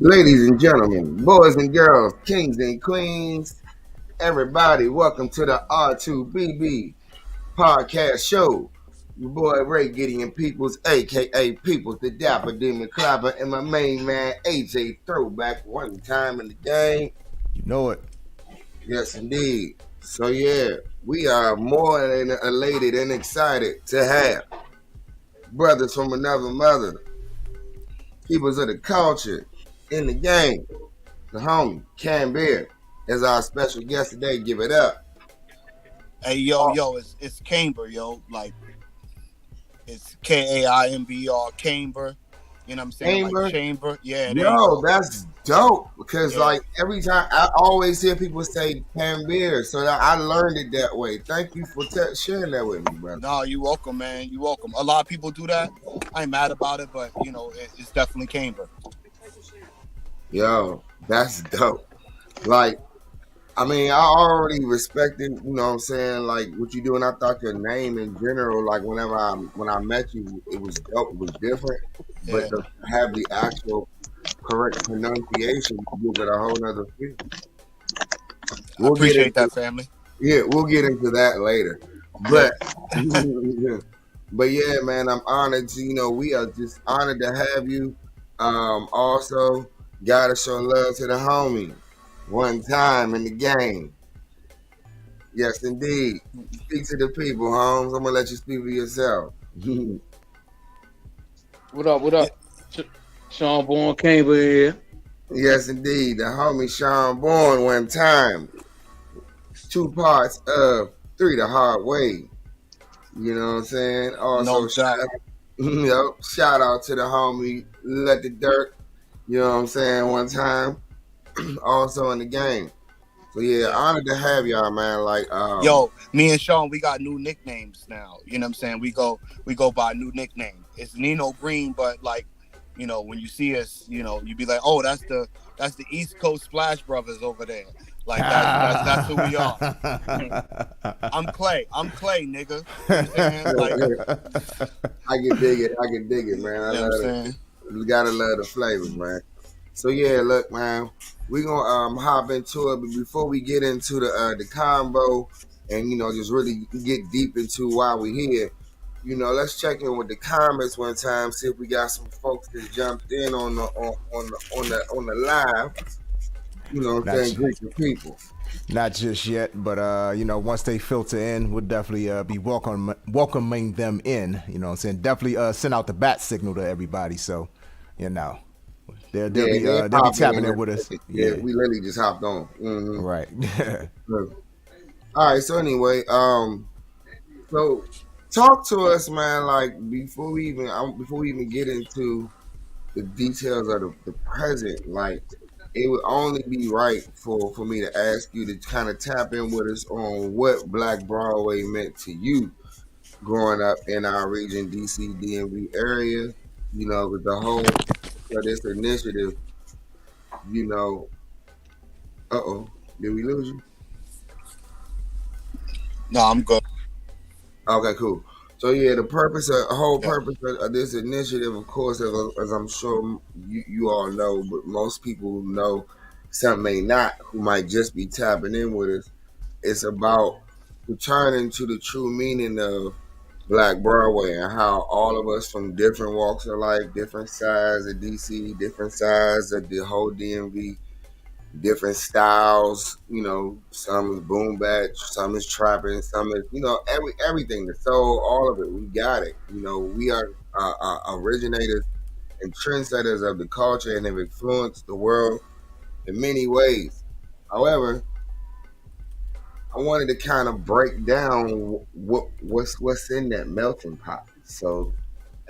Ladies and gentlemen, boys and girls, kings and queens, everybody, welcome to the R2BB podcast show. Your boy Ray Gideon Peoplez, aka Peoplez, the Dapper Demon Clapper, and my main man AJ Throwback, one time in the game. You know it. Yes, indeed. So, yeah, we are more than elated and excited to have brothers from another mother, keepers of the culture in the game. The homie, Kaimbr, is our special guest today. Give it up. Hey yo, it's Kaimbr, yo. Like it's Kaimbr, Kaimbr. You know what I'm saying? Like Kaimbr, chamber. Yeah, there you yo, go. that's dope. Because Yeah. like every time I always hear people say Kaimbr, so that I learned it that way. Thank you for sharing that with me, brother. No, you welcome, man. You welcome. A lot of people do that. I ain't mad about it, but it's definitely Kaimbr. Yo, that's dope. Like, I mean, I already respected, you know what I'm saying, like what you do, and I thought your name in general, like when I met you, it was dope, it was different. But Yeah. to have the actual correct pronunciation, you give it a whole nother feel. I We'll get appreciate into that, family. we'll get into that later. Yeah. But but yeah, man, I'm honored to we are just honored to have you. Also gotta show love to the homie. One time in the game. Yes, indeed. Speak to the people, Holmes. I'm gonna let you speak for yourself. What up? What Yeah. up? Sean Bourne Kaimbr here. Yes, indeed. The homie Sean Bourne one time. Two parts of Three the Hard Way. You know what I'm saying? Also, No doubt. shout out to the homie Let the Dirt. You know what I'm saying? One time. Also in the game. So yeah, Yeah. honored to have y'all, man. Like, Yo, me and Sean, we got new nicknames now. You know what I'm saying? We go by a new nickname. It's Nino Green, but like, when you see us, you be like, oh, that's the East Coast Splash Brothers over there. Like that's who we are. I'm Clay, nigga. You know what I'm saying? Like, I can dig it. I can dig it, man. I you know what I'm love it. saying? You gotta love the flavors, man. So yeah, look, man, we gonna hop into it, but before we get into the combo and just really get deep into why we here, let's check in with the comments one time, see if we got some folks that jumped in on the live. You know what I'm saying? Greet the people. Not just yet, but once they filter in, we'll definitely be welcoming them in. You know what I'm saying? Definitely send out the bat signal to everybody, so they'll be tapping in with us. Yeah, we literally just hopped on. Mm-hmm. Right. All right. So anyway, so talk to us, man. Like before we even get into the details of the present, like it would only be right for me to ask you to kind of tap in with us on what Black Broadway meant to you growing up in our region, DC, DMV area. With the whole of this initiative. Did we lose you? No, I'm good. Okay, cool. So yeah, the whole purpose of this initiative, of course, as I'm sure you all know, but most people know, some may not, who might just be tapping in with us. It's about returning to the true meaning of Black Broadway and how all of us from different walks of life, different sides of DC, different sides of the whole DMV, different styles. Some is boom bap, some is trapping, some is everything. The soul, all of it. We got it. We are originators and trendsetters of the culture and have influenced the world in many ways. However, I wanted to kind of break down what's in that melting pot. So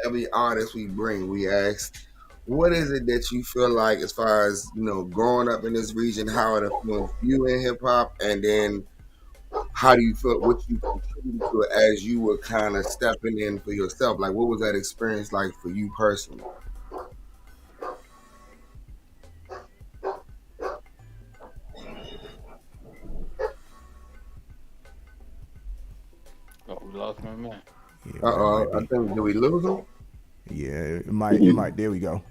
every artist we bring, we ask, what is it that you feel like, as far as growing up in this region, how it influenced you in hip hop, and then how do you feel, what you contributed to it as you were kind of stepping in for yourself? Like, what was that experience like for you personally? Oh, we lost my man. I think, did we lose him? Yeah, it might. There we go.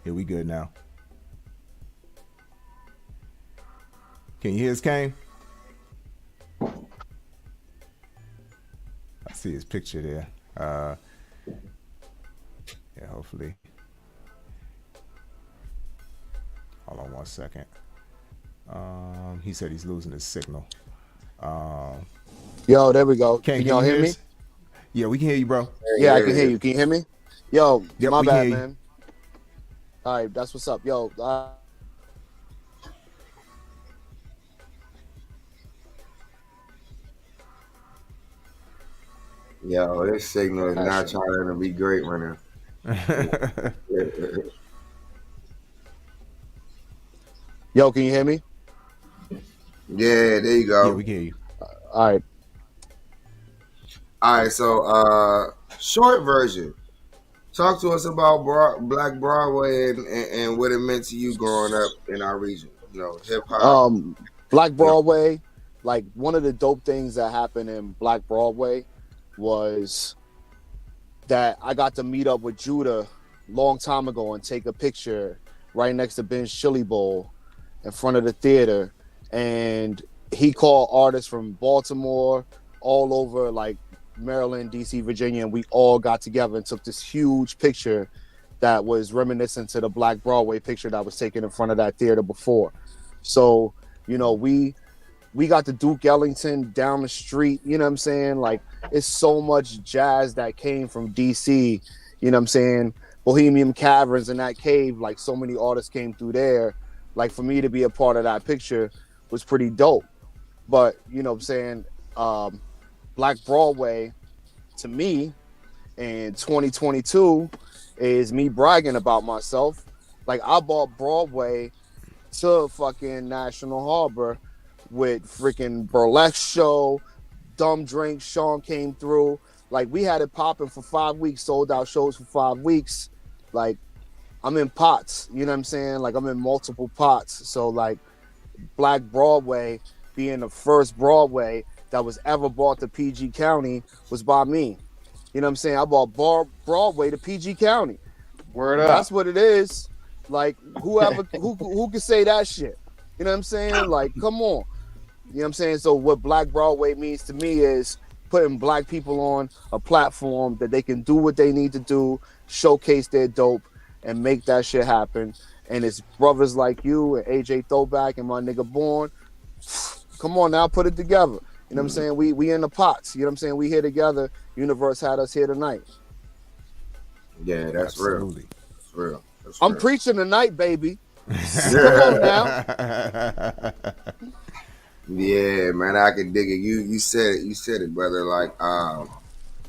Yeah, we good now. Can you hear us, Kane? I see his picture there. Yeah, hopefully. Hold on 1 second. He said he's losing his signal. Yo, there we go. Can y'all hear me? us? Yeah, we can hear you, bro. Yeah, I can hear you. Can you hear me? Yo, Yep, my we can bad, hear you. man. All right, that's what's up. Yo, Yo, this signal is not trying to be great right now. yo, can you hear me? Yeah, there you go. Yeah, we can hear you. All right. All right, so short version. Talk to us about Black Broadway and what it meant to you growing up in our region. You know, hip hop. Black Broadway, like one of the dope things that happened in Black Broadway was that I got to meet up with Judah long time ago and take a picture right next to Ben's Chili Bowl in front of the theater. And he called artists from Baltimore, all over like Maryland, DC, Virginia, and we all got together and took this huge picture that was reminiscent to the Black Broadway picture that was taken in front of that theater before. So, you know, we got the Duke Ellington down the street, you know what I'm saying? Like, it's so much jazz that came from DC, you know what I'm saying? Bohemian Caverns and that cave, like so many artists came through there. Like, for me to be a part of that picture was pretty dope. But, you know what I'm saying? Black Broadway, to me, in 2022, is me bragging about myself. Like, I bought Broadway to fucking National Harbor with freaking burlesque show, Dumb Drink, Sean came through. Like, we had it popping for 5 weeks, sold out shows for 5 weeks. Like, I'm in pots, you know what I'm saying? Like, I'm in multiple pots. So, like, Black Broadway being the first Broadway that was ever bought to PG County was by me. You know what I'm saying? I bought Broadway to PG County. Word up. That's what it is. Like, whoever who can say that shit? You know what I'm saying? Like, come on. You know what I'm saying? So what Black Broadway means to me is putting black people on a platform that they can do what they need to do, showcase their dope, and make that shit happen. And it's brothers like you and AJ Throwback and my nigga Born. Come on now, put it together. You know what I'm saying? We in the pots. You know what I'm saying? We here together. Universe had us here tonight. Yeah, that's Absolutely. real. That's real. That's I'm real. preaching tonight, baby. Come on now. Yeah, man, I can dig it. You said it, brother. Like,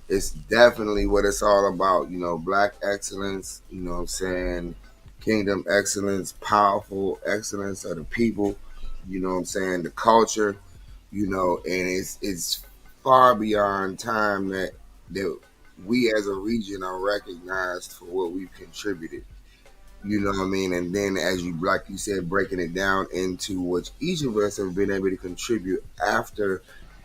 it's definitely what it's all about. You know, black excellence. You know what I'm saying? Kingdom excellence, powerful excellence of the people. You know what I'm saying? The culture. You know, and it's far beyond time that we as a region are recognized for what we've contributed. You know what I mean? And then as you, like you said, breaking it down into what each of us have been able to contribute after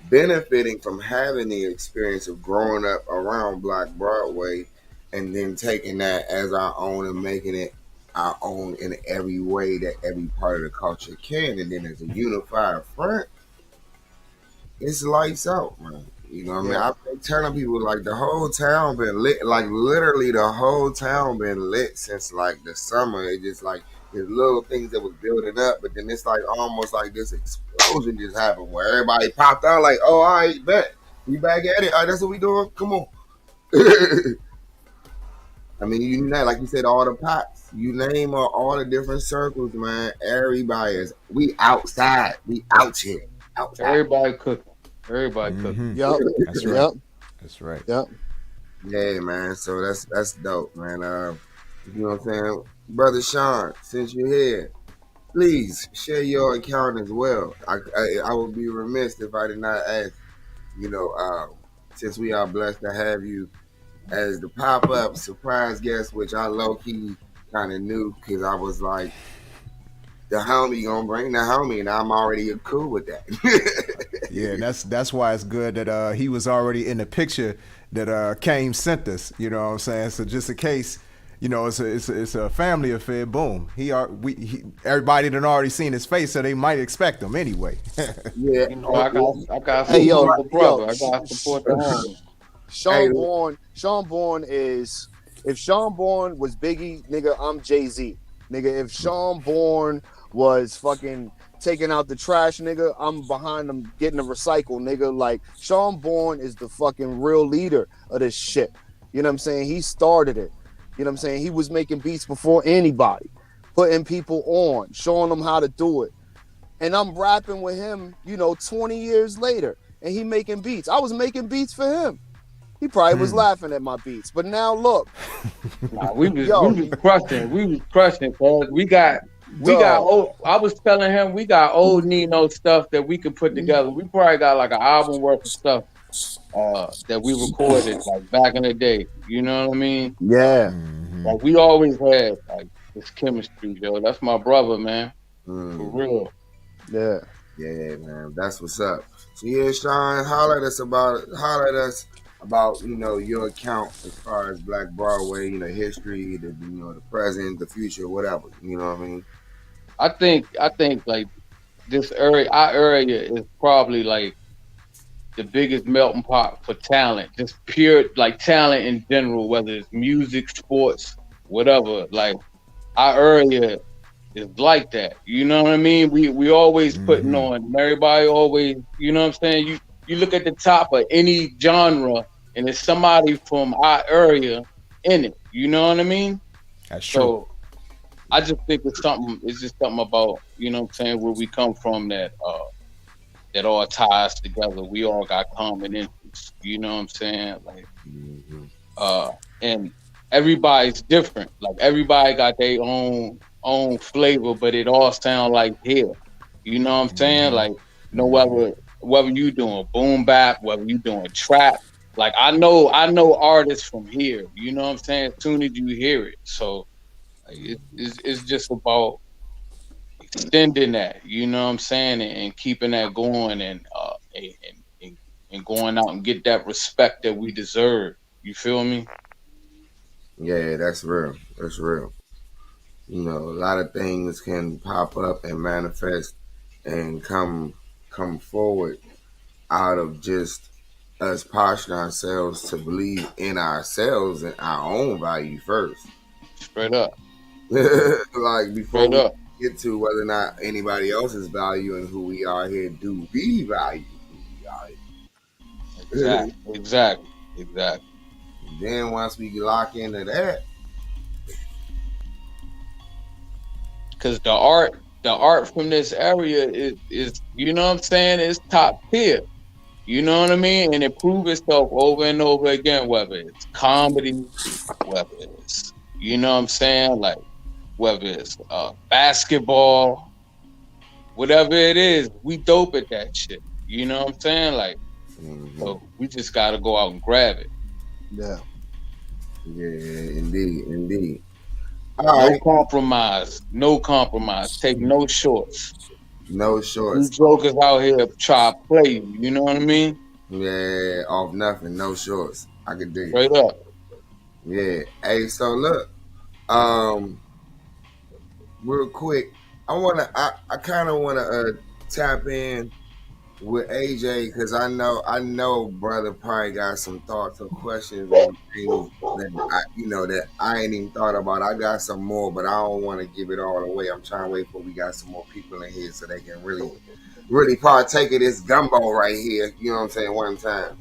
benefiting from having the experience of growing up around Black Broadway and then taking that as our own and making it our own in every way that every part of the culture can. And then as a unified front, it's lights out, man. You know what I mean? I've been telling people like the whole town been lit, like literally the whole town been lit since like the summer. It just like there's little things that was building up, but then it's like almost like this explosion just happened where everybody popped out like, oh, all right, bet. We back at it. All right, that's what we doing. Come on. I mean, you know, like you said, all the pots. You name all the different circles, man. Everybody is. We outside. We out here. Outside. Everybody cooking. Everybody cooking. Yep. That's right. Yep. That's right. Yep. Yeah, man. So that's dope, man. You know what I'm saying, brother Sean? Since you're here, please share your account as well. I would be remiss if I did not ask. You know, since we are blessed to have you as the pop-up surprise guest, which I low-key kind of knew because I was like, the homie gonna bring the homie, and I'm already cool with that. Yeah, that's why it's good that he was already in the picture that Kane sent us. You know what I'm saying? So just in case, you know, it's a family affair. Boom. Everybody done already seen his face, so they might expect him anyway. Yeah. You know, I got Hey, support yo, the yo, brother. I got support the homie. Hey, Sean Bourne is, if Sean Bourne was Biggie, nigga, I'm Jay-Z. Nigga, if Sean Bourne was fucking taking out the trash, nigga, I'm behind him getting the recycle, nigga. Like, Sean Bourne is the fucking real leader of this shit. You know what I'm saying? He started it. You know what I'm saying? He was making beats before anybody, putting people on, showing them how to do it. And I'm rapping with him, you know, 20 years later, and he making beats. I was making beats for him. He probably was laughing at my beats. But now look. Nah, we was crushing. We was crushing, cuz we got old, I was telling him we got old Nino stuff that we could put together. We probably got like an album worth of stuff that we recorded like back in the day. You know what I mean? Yeah. Like we always had like this chemistry, yo. That's my brother, man. For real. Yeah. Yeah, man. That's what's up. So yeah, Sean, holler at us about, you know, your account as far as Black Broadway, you know, history, the present, the future, whatever. You know what I mean? I think like this area, our area is probably like the biggest melting pot for talent, just pure like talent in general, whether it's music, sports, whatever. Like our area is like that. You know what I mean? We always putting on. Everybody always, you know what I'm saying? You look at the top of any genre and it's somebody from our area in it. You know what I mean? That's true. So I just think it's just something about, you know what I'm saying, where we come from that all ties together. We all got common interests. You know what I'm saying? Like and everybody's different. Like everybody got their own flavor, but it all sound like here. You know what I'm saying? Like, you know, whether you doing boom bap, whether you doing trap, like I know artists from here. You know what I'm saying? As soon as you hear it, so like, it's just about extending that. You know what I'm saying, and keeping that going, and going out and get that respect that we deserve. You feel me? Yeah, that's real. That's real. You know, a lot of things can pop up and manifest and come forward out of just us posturing ourselves to believe in ourselves and our own value first. Straight up. Like before Straight up. we get to whether or not anybody else's value and who we are here, do we value who we are here? Exactly. Then once we lock into that, because the art from this area is you know what I'm saying, is top tier. You know what I mean? And it proves itself over and over again, whether it's comedy, whether it's, you know what I'm saying, like whether it's basketball, whatever it is, we dope at that shit. You know what I'm saying? Like, so we just gotta go out and grab it. Yeah. Yeah, indeed. No compromise. Take no shorts. No shorts. These jokers out here try to play you. You know what I mean? Yeah, off nothing. No shorts. I could dig it. Straight up. Yeah. Hey, so look, real quick, I kind of wanna tap in with AJ because I know brother probably got some thoughts or questions on things that I ain't even thought about. I got some more, but I don't want to give it all away. I'm trying to wait for we got some more people in here so they can really partake of this gumbo right here. You know what I'm saying? One time.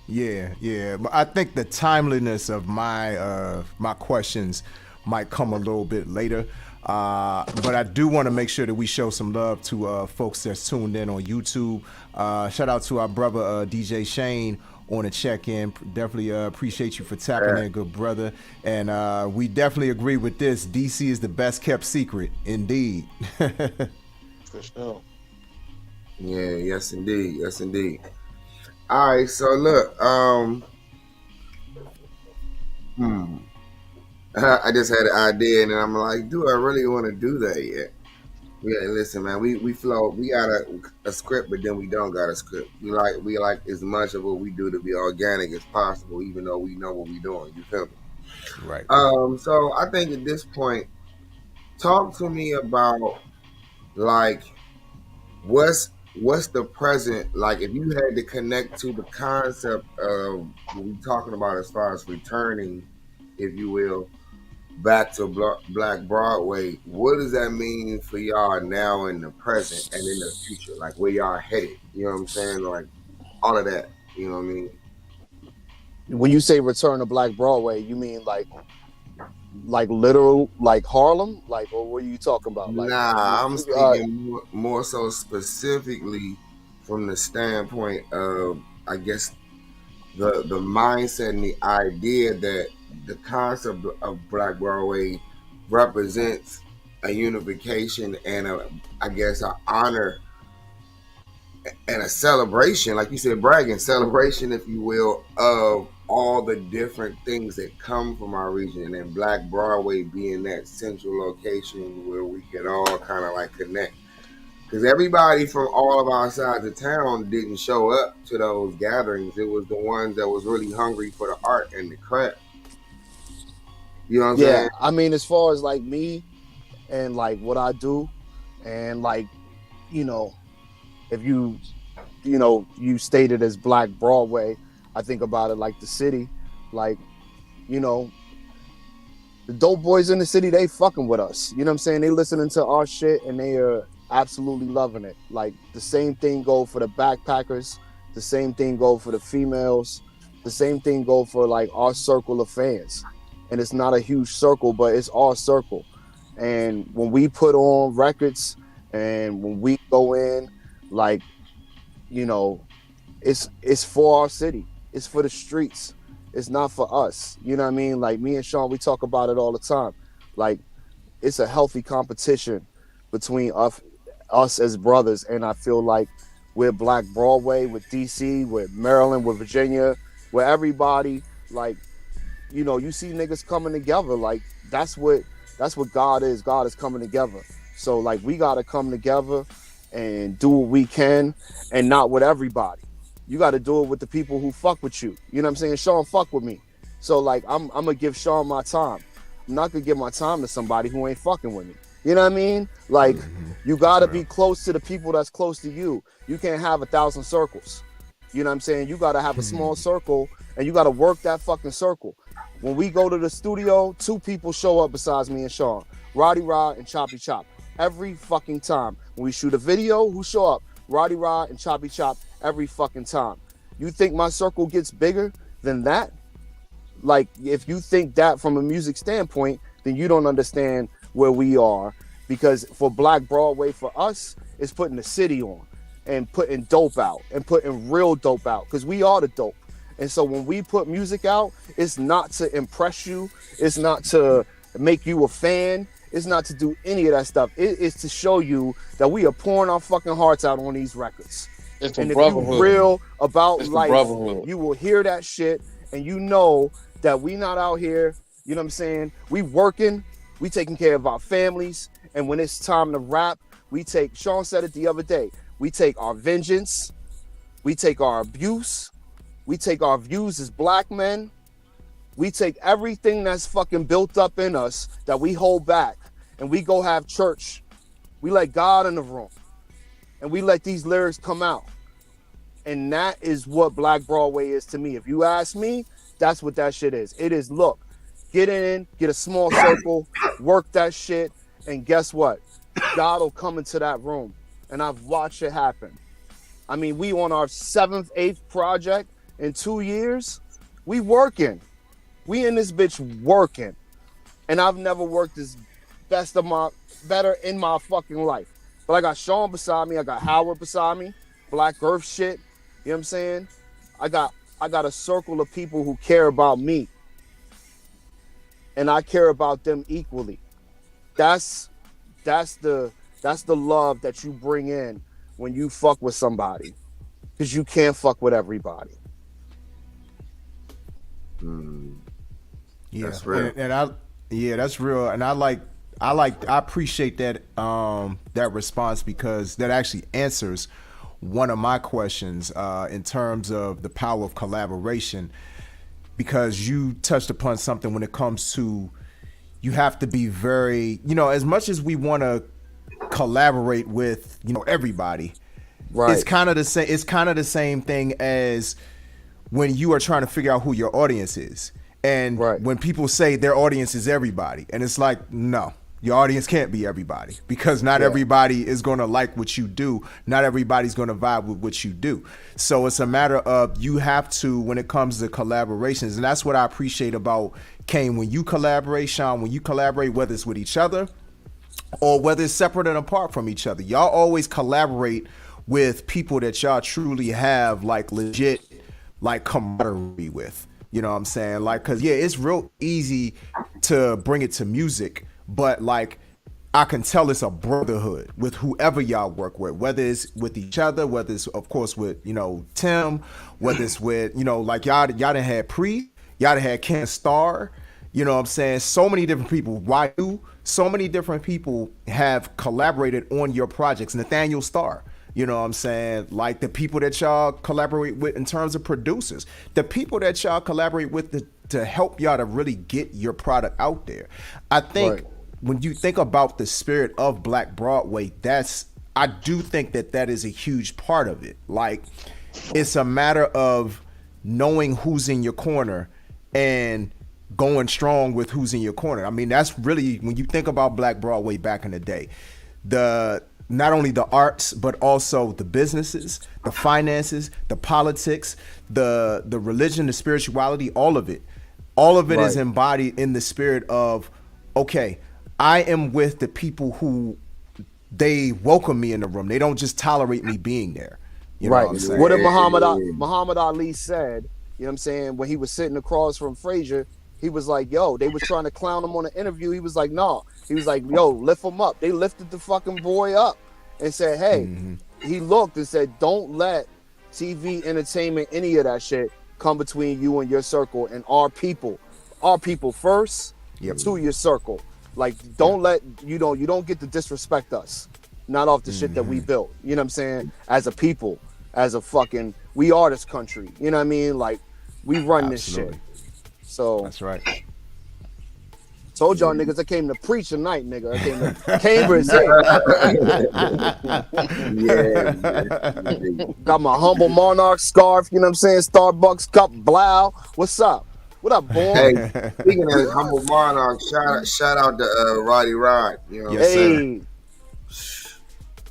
Yeah. But I think the timeliness of my questions might come a little bit later. But I do want to make sure that we show some love to folks that's tuned in on YouTube. Shout out to our brother DJ Shane on the check-in. Definitely appreciate you for tapping in, good brother. And we definitely agree with this. DC is the best kept secret, indeed. For sure. Yeah, yes indeed. All right, so look, I just had an idea, and I'm like, do I really want to do that yet? Yeah, listen, man, we flow. We got a script, but then we don't got a script. We like as much of what we do to be organic as possible, even though we know what we're doing. You feel me? Right. So I think at this point, talk to me about like what's the present like if you had to connect to the concept of what we're talking about as far as returning, if you will, back to Black Broadway. What does that mean for y'all now in the present and in the future? Like where y'all headed? You know what I'm saying? Like all of that. You know what I mean? When you say return to Black Broadway, you mean like literal like Harlem, like, or what are you talking about? Like, Nah, I'm speaking more so specifically from the standpoint of, I guess, the mindset and the idea that the concept of Black Broadway represents a unification and I guess, an honor and a celebration, like you said, bragging celebration, if you will, of all the different things that come from our region, and Black Broadway being that central location where we can all kind of like connect. Because everybody from all of our sides of town didn't show up to those gatherings. It was the ones that was really hungry for the art and the craft. You know what I'm yeah, saying? I mean, as far as like me and like what I do, and like, you know, if you stated as Black Broadway, I think about it like the city, like, you know, the dope boys in the city, they fucking with us. You know what I'm saying? They listening to our shit and they are absolutely loving it. Like the same thing go for the backpackers, the same thing go for the females, the same thing go for like our circle of fans. And it's not a huge circle, but it's our circle. And when we put on records and when we go in, like, you know, it's for our city. It's for the streets. It's not for us. You know what I mean? Like me and Sean, we talk about it all the time. Like it's a healthy competition between us as brothers. And I feel like with Black Broadway, with DC, with Maryland, with Virginia, with everybody, like, you know, you see niggas coming together. Like that's what God is. God is coming together. So like we gotta come together and do what we can, and not with everybody. You got to do it with the people who fuck with you. You know what I'm saying? Sean fuck with me. So like I'm gonna give Sean my time. I'm not gonna give my time to somebody who ain't fucking with me. You know what I mean? Like you gotta be close to the people that's close to you. You can't have 1,000 circles. You know what I'm saying? You gotta have a small circle and you gotta work that fucking circle. When we go to the studio, 2 people show up besides me and Sean. Roddy Rod and Choppy Chop. Every fucking time. When we shoot a video, who show up? Roddy Rod and Choppy Chop every fucking time. You think my circle gets bigger than that? Like, if you think that from a music standpoint, then you don't understand where we are. Because for Black Broadway, for us, it's putting the city on and putting dope out and putting real dope out, because we are the dope. And so when we put music out, it's not to impress you. It's not to make you a fan. It's not to do any of that stuff. It is to show you that we are pouring our fucking hearts out on these records. It's and a if you brotherhood. real about It's the life, brotherhood. you will hear that shit and you know that we not out here, you know what I'm saying? We working, we taking care of our families. And when it's time to rap, we take, Sean said it the other day, we take our vengeance, we take our abuse, we take our views as black men, we take everything that's fucking built up in us that we hold back, and we go have church. We let God in the room, and we let these lyrics come out. And that is what Black Broadway is to me. If you ask me, that's what that shit is. It is, look, get in, get a small circle, work that shit, and guess what? God will come into that room. And I've watched it happen. I mean, we on our 7th, 8th project in 2 years. We working. We in this bitch working. And I've never worked as better in my fucking life. But I got Sean beside me. I got Howard beside me. Black Earth shit. You know what I'm saying? I got a circle of people who care about me. And I care about them equally. That's the love that you bring in when you fuck with somebody. Because you can't fuck with everybody. Yeah, that's real. That's real. And I appreciate that that response, because that actually answers one of my questions in terms of the power of collaboration. because you touched upon something when it comes to, you have to be very, as much as we want to collaborate with, everybody, Right. it's kind of the same. It's kind of the same thing as when you are trying to figure out who your audience is. And when people say their audience is everybody, and it's like, no, your audience can't be everybody, because not everybody is going to like what you do. Not everybody's going to vibe with what you do. So it's a matter of, you have to, when it comes to collaborations, and that's what I appreciate about Kane, when you collaborate, Sean, when you collaborate, whether it's with each other or whether it's separate and apart from each other, y'all always collaborate with people that y'all truly have like legit like camaraderie with. You know what I'm saying? Like, cause it's real easy to bring it to music, but like, I can tell it's a brotherhood with whoever y'all work with, whether it's with each other, whether it's of course with, Tim, whether it's with, like y'all done had Pre, y'all done had Ken Starr, you know what I'm saying? So many different people. Why do so many different people have collaborated on your projects? Nathaniel Starr. You know what I'm saying? Like the people that y'all collaborate with in terms of producers, the people that y'all collaborate with to help y'all to really get your product out there. I think when you think about the spirit of Black Broadway, I do think that is a huge part of it. Like, it's a matter of knowing who's in your corner and going strong with who's in your corner. I mean, that's really, when you think about Black Broadway back in the day, not only the arts, but also the businesses, the finances, the politics, the religion, the spirituality, all of it is embodied in the spirit of, okay, I am with the people who they welcome me in the room. They don't just tolerate me being there. You know what I'm saying? What did Muhammad Ali said, you know what I'm saying, when he was sitting across from Frazier, he was like, yo, they was trying to clown him on an interview. He was like, no. He was like, yo, lift him up. They lifted the fucking boy up and said, hey, he looked and said, don't let TV, entertainment, any of that shit come between you and your circle and our people. Our people first to your circle. Like, don't let, you don't get to disrespect us. Not off the shit that we built. You know what I'm saying? As a people, as a fucking, we are this country. You know what I mean? Like, we run this shit. So that's right. Told y'all niggas I came to preach tonight, nigga. I came to Kaimbr A.J. Got my humble monarch scarf, you know what I'm saying? Starbucks cup, blow. What's up? What up, boy? Hey, speaking of humble monarch, shout out to Roddy Rod. You know what I'm saying?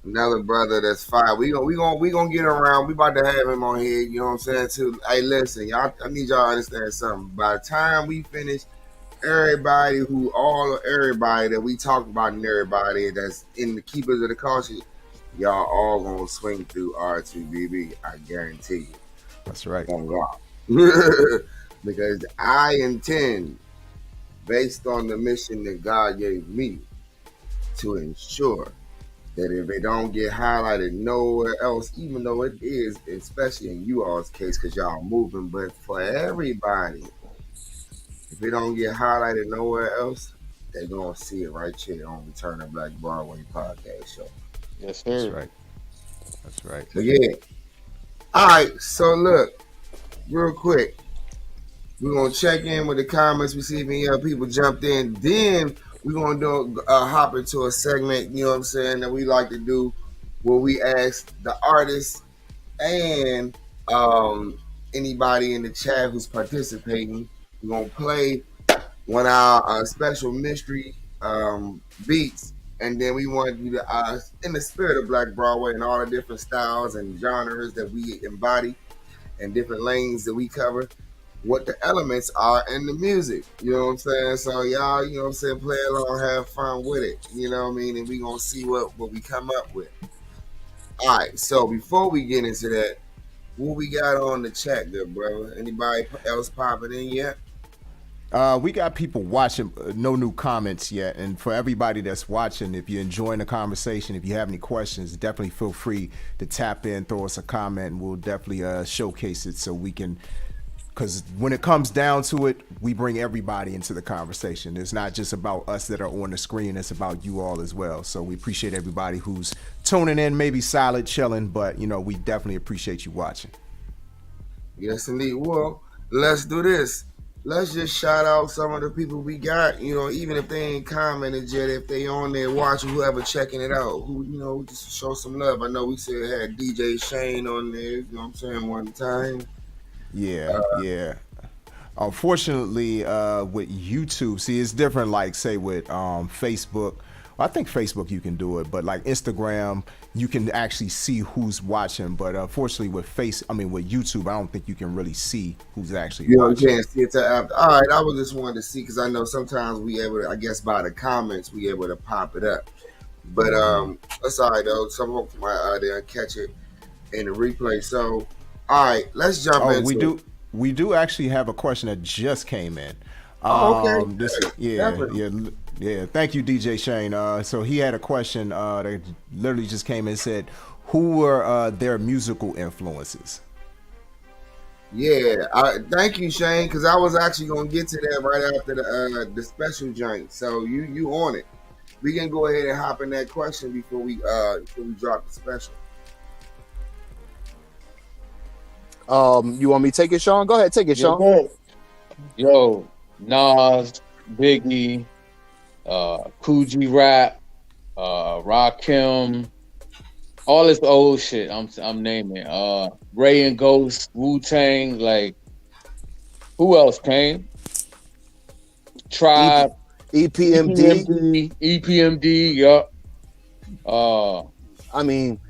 Another brother that's fine. We gonna get around. We about to have him on here. You know what I'm saying? Too. Hey, listen, y'all. I need y'all to understand something. By the time we finish, everybody that we talk about and everybody that's in the keepers of the culture, y'all all gonna swing through R2BB. I guarantee you. That's right. Because I intend, based on the mission that God gave me, to ensure that if it don't get highlighted nowhere else, even though it is, especially in you all's case, because y'all moving, but for everybody, if it don't get highlighted nowhere else, they're going to see it right here on Return to Black Broadway podcast show. Yes, sir. That's right. That's right. So, yeah. All right. So, look, real quick, we're going to check in with the comments. We see if any other people jumped in. Then we're going to hop into a segment, you know what I'm saying, that we like to do, where we ask the artists and anybody in the chat who's participating. We're going to play one of our special mystery beats, and then we want you to, in the spirit of Black Broadway and all the different styles and genres that we embody and different lanes that we cover, what the elements are in the music. You know what I'm saying? So y'all, you know what I'm saying, play along, have fun with it. You know what I mean? And we gonna see what we come up with. All right, so before we get into that, what we got on the chat, good brother? Anybody else popping in yet? We got people watching, no new comments yet. And for everybody that's watching, if you're enjoying the conversation, if you have any questions, definitely feel free to tap in, throw us a comment, and we'll definitely showcase it so we can, because when it comes down to it, we bring everybody into the conversation. It's not just about us that are on the screen, it's about you all as well. So we appreciate everybody who's tuning in, maybe silent, chilling, but, you know, we definitely appreciate you watching. Yes, indeed. Well, let's do this. let's just shout out some of the people we got. You know, even if they ain't commented yet, if they on there watching, whoever checking it out, who just show some love. I know we said had DJ Shane on there. You know what I'm saying? One time. Yeah, yeah. Unfortunately, with YouTube, see, it's different. Like, say with Facebook, I think Facebook you can do it, but like Instagram, you can actually see who's watching. But unfortunately, with with YouTube, I don't think you can really see who's actually You watching. can't see it till after. All right, I was just wanting to see because I know sometimes we able to, I guess by the comments we able to pop it up. But that's all right though. Some folks might they'll catch it in the replay. So all right, let's jump Oh, into it. we do actually have a question that just came in. Oh, okay. Yeah. Thank you, DJ Shane. So he had a question that literally just came in and said, who were their musical influences? Yeah, thank you, Shane, because I was actually gonna get to that right after the special joint. So you on it. We can go ahead and hop in that question before we drop the special. You want me to take it, Sean? Go ahead, take it, Sean. Yo, Nas, Biggie, Coogee Rap, Rakim, all this old shit. I'm naming. Ray and Ghost, Wu-Tang, like who else came? Tribe, EPMD, yup. I mean,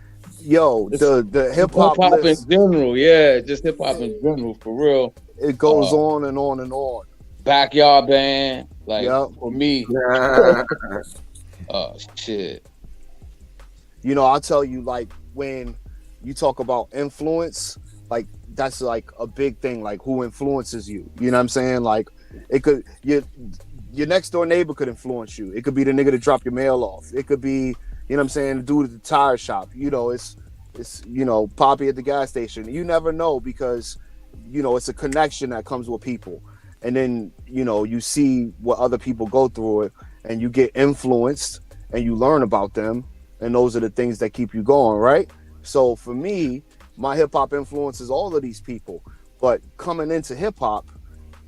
yo, the hip hop in general, yeah, just hip hop in general, for real. It goes on and on and on. Backyard Band, like for me. Shit. You know, I'll tell you, like when you talk about influence, like that's like a big thing. Like who influences you? You know what I'm saying? Like it could your next door neighbor could influence you. It could be the nigga that drop your mail off. It could be, you know what I'm saying, the dude at the tire shop. You know, it's Poppy at the gas station. You never know because it's a connection that comes with people. And then, you see what other people go through it and you get influenced and you learn about them. And those are the things that keep you going, right? So for me, my hip hop influences all of these people. But coming into hip hop,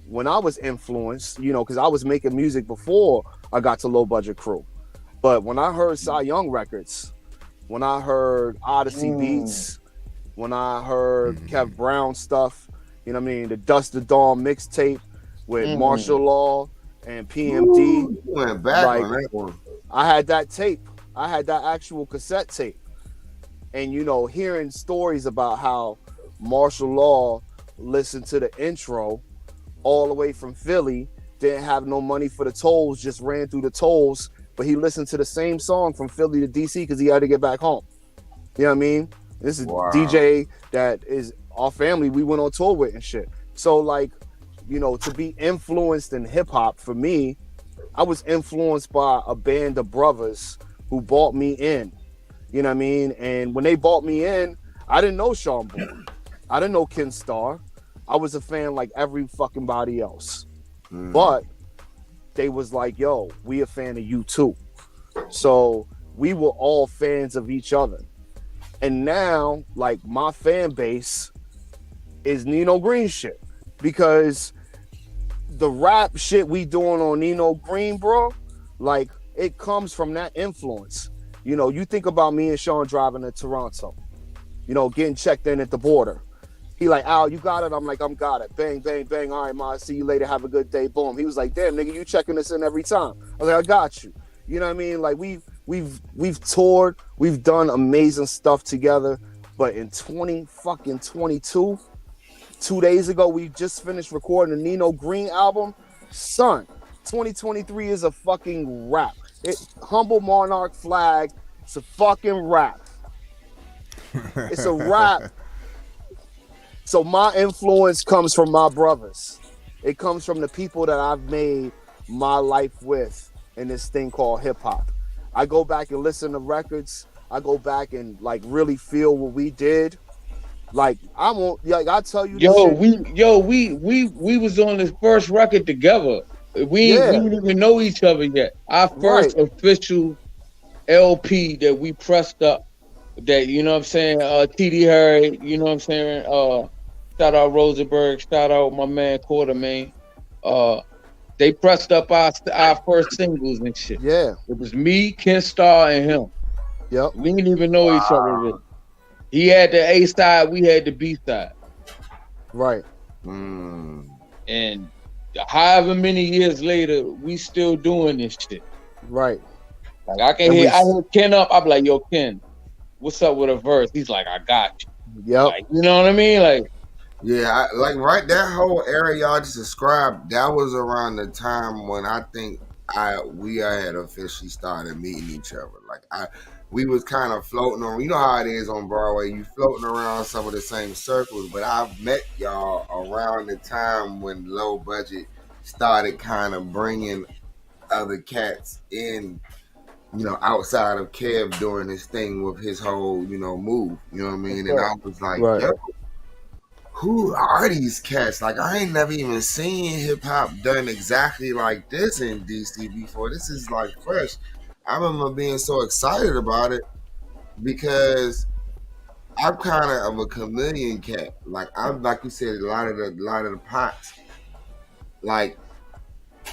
when I was influenced, because I was making music before I got to Low Budget Crew. But when I heard Cy Young records, when I heard Odyssey beats, when I heard Kev Brown stuff, you know what I mean? The Dust to Dawn mixtape with Martial Law and PMD. You went back on that one. I had that tape. I had that actual cassette tape. And, hearing stories about how Martial Law listened to the intro all the way from Philly, didn't have no money for the tolls, just ran through the tolls, but he listened to the same song from Philly to DC because he had to get back home. You know what I mean? This is DJ that is our family we went on tour with and shit. So like, to be influenced in hip hop, for me, I was influenced by a band of brothers who bought me in. You know what I mean? And when they bought me in, I didn't know Sean Bourne. I didn't know Ken Starr. I was a fan like every fucking body else. But they was like, yo, we a fan of you too. So we were all fans of each other. And now, like, my fan base is Nino Green shit. Because the rap shit we doing on Nino Green, bro, like, it comes from that influence. You think about me and Sean driving to Toronto, getting checked in at the border. He like, Al, you got it? I'm like, I'm got it. Bang, bang, bang. All right, ma, see you later. Have a good day. Boom. He was like, damn, nigga, you checking us in every time. I was like, I got you. You know what I mean? Like, we've toured. We've done amazing stuff together. But in 2022, 2 days ago, we just finished recording the Nino Green album. Son, 2023 is a fucking rap. Humble Monarch Flag. It's a fucking rap. It's a rap. So my influence comes from my brothers. It comes from the people that I've made my life with in this thing called hip hop. I go back and listen to records. I go back and like really feel what we did. Like I tell you. We was on this first record together. We didn't even know each other yet. Our first official LP that we pressed up. That what I'm saying. TD Harry. You know what I'm saying. Shout out Rosenberg. Shout out my man Quartermain. they pressed up our first singles and shit. Yeah. It was me, Ken Starr, and him. Yep. We didn't even know each other really. He had the A side, we had the B side. Right. And however many years later, we still doing this shit. Right. Like I hear Ken up, I'm like, yo, Ken, what's up with a verse? He's like, I got you. Yep. Like, you know what I mean? Like, yeah, right, that whole area y'all just described, that was around the time when I think we had officially started meeting each other. Like we was kind of floating on, you know how it is on Broadway, you floating around some of the same circles, but I met y'all around the time when Low Budget started kind of bringing other cats in, you know, outside of Kev doing his thing with his whole, you know, move, you know what I mean? And I was like, Right. yo, who are these cats? Like, I ain't never even seen hip hop done exactly like this in DC before. This is like fresh. I remember being so excited about it because I'm kind of a chameleon cat. Like like you said, a lot of the pots. Like,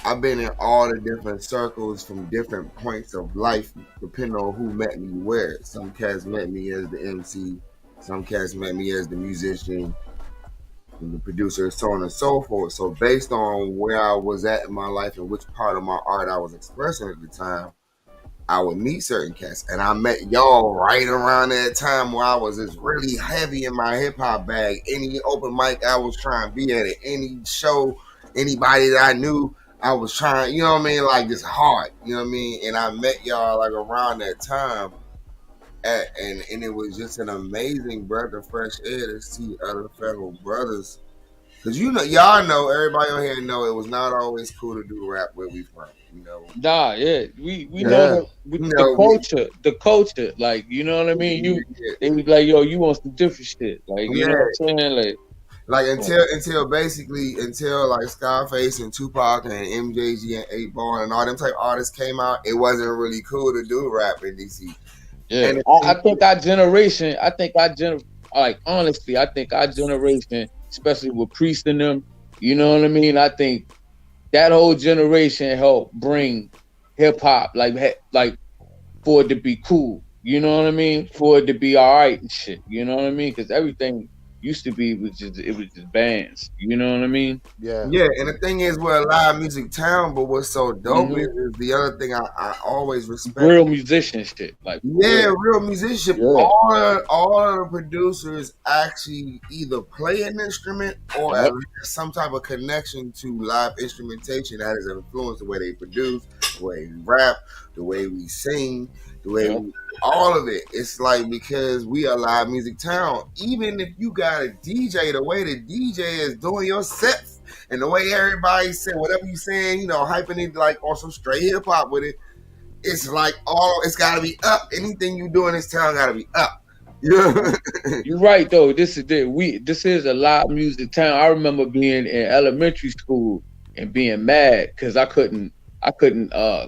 I've been in all the different circles from different points of life, depending on who met me where. Some cats met me as the MC, some cats met me as the musician, and the producer, so on and so forth. So based on where I was at in my life and which part of my art I was expressing at the time, I would meet certain cats. And I met y'all right around that time where I was just really heavy in my hip hop bag. Any open mic I was trying to be at it, any show, anybody that I knew, I was trying, you know what I mean? Like, just hard, you know what I mean? And I met y'all like around that time. And it was just an amazing breath of fresh air to see other fellow brothers. Cause you know, y'all know, everybody on here know it was not always cool to do rap where we from. You know, nah, yeah, we know the culture, like, you know what I mean. They was like, yo, you want some different shit, like, you know what I'm saying, like until basically like Scarface and Tupac and MJG and 8 Ball and all them type artists came out, it wasn't really cool to do rap in DC. Yeah, and I think our generation, like, honestly, I think our generation, especially with Priest and them, you know what I mean? I think that whole generation helped bring hip hop, like for it to be cool, you know what I mean? For it to be all right and shit, you know what I mean? Because everything used to be was just bands, you know what I mean? Yeah. And the thing is, we're a live music town, but what's so dope is the other thing I always respect, real musician shit, like real musicianship. Yeah. All of the producers actually either play an instrument or have some type of connection to live instrumentation that has influenced the way they produce, the way we rap, the way we sing, the way we, all of it. It's like, because we are a live music town. Even if you got a DJ, the way the DJ is doing your sets and the way everybody said whatever you saying, you know, hyping it like on some straight hip hop with it, it's like it's gotta be up. Anything you do in this town gotta be up. Yeah. You're right though. This is a live music town. I remember being in elementary school and being mad because I couldn't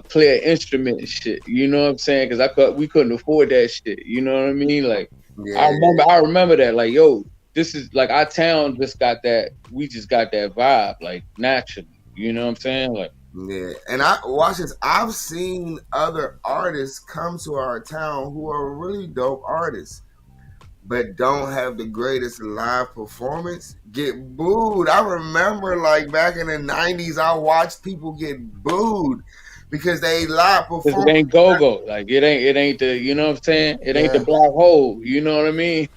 play an instrument and shit. You know what I'm saying? Because we couldn't afford that shit. You know what I mean? Like, I remember that. Like, yo, this is like our town just got that. We just got that vibe, like, naturally. You know what I'm saying? Like, yeah. And watch this. I've seen other artists come to our town who are really dope artists, but don't have the greatest live performance, get booed. I remember, like, back in the 90s, I watched people get booed because they live perform. It ain't go-go. Like, it ain't the, you know what I'm saying? It ain't the black hole. You know what I mean?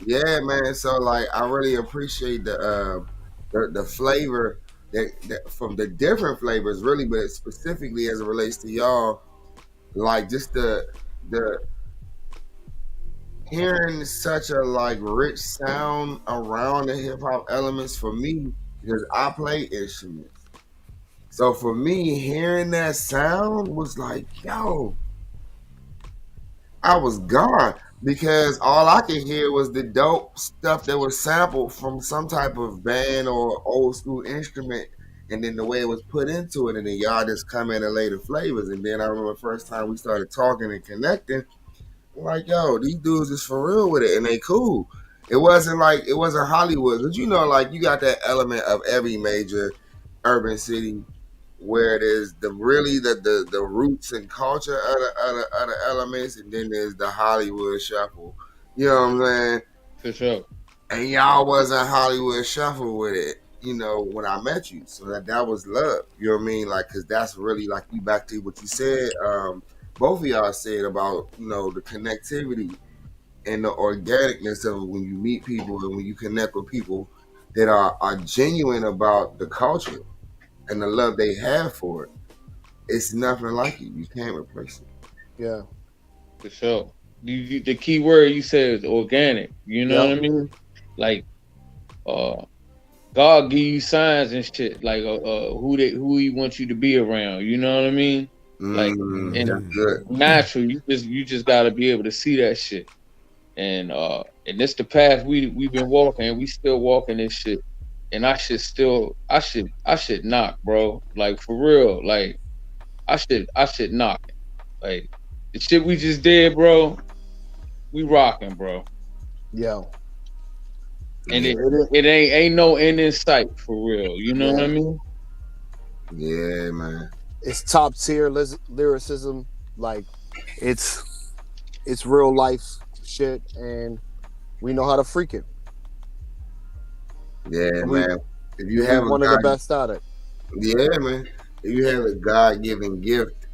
Yeah, man. So, like, I really appreciate the flavor that from the different flavors, really, but specifically as it relates to y'all, like, just the hearing such a, like, rich sound around the hip hop elements for me, because I play instruments. So for me, hearing that sound was like, yo, I was gone, because all I could hear was the dope stuff that was sampled from some type of band or old school instrument, and then the way it was put into it, and then y'all just come in and lay the flavors. And then I remember the first time we started talking and connecting, like, yo, these dudes is for real with it, and they cool. It wasn't Hollywood, because like you got that element of every major urban city where it is the roots and culture of the elements, and then there's the Hollywood shuffle. You know what I'm saying? For sure. And y'all wasn't Hollywood shuffle with it, when I met you. So that was love. You know what I mean? Like, because that's really like you back to what you said. Both of y'all said about the connectivity and the organicness of when you meet people and when you connect with people that are genuine about the culture and the love they have for it. It's nothing like it. You can't replace it. Yeah. For sure. The key word you said is organic. You know what I mean? Like, God give you signs and shit, like who he wants you to be around. You know what I mean? Like, and natural, you just gotta be able to see that shit. And this the path we've been walking, and we still walking this shit. And I should knock, bro. Like, for real. Like, I should knock it. Like, the shit we just did, bro. We rocking, bro. Yo. And it ain't no end in sight, for real. You know what I mean? Yeah, man. It's top tier lyricism. Like, it's real life shit, and we know how to freak it. Yeah, man. If you have one of the best at it. Yeah, man. If you have a God-given gift,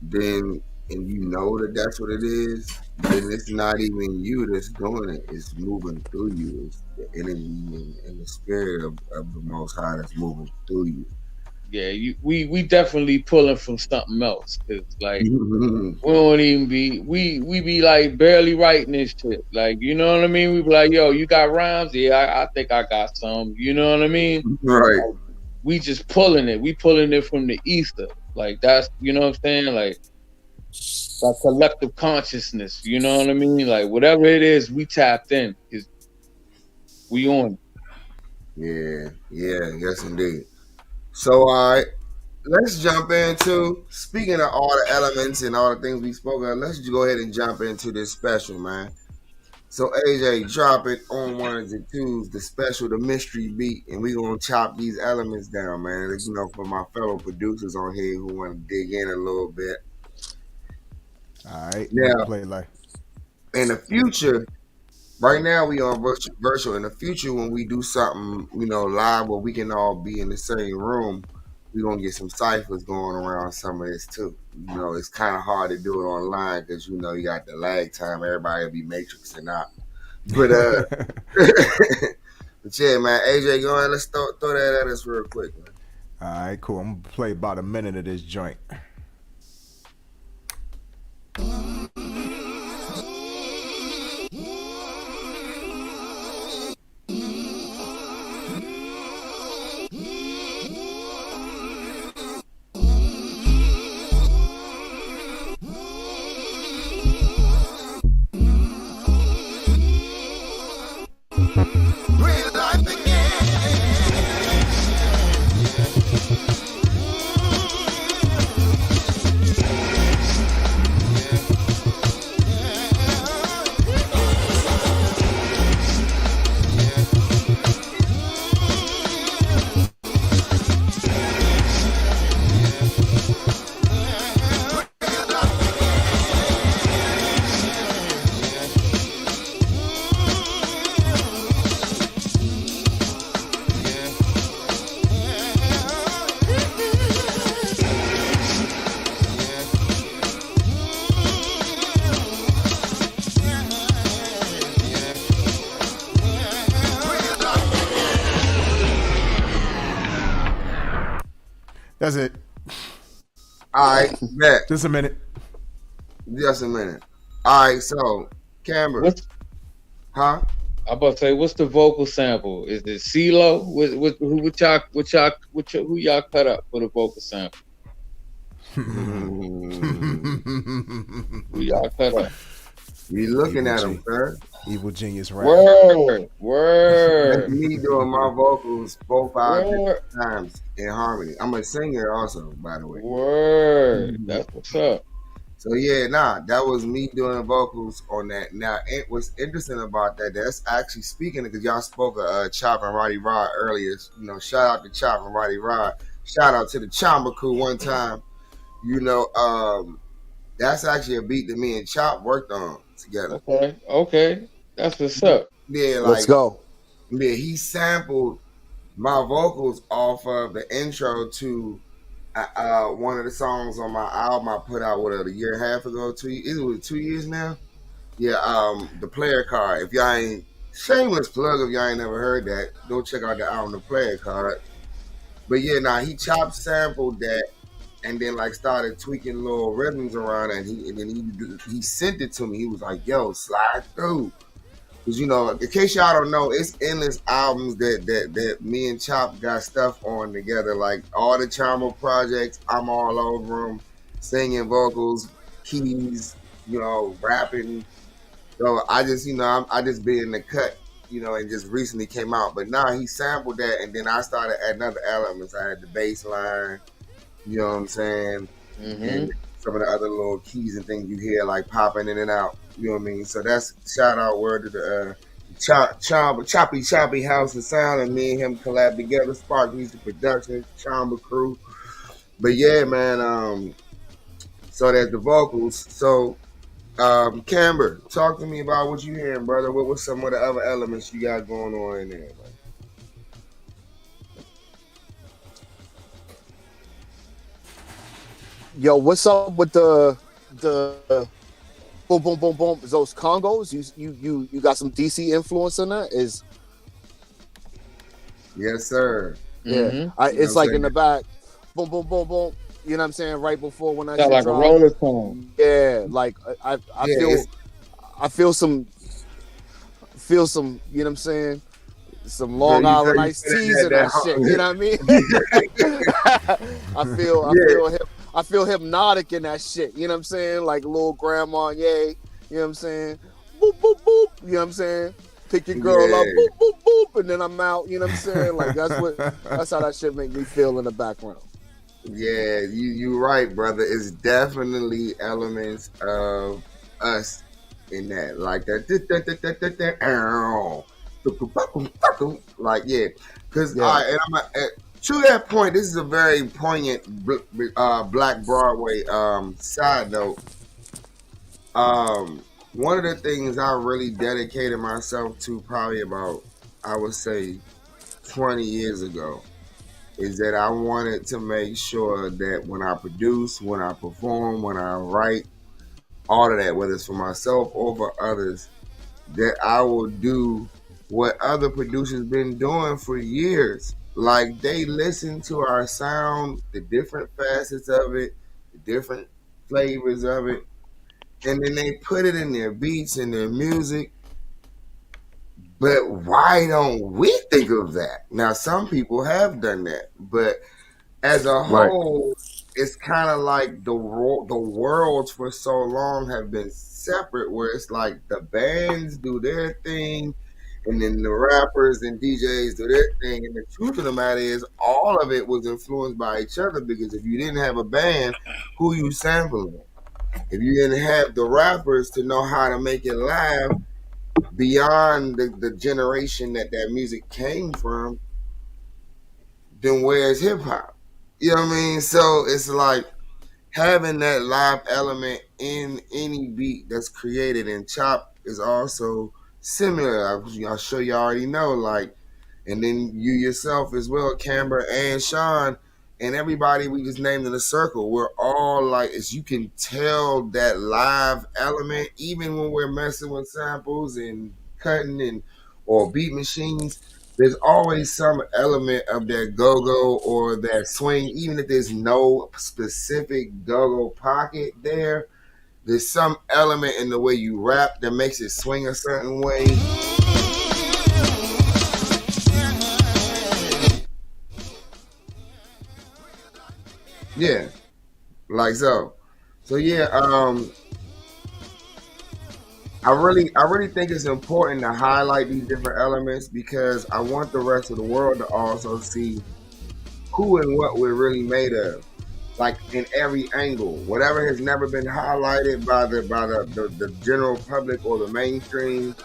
then and you know that that's what it is, then it's not even you that's doing it. It's moving through you. It's the energy and the spirit of the Most High that's moving through you. Yeah, we definitely pulling from something else. Cause like we don't even we be like barely writing this shit. Like, you know what I mean? We be like, yo, you got rhymes? Yeah, I think I got some. You know what I mean? Right. Like, we just pulling it. We pulling it from the ether. Like, that's, you know what I'm saying? Like, that collective consciousness. You know what I mean? Like, whatever it is, we tapped in. Is we on. Yeah, yes indeed. So, all right, let's jump into, speaking of all the elements and all the things we spoke of, let's just go ahead and jump into this special, man. So, AJ, drop it on ones and twos, the special, the mystery beat, and we're going to chop these elements down, man. For my fellow producers on here who want to dig in a little bit. All right. Now, play like in the future, right now we on virtual. In the future, when we do something, live where we can all be in the same room, we're gonna get some ciphers going around some of this too. It's kind of hard to do it online because you got the lag time. Everybody will be matrixing out. But but yeah, man, AJ, go ahead. Let's throw that at us real quick, man. All right, cool. I'm gonna play about a minute of this joint. That's it. All right, bet. Just a minute. All right, so Kaimbr. Huh? I'm about to say, what's the vocal sample? Is it CeeLo? Who y'all cut up for the vocal sample? Who y'all cut up? You looking at him, sir? Evil Genius rap. Word. That's me doing my vocals 4, 5 different times in harmony. I'm a singer also, by the way. Word. That's what's up. So yeah, that was me doing vocals on that. Now, what's interesting about that, that's actually speaking because y'all spoke of Chop and Roddy Rod earlier. You know, shout out to Chop and Roddy Rod. Shout out to the Chamba crew one time. You know, that's actually a beat that me and Chop worked on together. Okay, that's what's up. Yeah, Let's like go. yeah, he sampled my vocals off of the intro to one of the songs on my album I put out a year and a half ago. It was 2 years now. Yeah, the player card. If y'all ain't shameless plug, if y'all ain't never heard that, go check out the album, the player card. But yeah, he chopped sampled that and then like started tweaking little rhythms around it, and then he sent it to me. He was like, "Yo, slide through." Because you know, in case y'all don't know, it's endless albums that me and Chop got stuff on together. Like all the Chamo projects, I'm all over them, singing vocals, keys, you know, rapping. So I just, I just been in the cut, and just recently came out. But now he sampled that, and then I started adding other elements. I had the bass line, you know what I'm saying, and some of the other little keys and things you hear like popping in and out. You know what I mean? So that's shout out word to the Choppy House of Sound, and me and him collab together. Spark Music Production, Chamba crew. But yeah, man. So that's the vocals. So, Kaimbr, talk to me about what you hearing, brother. What was some of the other elements you got going on in there? Man? Yo, what's up with the boom boom boom boom? Those congos, you got some DC influence in that? Is yes, sir. Yeah, it's like in the back, boom boom boom boom. You know what I'm saying? Right before when I sound like a roller tone. Yeah, like I feel some. You know what I'm saying? Some Long Island iced teas in that shit. You know what I mean? I feel hypnotic in that shit. You know what I'm saying? Like little grandma, yay. You know what I'm saying? Boop, boop, boop. You know what I'm saying? Pick your girl up, boop, boop, boop, and then I'm out. You know what I'm saying? Like that's how that shit make me feel in the background. Yeah, you right, brother. It's definitely elements of us in that. Like that. Like, yeah. Because to that point, this is a very poignant Black Broadway side note. One of the things I really dedicated myself to probably about, I would say, 20 years ago is that I wanted to make sure that when I produce, when I perform, when I write, all of that, whether it's for myself or for others, that I will do what other producers been doing for years. Like they listen to our sound, the different facets of it, the different flavors of it, and then they put it in their beats and their music. But why don't we think of that? Now, some people have done that, but as a whole, it's kind of like the worlds for so long have been separate, where it's like the bands do their thing, and then the rappers and DJs do their thing. And the truth of the matter is, all of it was influenced by each other, because if you didn't have a band, who you sampling? If you didn't have the rappers to know how to make it live, beyond the generation that music came from, then where's hip hop? You know what I mean? So it's like having that live element in any beat that's created in Chop is also similar. I'm sure you already know, like, and then you yourself as well, Kaimbr and Sean, and everybody we just named in a circle. We're all like, as you can tell, that live element, even when we're messing with samples and cutting or beat machines, there's always some element of that go-go or that swing. Even if there's no specific go-go pocket there's some element in the way you rap that makes it swing a certain way. Yeah, like so. So yeah, I really think it's important to highlight these different elements, because I want the rest of the world to also see who and what we're really made of. like in every angle. Whatever has never been highlighted by the general public or the mainstream,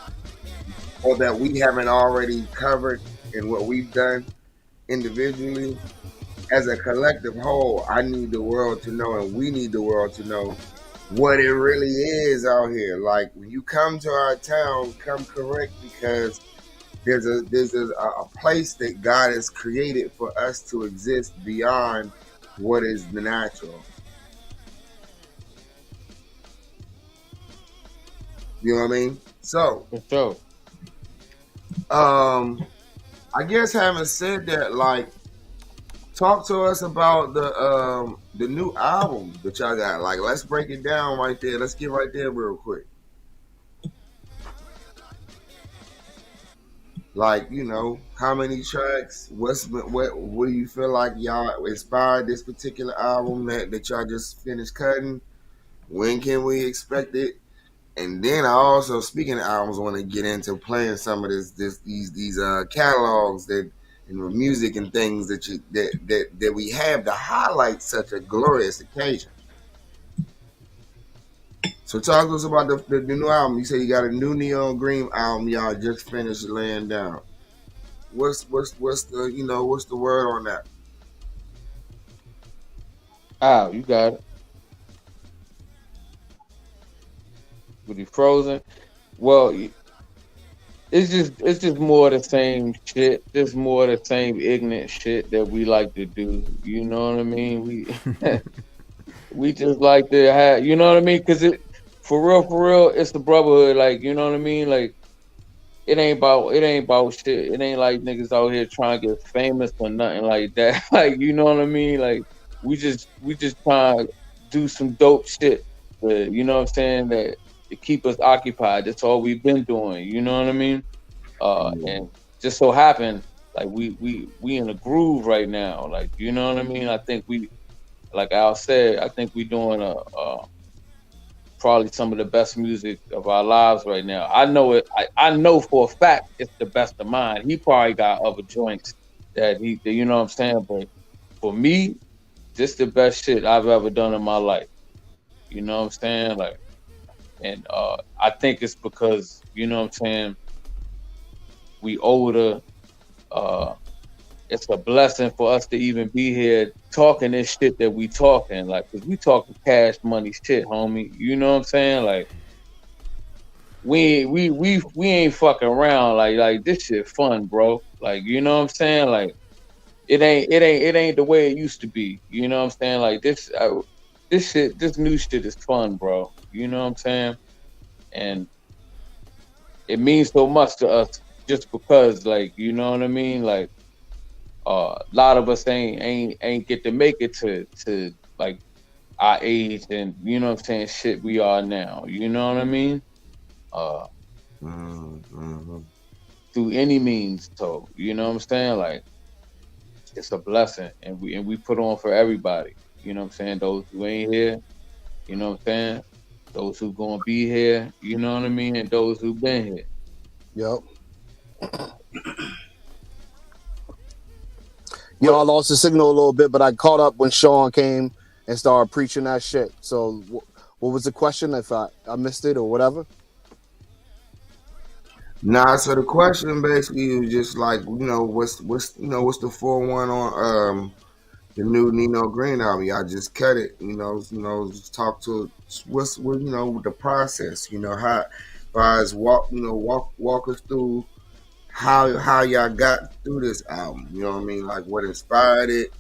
or that we haven't already covered in what we've done individually. As a collective whole, I need the world to know, and we need the world to know what it really is out here. Like when you come to our town, come correct, because there's a place that God has created for us to exist beyond what is the natural. You know what I mean? So, For sure. I guess having said that, like, talk to us about the new album that y'all got. Like, let's break it down right there. Let's get right there real quick. Like, how many tracks? What do you feel like y'all inspired this particular album that y'all just finished cutting? When can we expect it? And then I also, speaking of albums, want to get into playing some of these catalogs that and the music and things that we have to highlight such a glorious occasion. So talk to us about the new album. You say you got a new Neon Green album y'all just finished laying down. What's the word on that? Oh, you got it. With you frozen? Well, it's just more of the same shit. Just more of the same ignorant shit that we like to do. You know what I mean? We just like to have. You know what I mean? Because for real, it's the brotherhood. Like, you know what I mean? Like, it ain't about shit. It ain't like niggas out here trying to get famous or nothing like that. Like, you know what I mean? Like, we just trying to do some dope shit. You know what I'm saying? That to keep us occupied. That's all we've been doing. You know what I mean? And just so happened, like we in a groove right now. Like, you know what I mean? I think like Al said, I think we doing probably some of the best music of our lives right now. I know it. I know for a fact it's the best of mine. He probably got other joints that you know what I'm saying. But for me, this the best shit I've ever done in my life. You know what I'm saying? Like, and I think it's because, you know what I'm saying, we older. Uh, it's a blessing for us to even be here talking this shit that we talking, like, cause we talking cash money shit, homie. You know what I'm saying? Like, we ain't fucking around. Like this shit fun, bro. Like, you know what I'm saying? Like, it ain't the way it used to be. You know what I'm saying? Like, this new shit is fun, bro. You know what I'm saying? And it means so much to us just because, like, you know what I mean? Like, a lot of us ain't get to make it to like our age, and you know what I'm saying, shit we are now. You know what I mean? Uh, Mm-hmm. Through any means, so you know what I'm saying? Like, it's a blessing, and we put on for everybody. You know what I'm saying? Those who ain't here, you know what I'm saying? Those who gonna be here, you know what I mean? And those who been here. Yep. I lost the signal a little bit, but I caught up when Sean came and started preaching that shit. So, what was the question? If I missed it or whatever? Nah, so the question basically was just like, what's the 4-1 on the new Nino Green album? Y'all just cut it, just talk to the process, how far as walk us through how y'all got through this album. You know what I mean? Like, what inspired it,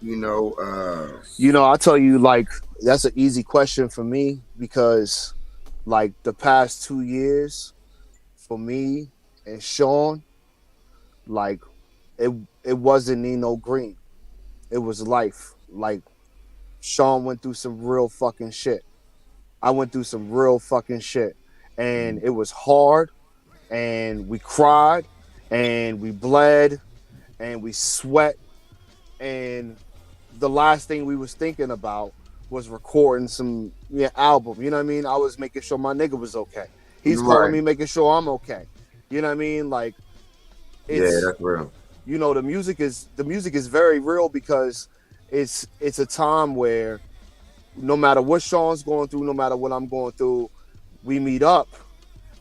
I tell you, like, that's an easy question for me because, like, the past 2 years for me and Sean, like, it wasn't Nino Green. It was life. Like, Sean went through some real fucking shit. I went through some real fucking shit. And it was hard. And we cried. And we bled. And we sweat. And the last thing we was thinking about was recording some album. You know what I mean? I was making sure my nigga was okay. He's calling me, making sure I'm okay. You know what I mean? Like, yeah, that's real. The music is very real because it's a time where no matter what Sean's going through, no matter what I'm going through, we meet up,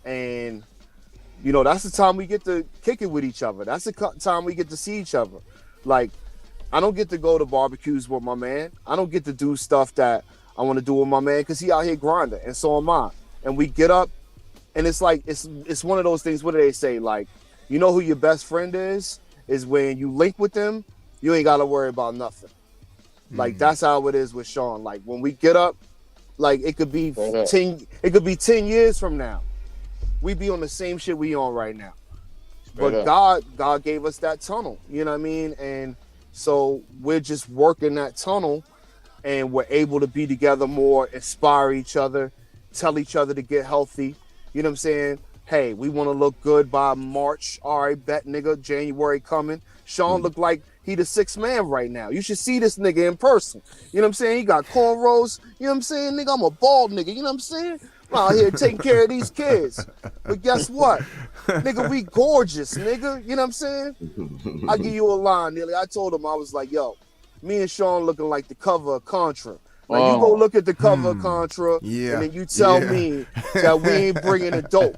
and that's the time we get to kick it with each other. That's the time we get to see each other. Like, I don't get to go to barbecues with my man. I don't get to do stuff that I want to do with my man because he out here grinding, and so am I. And we get up, and it's like it's one of those things. What do they say? Like, who your best friend is when you link with them, you ain't got to worry about nothing. Like, that's how it is with Sean. Like, when we get up, like, it could be 10 years from now. We be on the same shit we on right now. But God gave us that tunnel, you know what I mean? And so we're just working that tunnel, and we're able to be together more, inspire each other, tell each other to get healthy. You know what I'm saying? Hey, we want to look good by March. All right, bet, nigga, January coming. Sean look like he the sixth man right now. You should see this nigga in person. You know what I'm saying? He got cornrows. You know what I'm saying? Nigga, I'm a bald nigga. You know what I'm saying? I'm out here taking care of these kids. But guess what? Nigga, we gorgeous, nigga. You know what I'm saying? I give you a line, Nearly. I told him, I was like, yo, me and Sean looking like the cover of Contra. Like, you go look at the cover of Contra, and then you tell me that we ain't bringing the dope.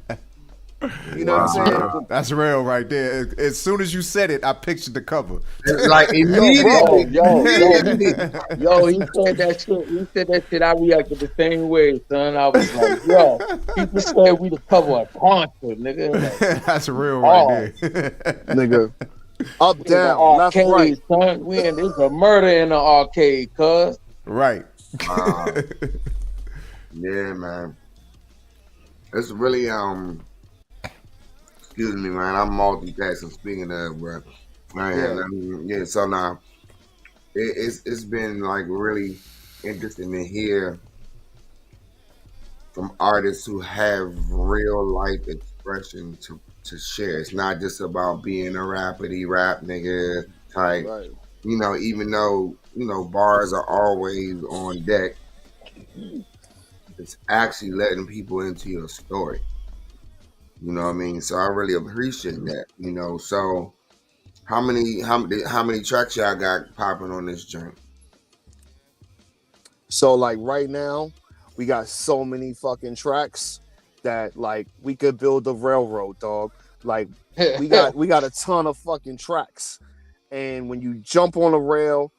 You know what I'm saying? That's real right there. As soon as you said it, I pictured the cover. Like, immediately. Yo, he said that shit. He said that shit. I reacted the same way, son. I was like, yo, people said we the cover of Contra, nigga. Like, that's real right there. Nigga. Up, down, left, right. Son. There's a murder in the arcade, cuz. Right. Yeah, man. It's really excuse me, man. I'm multitasking. Speaking of, bro, man, so now it's been like really interesting to hear from artists who have real life expression to share. It's not just about being a rapidy rap nigga type. Right. Even though bars are always on deck, it's actually letting people into your story. You know what I mean? So I really appreciate that. So how many tracks y'all got popping on this joint? So, like, right now, we got so many fucking tracks that, like, we could build a railroad, dog. Like, we got a ton of fucking tracks. And when you jump on a rail,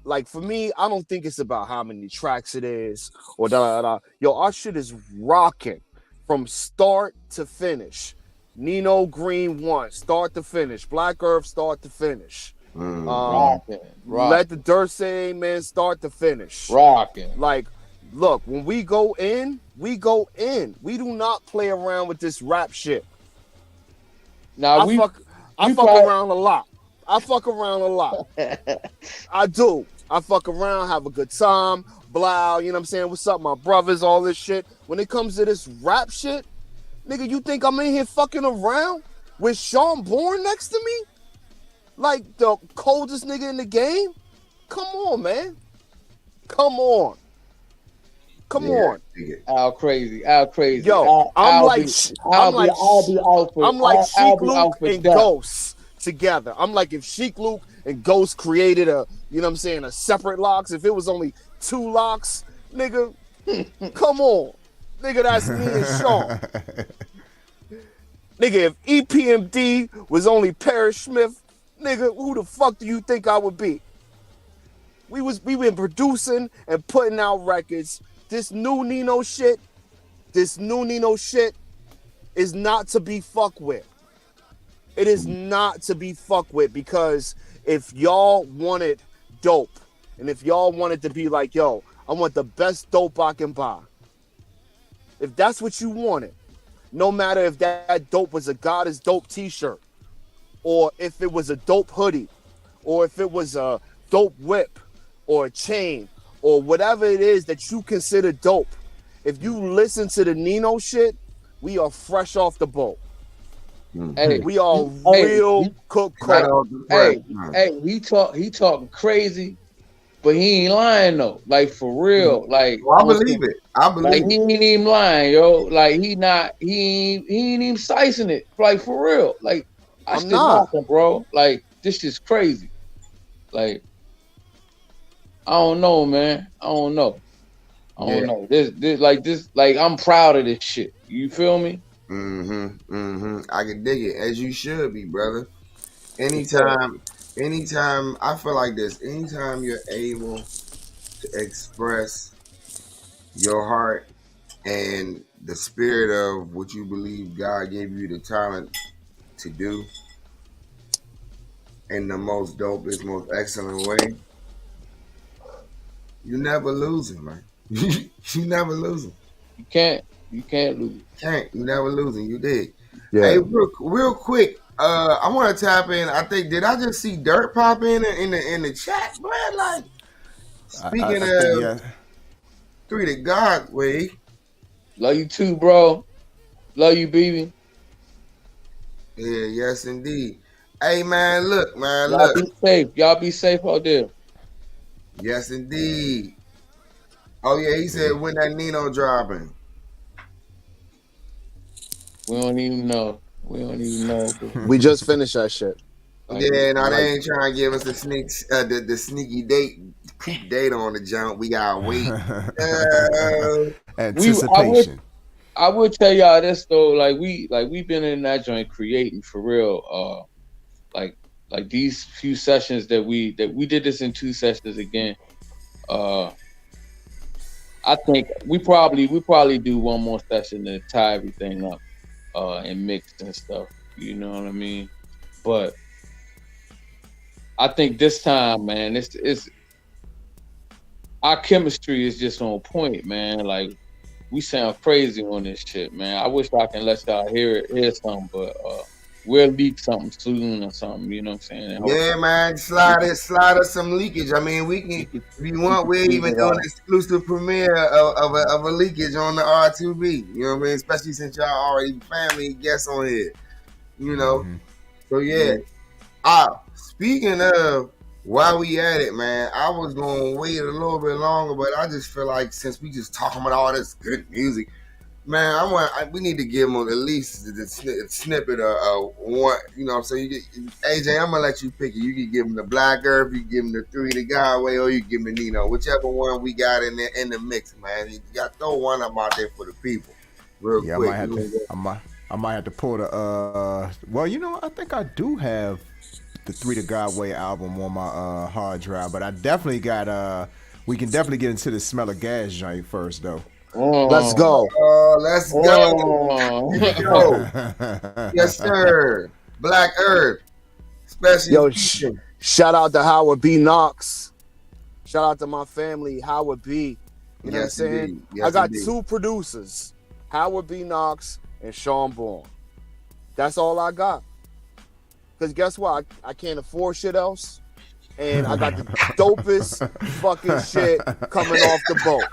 like, for me, I don't think it's about how many tracks it is or da. Yo, our shit is rocking from start to finish. Nino Green 1, start to finish. Black Earth, start to finish. Rocking. Let the Dirt Say Amen, start to finish. Rocking. Like, look, when we go in, we go in. We do not play around with this rap shit. Now I fuck around a lot. I fuck around a lot. I do. I fuck around, have a good time, blah, you know what I'm saying? What's up, my brothers, all this shit. When it comes to this rap shit, nigga, you think I'm in here fucking around with Sean Bourne next to me? Like, the coldest nigga in the game? Come on, man. Come on. Al crazy. Yo, I'm like Sheik Luke and Ghost together. I'm like if Sheik Luke and Ghost created a separate locks. If it was only 2 locks, nigga, come on. Nigga, that's me and Sean. Nigga, if EPMD was only Parrish Smith, nigga, who the fuck do you think I would be? We been producing and putting out records. This new Nino shit is not to be fucked with. It is not to be fucked with, because if y'all wanted dope, and if y'all wanted to be like, yo, I want the best dope I can buy. If that's what you wanted, no matter if that dope was a God is Dope t-shirt, or if it was a dope hoodie, or if it was a dope whip, or a chain, or whatever it is that you consider dope, if you listen to the Nino shit, we are fresh off the boat. Hey, we are real cook. Hey, he talking crazy, but he ain't lying though. Like, for real. Like, I believe it. Like, he ain't even lying, yo. Like, he ain't even slicing it. Like, for real. Like, I'm not, bro. Like, this is crazy. Like, I don't know, man. I don't know. I Yeah. don't know. This, like, I'm proud of this shit. You feel me? I can dig it, as you should be, brother. Anytime, I feel like this. Anytime you're able to express your heart and the spirit of what you believe God gave you the talent to do in the most dopest, most excellent way, you never losing, man. You never losing. You can't lose. You never losing. You did. Yeah. Hey, real quick. I want to tap in. I think did I just see Dirt pop in the chat, boy? Like speaking of Three to God way. Love you too, bro. Love you, baby. Yeah, yes indeed. Hey man, look, man, Y'all be safe. Y'all be safe out there. Yes indeed. Oh yeah, he said when that Nino dropping. We don't even know. We just finished that shit. Yeah, no, they ain't trying to give us the sneaky peak date on the jump. We gotta wait. Anticipation. I would tell y'all this though, like we been in that joint creating for real. Like these few sessions that we did this in 2 sessions again. I think we probably do one more session to tie everything up and mix and stuff. You know what I mean? But I think this time, man, it's our chemistry is just on point, man. Like we sound crazy on this shit, man. I wish I can let y'all hear something, but we'll leak something soon or something. You know what I'm saying? Yeah, man, slide us some leakage. I mean, we can, if you want, we're even doing an exclusive premiere of a leakage on the R2B. You know what I mean? Especially since y'all already family guests on here. You know, so yeah. Speaking of while we at it, man, I was gonna wait a little bit longer, but I just feel like since we just talking about all this good music, man, we need to give them at least the snippet of one. You know what I'm saying? AJ, I'm gonna let you pick it. You can give them the Black Earth, you can give them the Three to Godway, or you can give them the Nino, whichever one we got in the mix, man. You got to throw one of them out there for the people, real quick. I might have to pull the. Well, you know, I think I do have the Three to Godway album on my hard drive, but I definitely got. We can definitely get into the Smell of Gas joint first, though. Let's go. Let's go. Yes, sir. Black Earth. Especially. Yo, shout out to Howard B. Knoxz. Shout out to my family, Howard B. You know what I'm saying? Yes, I got 2 producers, Howard B. Knoxz and Sean Bourne. That's all I got. Because guess what? I can't afford shit else. And I got the dopest fucking shit coming off the boat.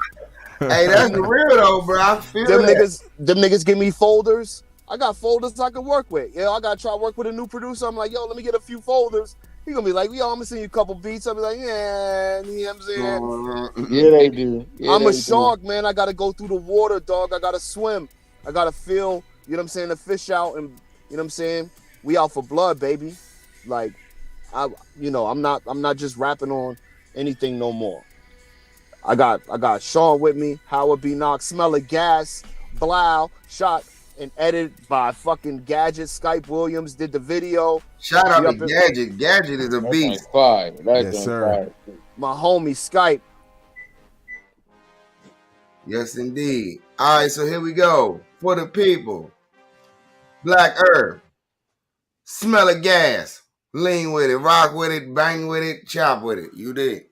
Hey, that's real though, bro. I feel them niggas give me folders. I got folders I can work with. Yeah, I gotta try to work with a new producer. I'm like, yo, let me get a few folders. He gonna be like, yo, I'm gonna send you a couple beats. I'll be like, yeah, you know what I'm saying? Yeah, they do. Yeah, I'm a shark, man. I gotta go through the water, dog. I gotta swim. I gotta feel, you know what I'm saying, the fish out, and you know what I'm saying? We out for blood, baby. Like, I'm not just rapping on anything no more. I got Sean with me, Howard B. Knoxz, Smell of Gas, Blau, shot and edited by fucking Gadget. Skype Williams did the video. Shout out to Gadget. Gadget is a beast. Yes, sir. My homie Skype. Yes, indeed. All right, so here we go. For the people. Black Earth. Smell of Gas. Lean with it, rock with it, bang with it, chop with it. You did.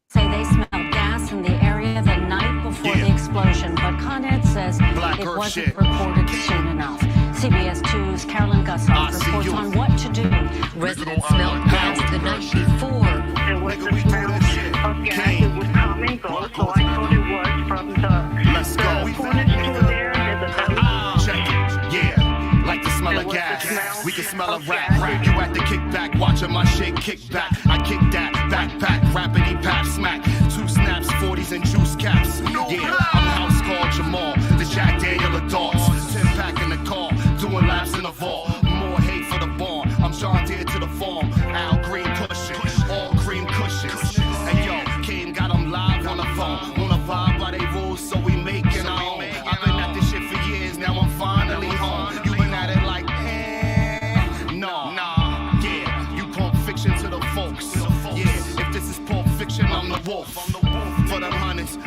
Say they smelled gas in the area the night before the explosion, but Con Ed says it wasn't reported soon enough. CBS 2's Carolyn Gussoff reports on what to do. Residents smelled gas the night before. There was the smell of gas. It would come and go, so I thought it was from the corner store there. There's a Check it, yeah, like the smell of gas. We can smell a rap. You at the kickback, watching my shit kick back. I kick that, backpack, rappity pap smack. 2 snaps, 40s and juice caps. Yeah, I'm house called Jamal, the Jack Daniel of dogs. 10 pack in the car, doing laps in the vault. More hate for the bar. I'm John Deere to the farm. Al Green pushing, all cream cushions. And yo, Kaimbr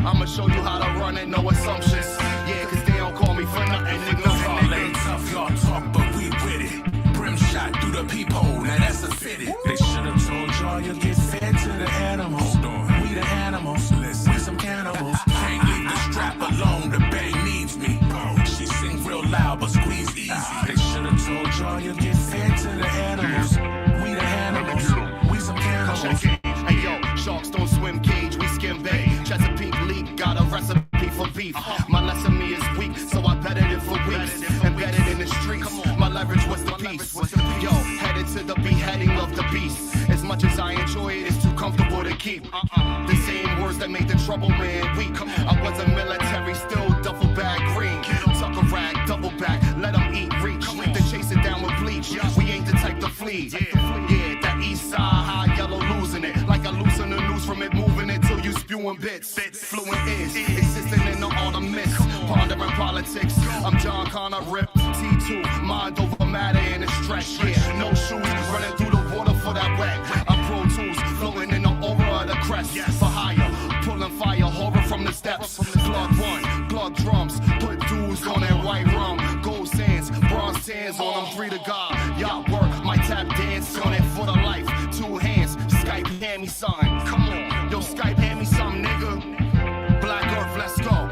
I'ma show you how to run it, no assumptions. Yeah, cause they don't call me for nothing, niggas. Y'all ain't tough, y'all talk, but we with it. Brim shot through the peephole, now that's a fitted. They should've told y'all you'll get fed to the animals. Hold on, we the animals, listen, we some cannibals. Can't leave the strap alone, the bang needs me. She sing real loud, but squeeze easy. They should've told y'all you'll get fed to the animals. We the animals, we some cannibals. Hey yo, sharks don't swim cage, we skim bay. Chesapeake leak, got a recipe for beef. My lesson me is weak, so I bet it in for weeks. Embedded in the streets, my leverage was the peace. Yo, headed to the beheading of the beast. As much as I enjoy it, it's too comfortable to keep. The same words that made the trouble man weak. I wasn't military, still duffel bag green. Tuck a rag, double back, let them eat reach. Then chase it down with bleach. We ain't the type to flee. Yeah, that east side, high yellow losing it. Like I loosen the news from it, moving it till you spewing bits. Fluent is existing in the autumn mist. Pondering politics. I'm John Connor, rip T2. Mind over matter in a stretch. Yeah, no shoes, running through the water for that wet. I'm Pro Tools, floating in the aura of the crest. For hire, pulling fire, horror from the steps. Glug one, glug drums, put dudes on that white rum. Gold sands, bronze sands on them, 3 to God. Yacht work, my tap dance on it for the life. 2 hands, Skype hand me something. Come on, yo, Skype hand me something, nigga. Black Earth, let's go.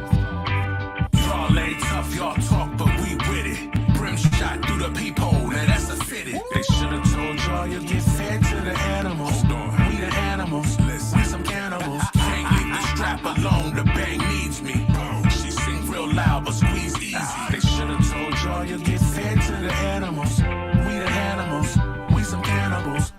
Y'all ain't tough, y'all talk, but we with it. Brim shot through the peephole, now that's a fitted. They should've told y'all you'll get fed to the animals. Hold on, we the animals, listen, we some cannibals. Can't leave the strap alone, the bang needs me. She sing real loud, but squeeze easy. They should've told y'all you'll get fed to the animals. We the animals, we some cannibals.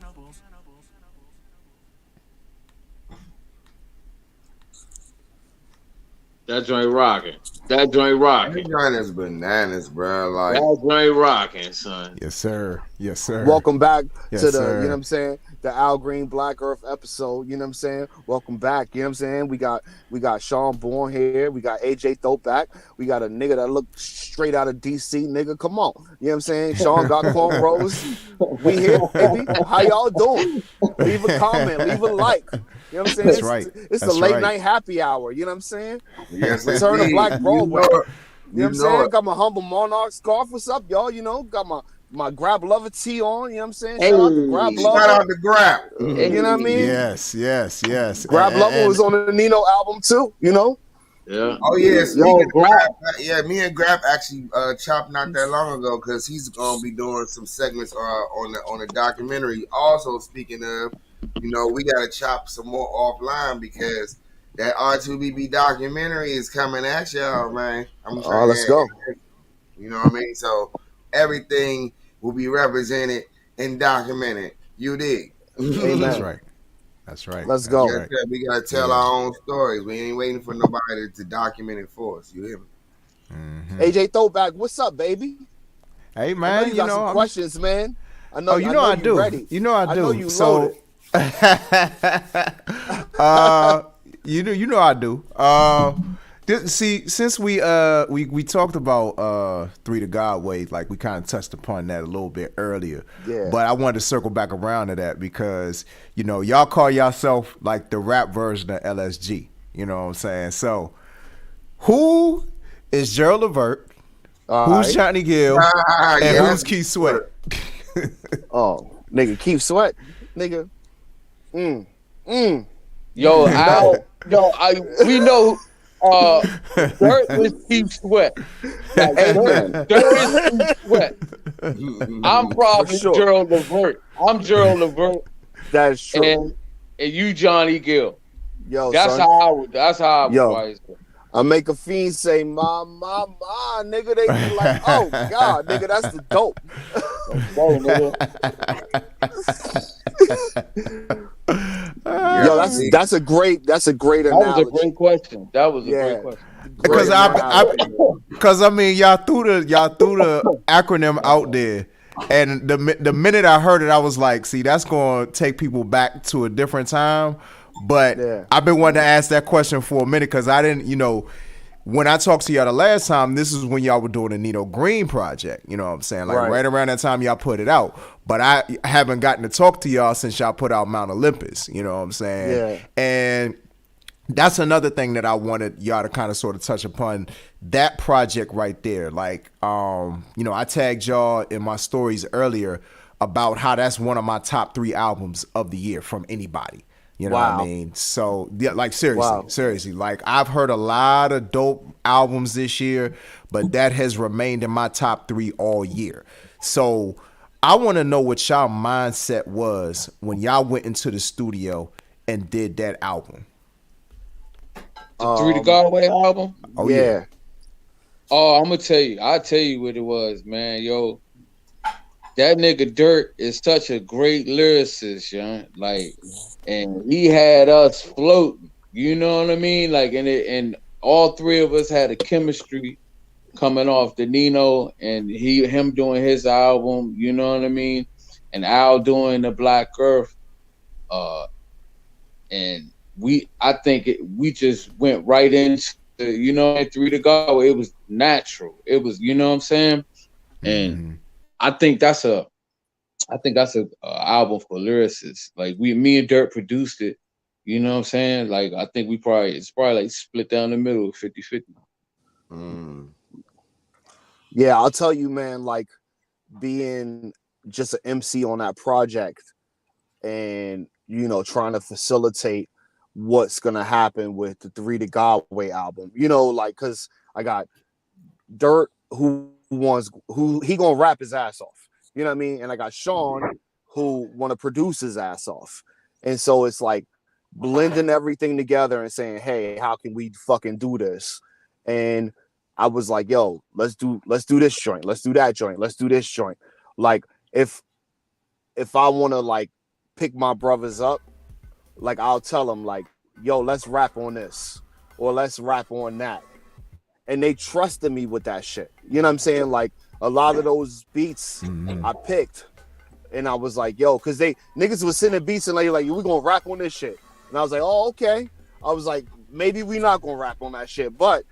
That joint rocking. That joint rocking. That joint is bananas, bro. Like that joint rocking, son. Yes, sir. Yes, sir. Welcome back Yes, to the, sir. you know what I'm saying, the Al Green Black Earth episode, you know what I'm saying? Welcome back, you know what I'm saying? We got Sean Bourne here, we got AJ Throwback, we got a nigga that look straight out of DC, nigga, come on. You know what I'm saying? Sean got cornrows. We here, baby. How y'all doing? Leave a comment, leave a like. You know what I'm saying? That's right. It's the That's late right. night happy hour, you know what I'm saying? yes, Return to indeed. Black Broadway. You know You it. know what I'm You saying? know it. Got my humble monarch scarf. What's up, y'all? You know, got my Grab Lover tee on. You know what I'm saying? Shout out to Grab Lover. Shout out to Grab. You know what I mean? Yes, yes, yes. Grab Lover was on the Nino album too. You know? Yeah. Oh yeah, Yo, speaking of Grab. Grab, yeah, me and Grab actually chopped not that long ago because he's gonna be doing some segments on the documentary. Also, speaking of, you know, we gotta chop some more offline because that R2BB documentary is coming at y'all, man. Oh, let's go. You know what I mean? So everything will be represented and documented. You dig? Amen. That's right. That's right. Let's That's go. right. We gotta tell our own stories. We ain't waiting for nobody to document it for us. You hear me? Mhm. AJ Throwback, what's up, baby? Hey I know man, you got some questions, man. I know. Oh, you know I you do. Ready. You know I do. I know you So, loaded. you know I do. See, since we talked about 3 to God way, like we kind of touched upon that a little bit earlier. Yeah. But I wanted to circle back around to that because, you know, y'all call yourself like the rap version of LSG. You know what I'm saying? So who is Gerald Levert? Who's Johnny Gill? And yeah. who's Keith Sweat? Oh, nigga, Keith Sweat, nigga. Yo, we know Dirt is Keith Sweat. Like, Dirt is Keith Sweat. I'm probably sure. Gerald Levert. I'm Gerald Levert, That is true. and you Johnny Gill. Yo, That's son, how I would. That's how I would. Yo. write it. I make a fiend say, ma, nigga. They be like, oh, God, nigga, that's the dope. Whoa, nigga. Yo, that's a great That analogy. was a great question. That was a Yeah. great question. Because I mean y'all threw the acronym out there, and the minute I heard it, I was like, see, that's going to take people back to a different time. But Yeah. I've been wanting to ask that question for a minute because I didn't, you know, when I talked to y'all the last time, this is when y'all were doing the Nino Green project. You know what I'm saying? Like right around that time y'all put it out. But I haven't gotten to talk to y'all since y'all put out Mount Olympus. You know what I'm saying? Yeah. And that's another thing that I wanted y'all to kind of sort of touch upon, that project right there. Like, I tagged y'all in my stories earlier about how that's one of my top 3 albums of the year from anybody. You know what I mean? So, yeah, like, seriously, like, I've heard a lot of dope albums this year, but that has remained in my top 3 all year. So I want to know what y'all mindset was when y'all went into the studio and did that album. The Three to Galway album? Oh, yeah. Oh, I'm gonna tell you. I'll tell you what it was, man. Yo, that nigga Dirt is such a great lyricist, yo. Like, and he had us floating. You know what I mean? Like, and all 3 of us had a chemistry coming off the Nino and him doing his album. You know what I mean? And Al doing the Black Earth. And we just went right into, Three to Go. It was natural. It was, you know what I'm saying? And I think that's a album for lyricists. Like, me and Dirt produced it. You know what I'm saying? Like, I think it's probably like split down the middle, 50-50. Yeah, I'll tell you, man, like, being just an MC on that project and, trying to facilitate what's going to happen with the Three to Galway album, like, because I got Dirt who he going to rap his ass off, you know what I mean? And I got Sean who want to produce his ass off. And so it's like blending everything together and saying, hey, how can we fucking do this? And I was like, yo, let's do this joint. Let's do that joint. Let's do this joint. Like, if I want to, like, pick my brothers up, like, I'll tell them, like, yo, let's rap on this or let's rap on that. And they trusted me with that shit. You know what I'm saying? Like, a lot of those beats I picked, and I was like, yo, because niggas was sending beats and like, we're going to rap on this shit. And I was like, oh, okay. I was like, maybe we not going to rap on that shit. But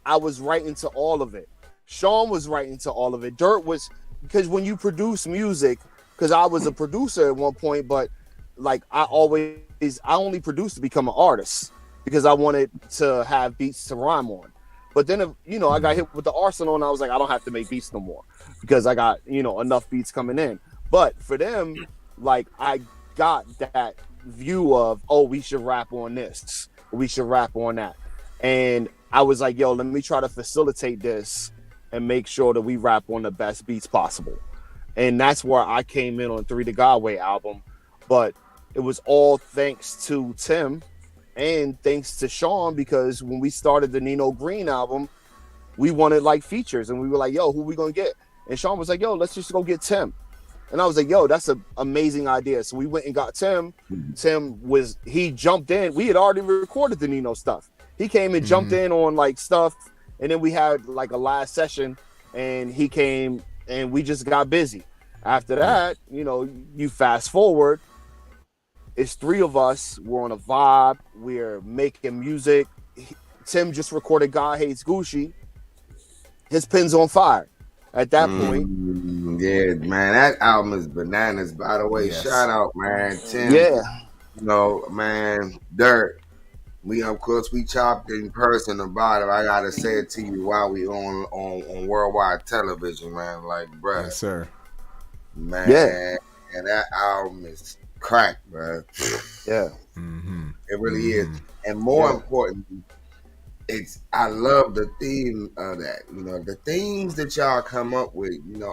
I was writing to all of it. Sean was writing to all of it. Dirt was, because when you produce music, because I was a producer at one point, but like I only produced to become an artist because I wanted to have beats to rhyme on. But then, I got hit with the arsenal and I was like, I don't have to make beats no more because I got, enough beats coming in. But for them, like, I got that view of, oh, we should rap on this. We should rap on that. And I was like, yo, let me try to facilitate this and make sure that we rap on the best beats possible. And that's where I came in on Three to Galway album. But it was all thanks to Tim and thanks to Sean, because when we started the Nino Green album, we wanted like features and we were like, yo, who we gonna get? And Sean was like, yo, let's just go get Tim. And I was like, yo, that's an amazing idea. So we went and got Tim. He jumped in. We had already recorded the Nino stuff. He came and jumped in on like stuff. And then we had like a last session and he came and we just got busy. After that, you fast forward, it's 3 of us. We're on a vibe. We're making music. Tim just recorded God Hates Gucci. His pen's on fire at that point. Yeah, man, that album is bananas, by the way. Yes. Shout out, man, Tim. Yeah. Man, Dirt. We, of course, we chopped in person about it. I gotta say it to you while we on worldwide television, man. Like, bruh. Yes, sir. Man, and that album is crack, bro. Yeah. It really is. And more importantly, I love the theme of that. The themes that y'all come up with,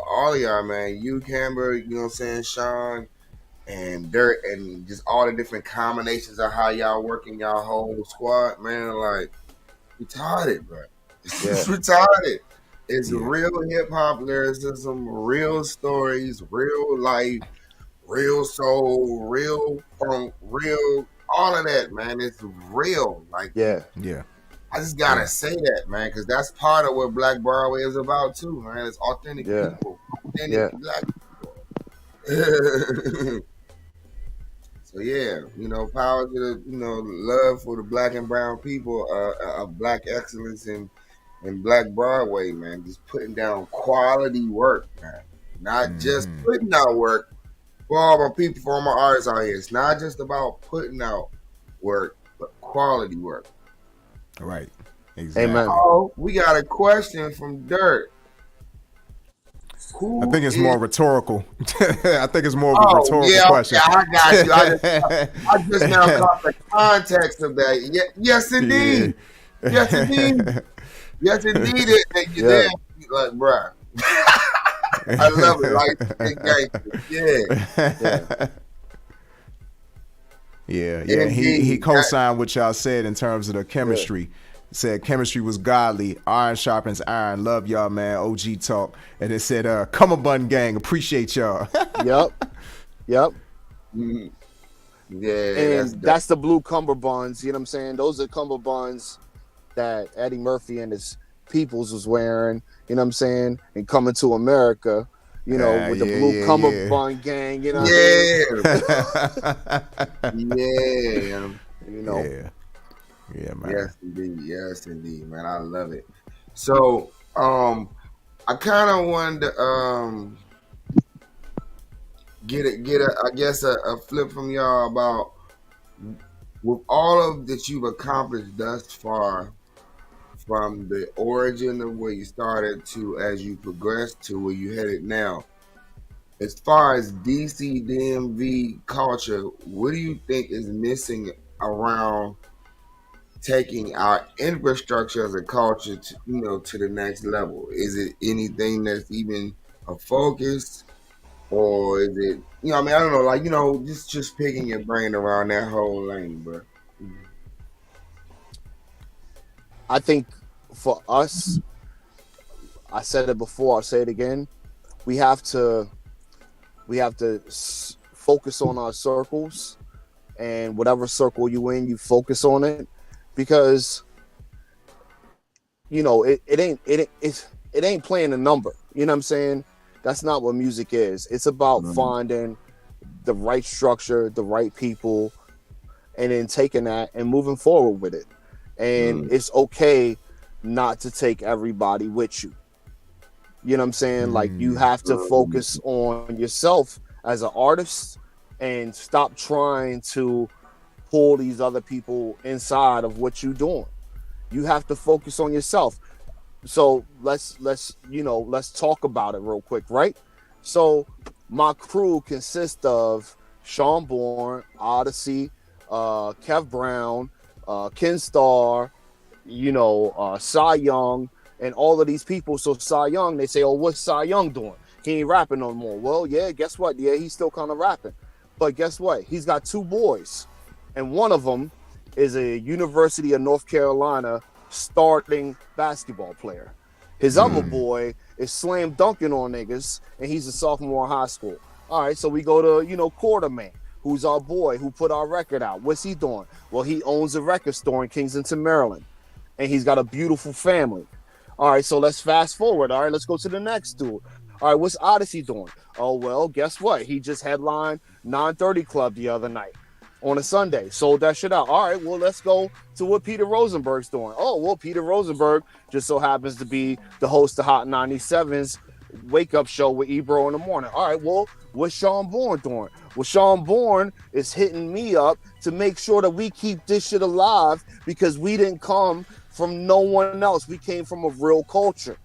all of y'all, man. You, Kaimbr, you know what I'm saying, Sean, and Dirt, and just all the different combinations of how y'all working y'all whole squad, man. Like, retarded, bro. It's retarded. It's real hip hop lyricism, real stories, real life, real soul, real funk, real all of that, man. It's real. Like, I just gotta say that, man, because that's part of what Black Broadway is about too, man. It's authentic people, authentic Black people. So power to the love for the Black and brown people, of Black excellence and Black Broadway, man. Just putting down quality work, man. Not just putting out work. For all my people, for all my artists out here, it's not just about putting out work, but quality work. Right. Exactly. Amen. Oh, we got a question from Dirt. I think it's more rhetorical. I think it's more of a rhetorical question. Yeah, I got you. I just now got the context of that. Yes, indeed. Yeah. Yes, indeed. Yes, indeed. You're there. Like, bruh. I love it. Like, yeah. He co-signed what y'all said in terms of the chemistry. Said chemistry was godly. Iron sharpens iron. Love y'all, man. OG talk. And it said, Cummerbund gang. Appreciate y'all. Yep. Mm-hmm. Yeah. And that's the blue cummerbunds. You know what I'm saying? Those are cummerbunds that Eddie Murphy and his peoples was wearing. You know what I'm saying? And Coming to America. You know, with the blue cummerbund gang. You know what I mean? Yeah. You know. Yeah, man. Yes, indeed, man. I love it. So, I kind of wanted to get a flip from y'all about with all of that you've accomplished thus far, from the origin of where you started to as you progressed to where you headed now. As far as DC DMV culture, what do you think is missing around taking our infrastructure as a culture to the next level? Is it anything that's even a focus, or is it I don't know, just picking your brain around that whole lane, bro. I think for us, I said it before, I'll say it again, we have to focus on our circles, and whatever circle you in, you focus on it. Because it ain't playing a number. You know what I'm saying? That's not what music is. It's about finding the right structure, the right people, and then taking that and moving forward with it. And it's okay not to take everybody with you. You know what I'm saying? Like, you have to focus on yourself as an artist and stop trying to pull these other people inside of what you're doing. You have to focus on yourself. So let's talk about it real quick, right? So my crew consists of Sean Bourne, Odyssey, Kev Brown, Ken Starr, Cy Young, and all of these people. So Cy Young, they say, oh, what's Cy Young doing? He ain't rapping no more. Well, yeah, guess what? Yeah, he's still kind of rapping. But guess what? He's got two boys. And one of them is a University of North Carolina starting basketball player. His other boy is slam dunking on niggas, and he's a sophomore in high school. All right, so we go to, Quarterman, who's our boy, who put our record out. What's he doing? Well, he owns a record store in Kensington, Maryland, and he's got a beautiful family. All right, so let's fast forward. All right, let's go to the next dude. All right, what's Odyssey doing? Oh, well, guess what? He just headlined 930 Club the other night on a Sunday. Sold that shit out. All right, well, let's go to what Peter Rosenberg's doing. Oh, well, Peter Rosenberg just so happens to be the host of Hot 97's Wake Up Show with Ebro in the morning. All right, well, what's Sean Bourne doing? Well, Sean Bourne is hitting me up to make sure that we keep this shit alive, because we didn't come from no one else. We came from a real culture.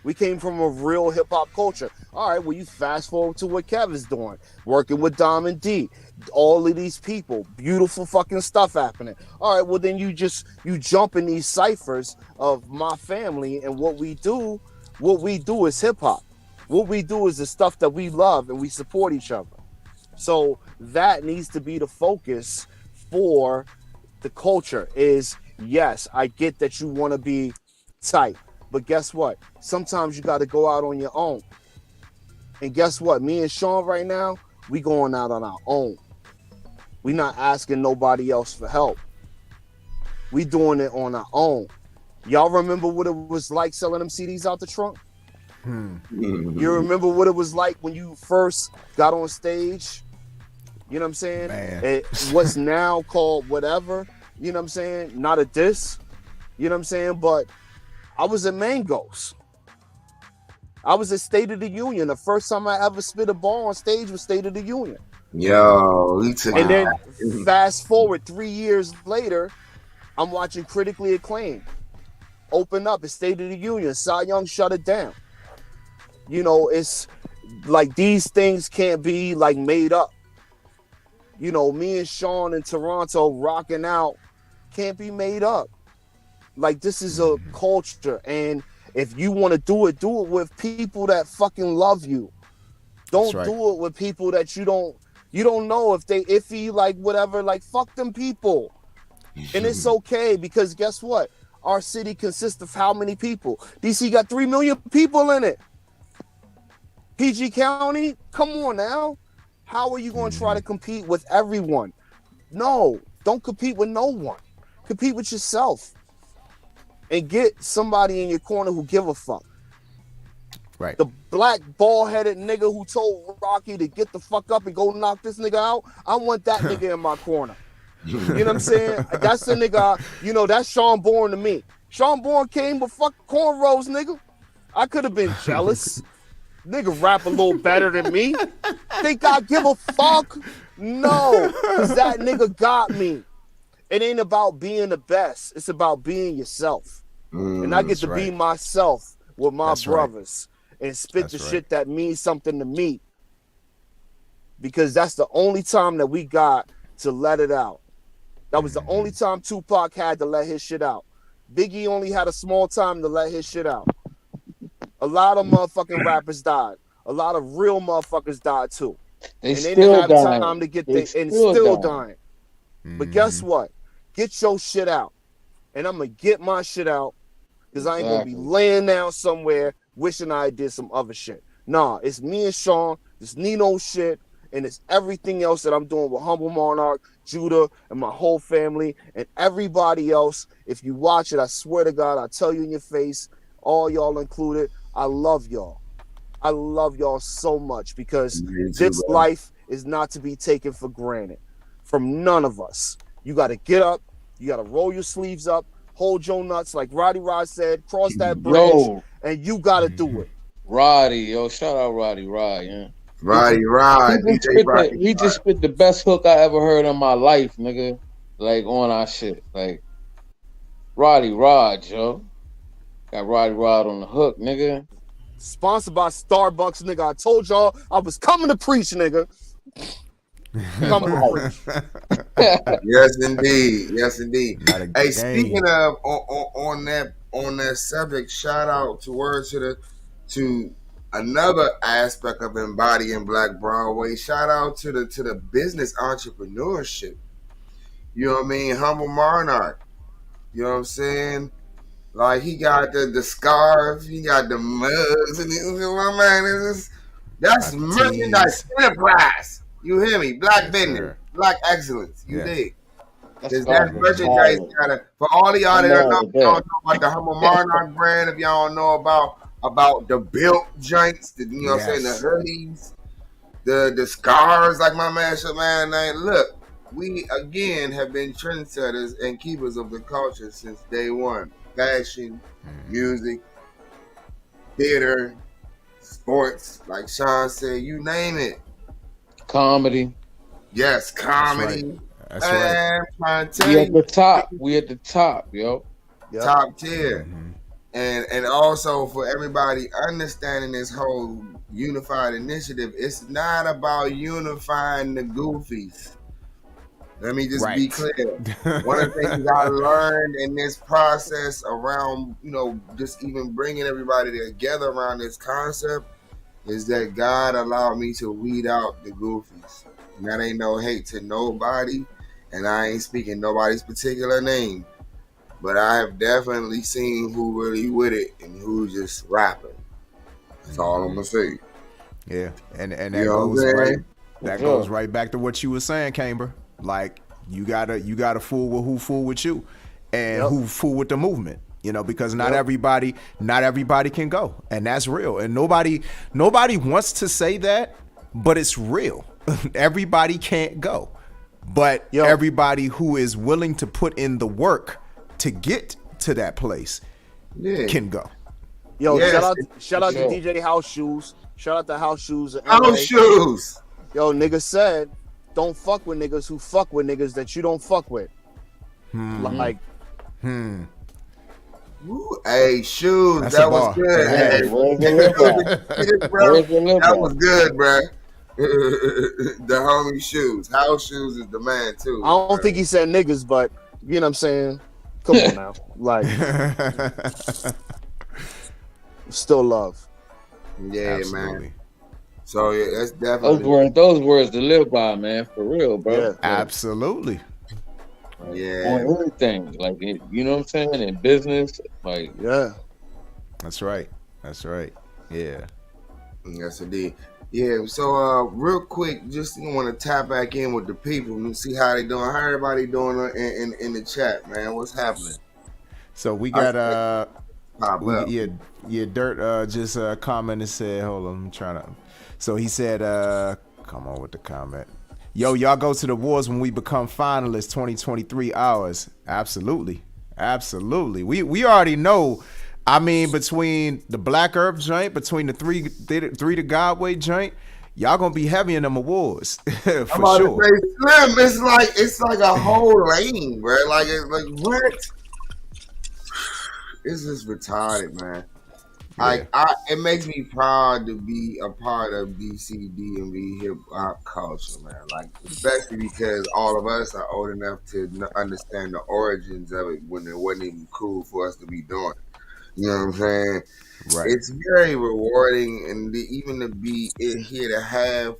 We came from a real hip-hop culture. All right, well, you fast forward to what Kevin's doing, working with Diamond D. All of these people, beautiful fucking stuff happening. All right, well, then you jump in these ciphers of my family, and what we do is hip-hop. What we do is the stuff that we love, and we support each other. So that needs to be the focus for the culture is, yes, I get that you want to be tight. But guess what? Sometimes you got to go out on your own. And guess what? Me and Sean right now, we going out on our own. We not asking nobody else for help. We doing it on our own. Y'all remember what it was like selling them CDs out the trunk? You remember what it was like when you first got on stage? You know what I'm saying? What's now called whatever. You know what I'm saying? Not a diss. You know what I'm saying? But I was at Mango's. I was at State of the Union. The first time I ever spit a ball on stage was State of the Union. Yo, and then fast forward 3 years later, I'm watching Critically Acclaimed open up. It's State of the Union. Cy Young shut it down. You know, it's like these things can't be like made up. You know, me and Sean in Toronto rocking out can't be made up. Like, this is a culture, and if you want to do it with people that fucking love you. Don't do it with people that you don't know if they iffy, like whatever, like fuck them people. And it's okay, because guess what? Our city consists of how many people? DC got 3 million people in it. PG County, come on now. How are you going to try to compete with everyone? No, don't compete with no one. Compete with yourself. And get somebody in your corner who give a fuck. Right. The black bald-headed nigga who told Rocky to get the fuck up and go knock this nigga out, I want that nigga in my corner. You know what I'm saying? That's the nigga, you know, that's Sean Bourne to me. Sean Bourne came with fucking cornrows, nigga. I could have been jealous. Nigga rap a little better than me. Think I give a fuck? No, because that nigga got me. It ain't about being the best. It's about being yourself. And I get to be myself with my brothers and spit the shit that means something to me. Because that's the only time that we got to let it out. That was the only time Tupac had to let his shit out. Biggie only had a small time to let his shit out. A lot of motherfucking rappers died. A lot of real motherfuckers died too. They and still they didn't have dying. time to get They there and still still dying. dying. But guess what? Get your shit out. And I'm going to get my shit out, because I ain't going to be laying down somewhere wishing I did some other shit. Nah, it's me and Sean, this Nino shit, and it's everything else that I'm doing with Humble Monarch, Judah, and my whole family, and everybody else. If you watch it, I swear to God, I'll tell you in your face, all y'all included, I love y'all. I love y'all so much, because this life is not to be taken for granted from none of us. You got to get up. You got to roll your sleeves up, hold your nuts, like Roddy Rod said, cross that bridge, and you got to do it. Roddy, yo, shout out Roddy Rod, yeah. Roddy Rod. He just spit the best hook I ever heard in my life, nigga. Like, on our shit. Like, Roddy Rod, yo. Got Roddy Rod on the hook, nigga. Sponsored by Starbucks, nigga. I told y'all I was coming to preach, nigga. Yes, indeed. Yes, indeed. Hey, speaking of on that subject, shout out to another aspect of embodying Black Broadway. Shout out to the business entrepreneurship. You know what I mean? Humble Monarch. You know what I'm saying? Like, he got the scarves, he got the mugs, and my man, that's merchandise enterprise. You hear me? Black business, Black excellence. You dig? Because that merchandise for all of y'all that don't know about the Humble Monarch brand, if y'all don't know about the built joints, you know what I'm saying, the hoodies, the scarves, like my man said, man, look, we again have been trendsetters and keepers of the culture since day one. Fashion, music, theater, sports, like Sean said, you name it. Comedy. Yes, comedy. That's right. We at the top. We at the top, yo. Top tier. And also for everybody understanding this whole unified initiative, it's not about unifying the goofies. Let me just be clear. One of the things I learned in this process around, just even bringing everybody together around this concept is that God allowed me to weed out the goofies. And that ain't no hate to nobody, and I ain't speaking nobody's particular name, but I have definitely seen who really with it and who just rapping. That's all I'm gonna say. Yeah, and that goes right back to what you were saying, Kaimbr. Like, you gotta fool with who fool with you, and who fool with the movement. Because not everybody can go, and that's real. And nobody wants to say that, but it's real. Everybody can't go, but everybody who is willing to put in the work to get to that place can go. Yo, shout out to DJ House Shoes. Shout out to House Shoes. House Shoes. Yo, nigga said, don't fuck with niggas who fuck with niggas that you don't fuck with. Like, Ooh, hey, shoes, That's that a was bar. good. Hey, Hey, where's the lip bro, Where's the lip that was good, bro. The homie shoes, house shoes is the man I too. don't think he said niggas, but you know what I'm saying. Come on now, like still love. Yeah, man. Absolutely. So yeah, that's definitely those words to live by, man, for real, bro. Yeah. Like, Absolutely. yeah. on everything, like you know what I'm saying, in business, like Yeah. That's right. That's right. Yeah. Yes, indeed. Yeah. So, real quick, just want to tap back in with the people and see how they doing. How everybody doing in the chat, man? What's happening? So we I got pop up. yeah, Dirt just commented and said, hold on, I'm trying to. So he said, come on with the comment. Yo, y'all go to the wars when we become finalists 2023 hours. Absolutely. Absolutely. We already know. I mean, between the Black Earth joint, between the three to Godway joint, y'all gonna be heavy in them awards for I'm about sure. to say, Slim, it's like a whole lane, bro. Like what? It's just retarded, man. Yeah. It makes me proud to be a part of DCD and be hip hop culture, man. Like, especially because all of us are old enough to understand the origins of it when it wasn't even cool for us to be doing it. You know what I'm saying? Right. It's very rewarding, and even to be here to have,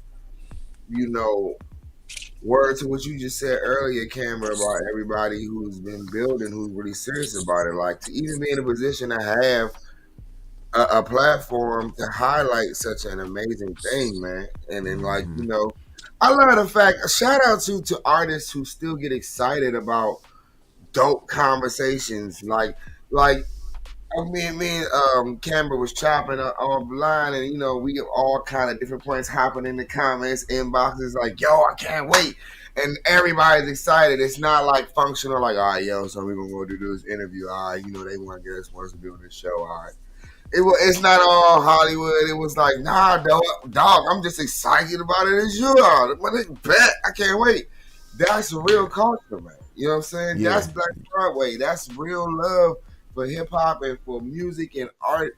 word to what you just said earlier, Kaimbr, about everybody who's been building, who's really serious about it. Like, to even be in a position to have a platform to highlight such an amazing thing, man. And then, I love the fact. A shout out to artists who still get excited about dope conversations, like. Me and Kaimbr was chopping offline, and we get all kind of different points happening in the comments, inboxes, like, yo, I can't wait, and everybody's excited. It's not like functional, like, all right, yo, so we're gonna go do this interview. All right, they want to get us once to be on this show. All right, it's not all Hollywood. It was like, nah, dog, I'm just excited about it as you are. My nigga, bet I can't wait. That's real culture, man. You know what I'm saying? Yeah. That's Black Broadway. That's real love for hip hop and for music and art,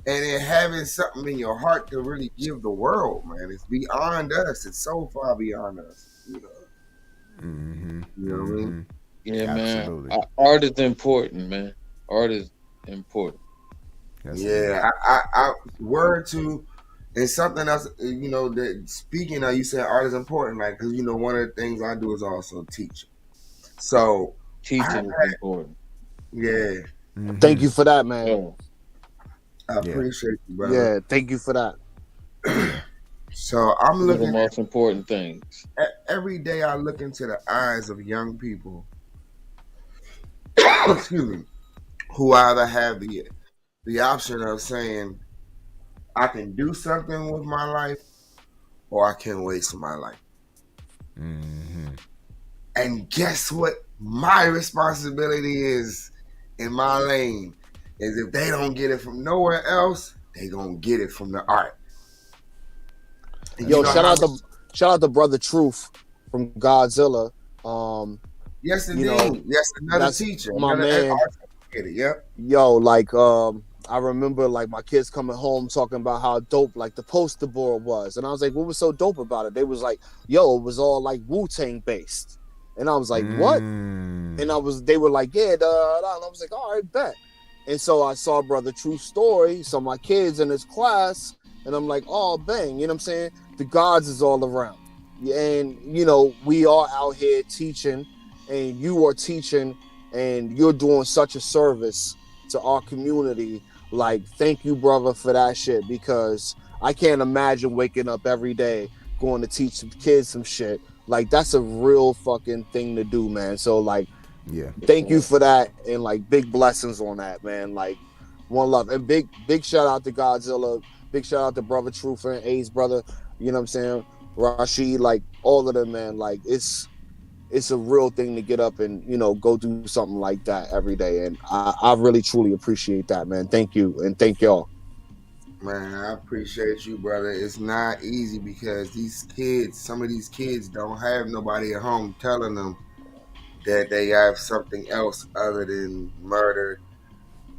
and then having something in your heart to really give the world, man. It's beyond us. It's so far beyond us. Mm-hmm. You know what I mean? yeah, Absolutely. man. Art is important, man. Art is important. That's Yeah, I word to, and something else, that speaking of, you said art is important, like, because one of the things I do is also teach. So Teaching is important. yeah, Mm-hmm. Thank you for that, man. Oh, I appreciate you, brother. Yeah, thank you for that. So I'm one of the looking most important things. every day. I look into the eyes of young people, excuse me, who either have the option of saying, I can do something with my life, or I can waste my life. Mm-hmm. And guess what? My responsibility is in my lane is if they don't get it from nowhere else, they gonna get it from the art. And Yo, shout out to Brother Truth from Godzilla. Yes, indeed. Yes, another teacher, my another man. educator. Yep. Yo, like I remember like my kids coming home talking about how dope like the poster board was, and I was like, what was so dope about it? They was like, yo, it was all like Wu-Tang based, and I was like, what? And they were like, yeah, and I was like, all right, bet. And so I saw Brother Truth's story, saw my kids in his class, and I'm like, oh, bang, you know what I'm saying? The gods is all around. And, we are out here teaching, and you are teaching, and you're doing such a service to our community. Like, thank you, brother, for that shit, because I can't imagine waking up every day going to teach some kids some shit. Like, that's a real fucking thing to do, man. So, like, yeah, thank you for that, and like big blessings on that, man. Like, one love, and big shout out to Godzilla, big shout out to Brother Truth and A's brother. You know what I'm saying? Rashid, like all of them, man. Like it's a real thing to get up and go do something like that every day, and I really truly appreciate that, man. Thank you, and thank y'all. Man, I appreciate you, brother. It's not easy because some of these kids don't have nobody at home telling them, that they have something else other than murder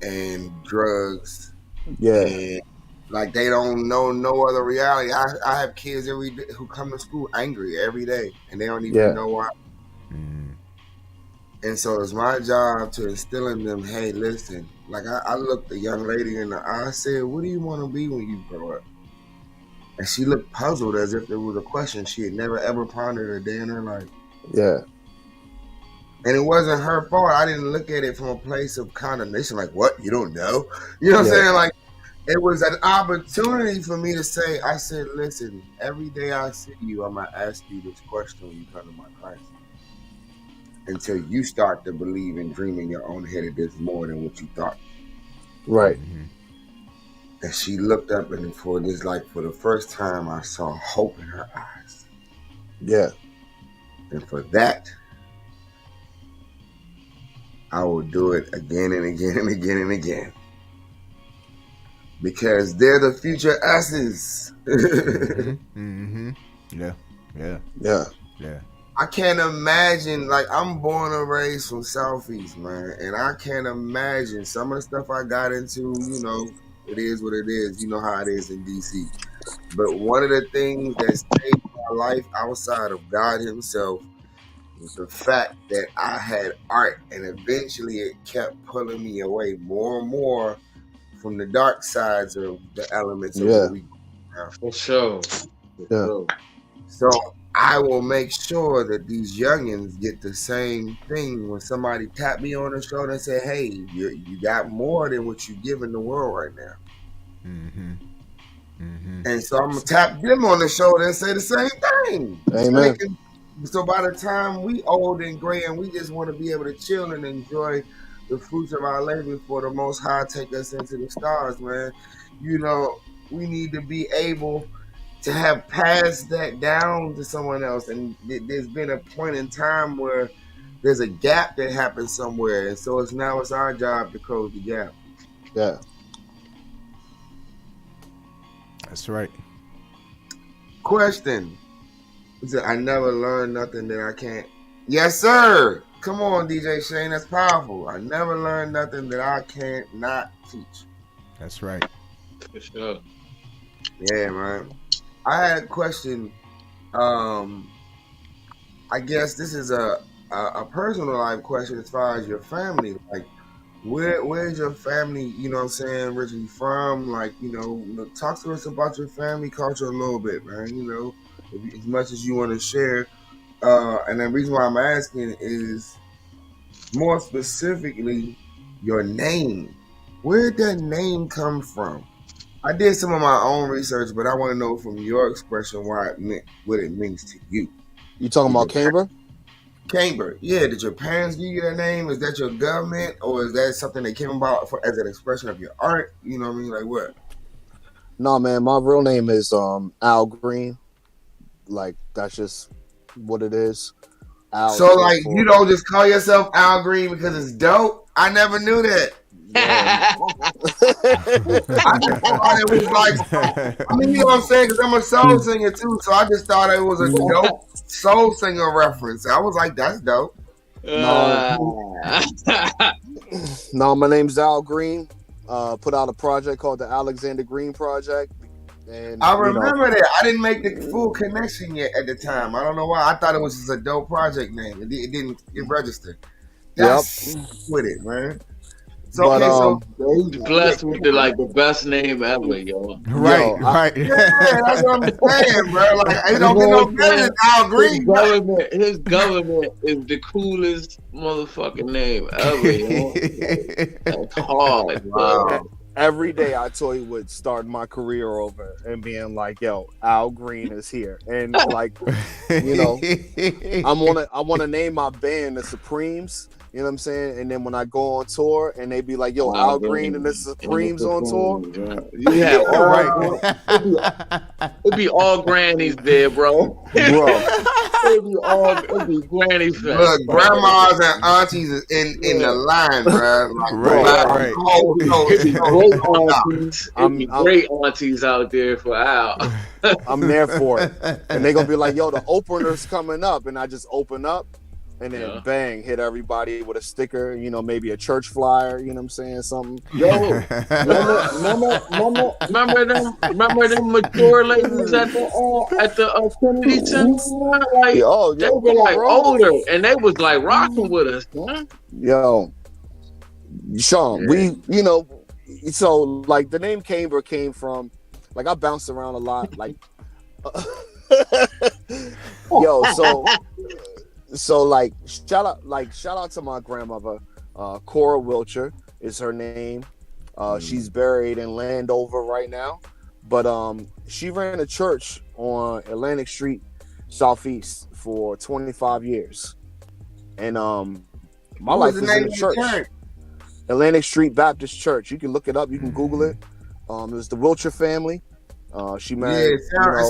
and drugs. Yeah. And like they don't know no other reality. I have kids every day who come to school angry every day, and they don't even know why. And so it's my job to instill in them, hey, listen, like I looked the young lady in the eye, I said, what do you want to be when you grow up? And she looked puzzled as if it was a question she had never ever pondered a day in her life. Yeah. And it wasn't her fault. I didn't look at it from a place of condemnation, like, what, you don't know? You know what I'm saying? Like, it was an opportunity for me to say, I said, listen, every day I see you, I'm going to ask you this question when you come to my class. Until you start to believe and dream in your own head that there's more than what you thought. Right. And she looked up, and for the first time, I saw hope in her eyes. Yeah. And for that, I will do it again and again and again and again. Because they're the future us's. Yeah. I can't imagine, like, I'm born and raised from Southeast, man. And I can't imagine some of the stuff I got into, you know, it is what it is. You know how it is in D.C. But one of the things that saved my life outside of God himself was the fact that I had art, and eventually it kept pulling me away more and more from the dark sides of the elements of what we have. For sure. So I will make sure that these youngins get the same thing when somebody tap me on the shoulder and say, hey, you got more than what you give in the world right now. And so I'm going to tap them on the shoulder and say the same thing. Amen. So by the time we old and gray and we just want to be able to chill and enjoy the fruits of our labor for the Most High take us into the stars, man. You know, we need to be able to have passed that down to someone else. And there's been a point in time where there's a gap that happens somewhere. And so it's our job to close the gap. Yeah. That's right. Question. I never learned nothing that I can't. Yes, sir. Come on, DJ Shane. That's powerful. I never learned nothing that I can't not teach. That's right. For sure. Yeah, man. I had a question. I guess this is a personal life question as far as your family. Like, where's your family, you know what I'm saying, originally from? Like, you know, talk to us about your family culture a little bit, man. You know, as much as you want to share. And the reason why I'm asking is more specifically your name. Where did that name come from? I did some of my own research, but I want to know from your expression why it meant what it means to you. You talking about Kaimbr? Kaimbr, yeah. Did your parents give you that name? Is that your government, or is that something that came about as an expression of your art? You know what I mean? Like what? No, man. My real name is Al Green. Like that's just what it is. Al. So like you don't just call yourself Al Green because it's dope. I never knew that. I just thought it was like, I mean, you know what I'm saying? Because I'm a soul singer too, so I just thought it was a dope soul singer reference. I was like, that's dope. No, my name's Al Green. Put out a project called the Alexander Green Project. And I remember that. I didn't make the full connection yet at the time. I don't know why. I thought it was just a dope project name. It didn't register. That's with it, man. So, but, so blessed with the best name ever, yo. Right. Yeah, that's what I'm saying, bro. Like, it don't get no better than Al Green. His government is the coolest motherfucking name ever, yo. That's hard, wow. Every day I would start my career over and being like, yo, Al Green is here. And like, you know, I want to name my band the Supremes. You know what I'm saying? And then when I go on tour and they be like, yo, Al Green and the Supremes on tour. Yeah, all right. It'd be all grannies there, bro. It'd be granny fest. Look, grandmas and aunties is in the line, bro. Like, It'd be great aunties out there for Al. I'm there for it. And they're going to be like, yo, the opener's coming up. And I just open up. and then bang, hit everybody with a sticker, you know, maybe a church flyer, you know what I'm saying, something. Yo, remember them mature ladies at the Kennedy Center? Like they were like older, and they was like rocking with us, man. Yo, Sean, we, you know, so like the name Kaimbr came from, like I bounced around a lot, like, yo, so like shout out to my grandmother, Cora Wilcher is her name. She's buried in Landover right now, but she ran a church on Atlantic Street Southeast for 25 years, and my life was in the church. Atlantic Street Baptist Church. You can look it up. You can Google it. It was the Wilcher family. She married. It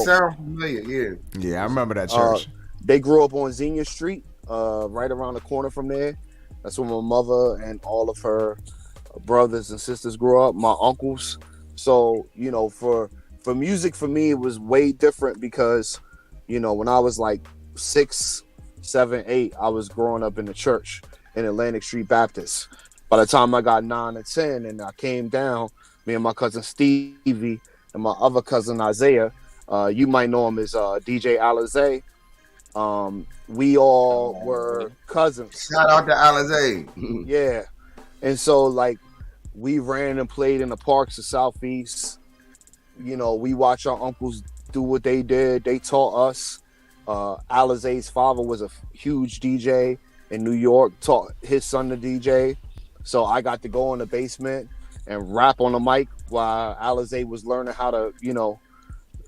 sounds familiar. Yeah, I remember that church. They grew up on Xenia Street, right around the corner from there. That's where my mother and all of her brothers and sisters grew up. My uncles. So, you know, for music, for me, it was way different because, you know, when I was like 6, 7, 8, I was growing up in the church in Atlantic Street Baptist. By the time I got 9 or 10 and I came down, me and my cousin Stevie and my other cousin Isaiah, you might know him as DJ Alizé. We all were cousins. Shout out to Alizé. Yeah. And so like we ran and played in the parks of Southeast. You know, we watched our uncles do what they did. They taught us. Alizé's father was a huge DJ in New York, taught his son to DJ. So I got to go in the basement and rap on the mic while Alizé was learning how to, you know,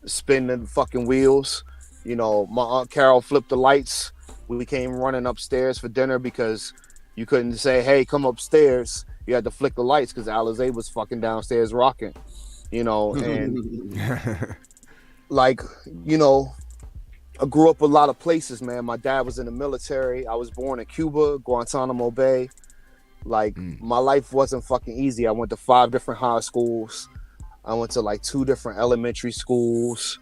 spin the fucking wheels. You know, my Aunt Carol flipped the lights. We came running upstairs for dinner because you couldn't say, hey, come upstairs. You had to flick the lights because Alizé was fucking downstairs rocking, you know. And like, you know, I grew up a lot of places, man. My dad was in the military. I was born in Cuba, Guantanamo Bay. Like, my life wasn't fucking easy. I went to 5 different high schools. I went to like 2 different elementary schools,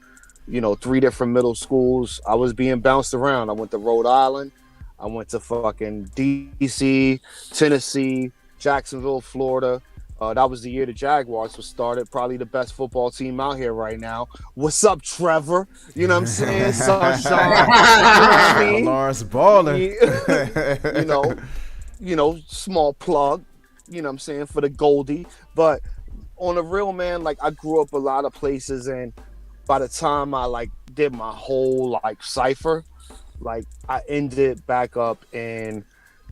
you know, 3 different middle schools. I was being bounced around. I went to Rhode Island. I went to fucking DC, Tennessee, Jacksonville, Florida. That was the year the Jaguars was started. Probably the best football team out here right now. What's up, Trevor? You know what I'm saying? Sunshine. You know what I mean? Lawrence balling. You know, small plug, you know what I'm saying, for the Goldie. But on a real, man, like I grew up a lot of places, and by the time I like did my whole like cipher, like I ended back up in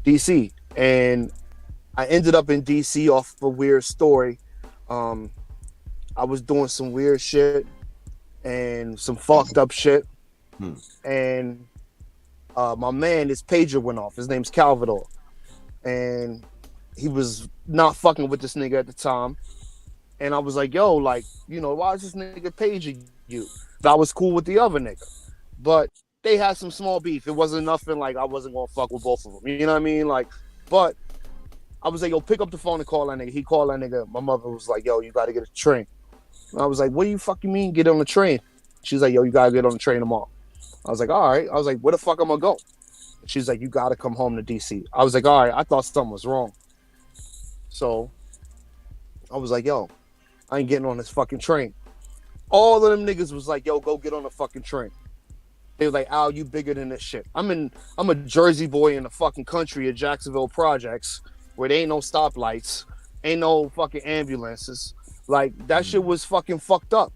DC. And I ended up in DC off a weird story. I was doing some weird shit and some fucked up shit. And my man, his pager went off. His name's Calvador. And he was not fucking with this nigga at the time. And I was like, yo, like, you know, why is this nigga paging you? I was cool with the other nigga. But they had some small beef. It wasn't nothing like I wasn't going to fuck with both of them. You know what I mean? Like, but I was like, yo, pick up the phone and call that nigga. He called that nigga. My mother was like, yo, you got to get a train. And I was like, what do you fucking mean get on the train? She's like, yo, you got to get on the train tomorrow. I was like, all right. I was like, where the fuck am I going? She's like, you got to come home to DC. I was like, all right. I thought something was wrong. So I was like, yo, I ain't getting on this fucking train. All of them niggas was like, yo, go get on the fucking train. They were like, Al, you bigger than this shit. I'm a Jersey boy in the fucking country of Jacksonville projects where there ain't no stoplights, ain't no fucking ambulances. Like, that shit was fucking fucked up.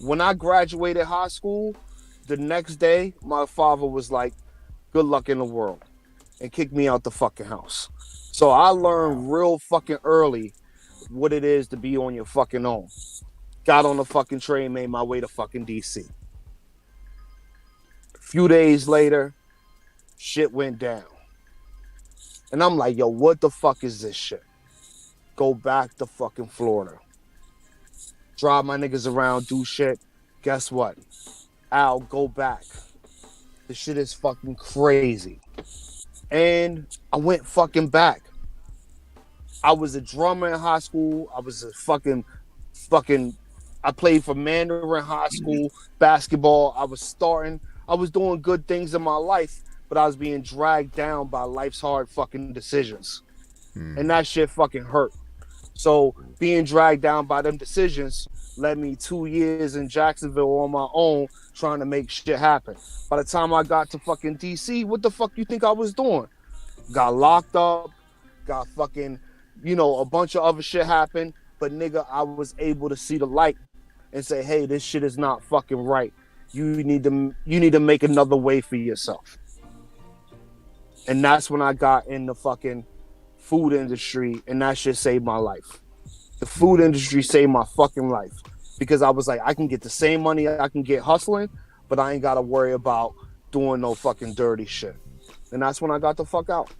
When I graduated high school, the next day, my father was like, good luck in the world, and kicked me out the fucking house. So I learned real fucking early what it is to be on your fucking own. Got on the fucking train, made my way to fucking DC. A few days later, shit went down. And I'm like, yo, what the fuck is this shit? Go back to fucking Florida. Drive my niggas around, do shit. Guess what? Al, go back. This shit is fucking crazy. And I went fucking back. I was a drummer in high school. I was a fucking, I played for Mandarin High School basketball. I was starting. I was doing good things in my life. but I was being dragged down by life's hard fucking decisions. And that shit fucking hurt. So being dragged down by them decisions led me 2 years in Jacksonville on my own trying to make shit happen. By the time I got to fucking DC, what the fuck you think I was doing? Got locked up, got fucking, a bunch of other shit happened. But nigga, I was able to see the light and say, hey, this shit is not fucking right. You need to make another way for yourself. And that's when I got in the fucking food industry, and that shit saved my life. The food industry saved my fucking life because I was like, I can get the same money I can get hustling, but I ain't got to worry about doing no fucking dirty shit. And that's when I got the fuck out.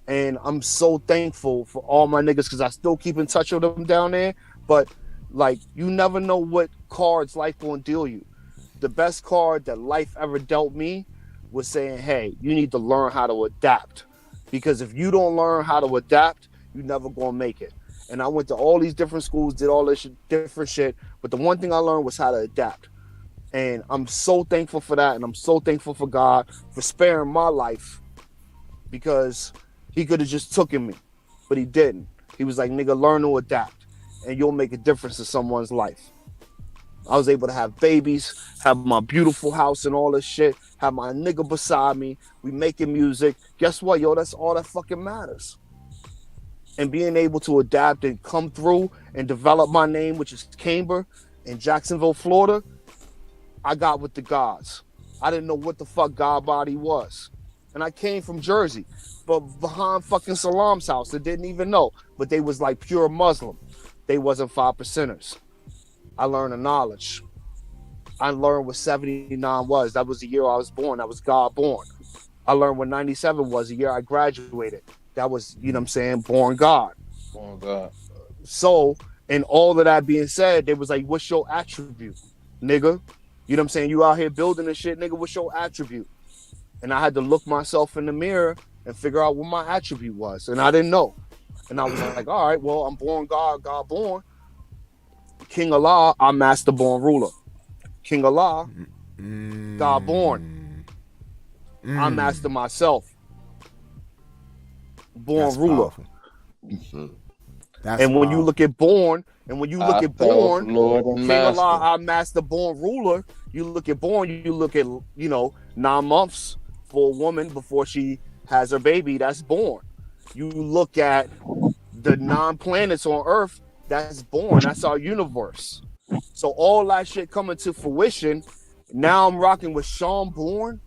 And I'm so thankful for all my niggas because I still keep in touch with them down there. But like, you never know what cards life gonna deal you. The best card that life ever dealt me was saying, hey, you need to learn how to adapt. Because if you don't learn how to adapt, you're never gonna make it. And I went to all these different schools, did all this different shit, but the one thing I learned was how to adapt. And I'm so thankful for that, and I'm so thankful for God for sparing my life, because he could have just taken me, but he didn't. He was like, nigga, learn to adapt, and you'll make a difference in someone's life. I was able to have babies, have my beautiful house and all this shit, have my nigga beside me, we making music. Guess what, yo? That's all that fucking matters. And being able to adapt and come through and develop my name, which is Kaimbr, in Jacksonville, Florida, I got with the gods. I didn't know what the fuck God body was. And I came from Jersey, but behind fucking Salam's house, they didn't even know. But they was like pure Muslim. They wasn't 5%ers. I learned the knowledge. I learned what 79 was. That was the year I was born. That was God born. I learned what 97 was, the year I graduated. That was, born God. Born God. So, and all of that being said, they was like, what's your attribute, nigga? You out here building this shit, nigga, what's your attribute? And I had to look myself in the mirror and figure out what my attribute was. And I didn't know. And I was like, all right, well, I'm born God, God born. King Allah, I'm master born ruler. King Allah, God born. I'm master myself. Born That's ruler. That's and when you look at born, King Allah, I'm master born ruler. You look at born, you look at, 9 months for a woman before she has her baby, that's born. You look at the 9 planets on Earth, that's born. That's our universe. So all that shit coming to fruition. Now I'm rocking with Sean Bourne.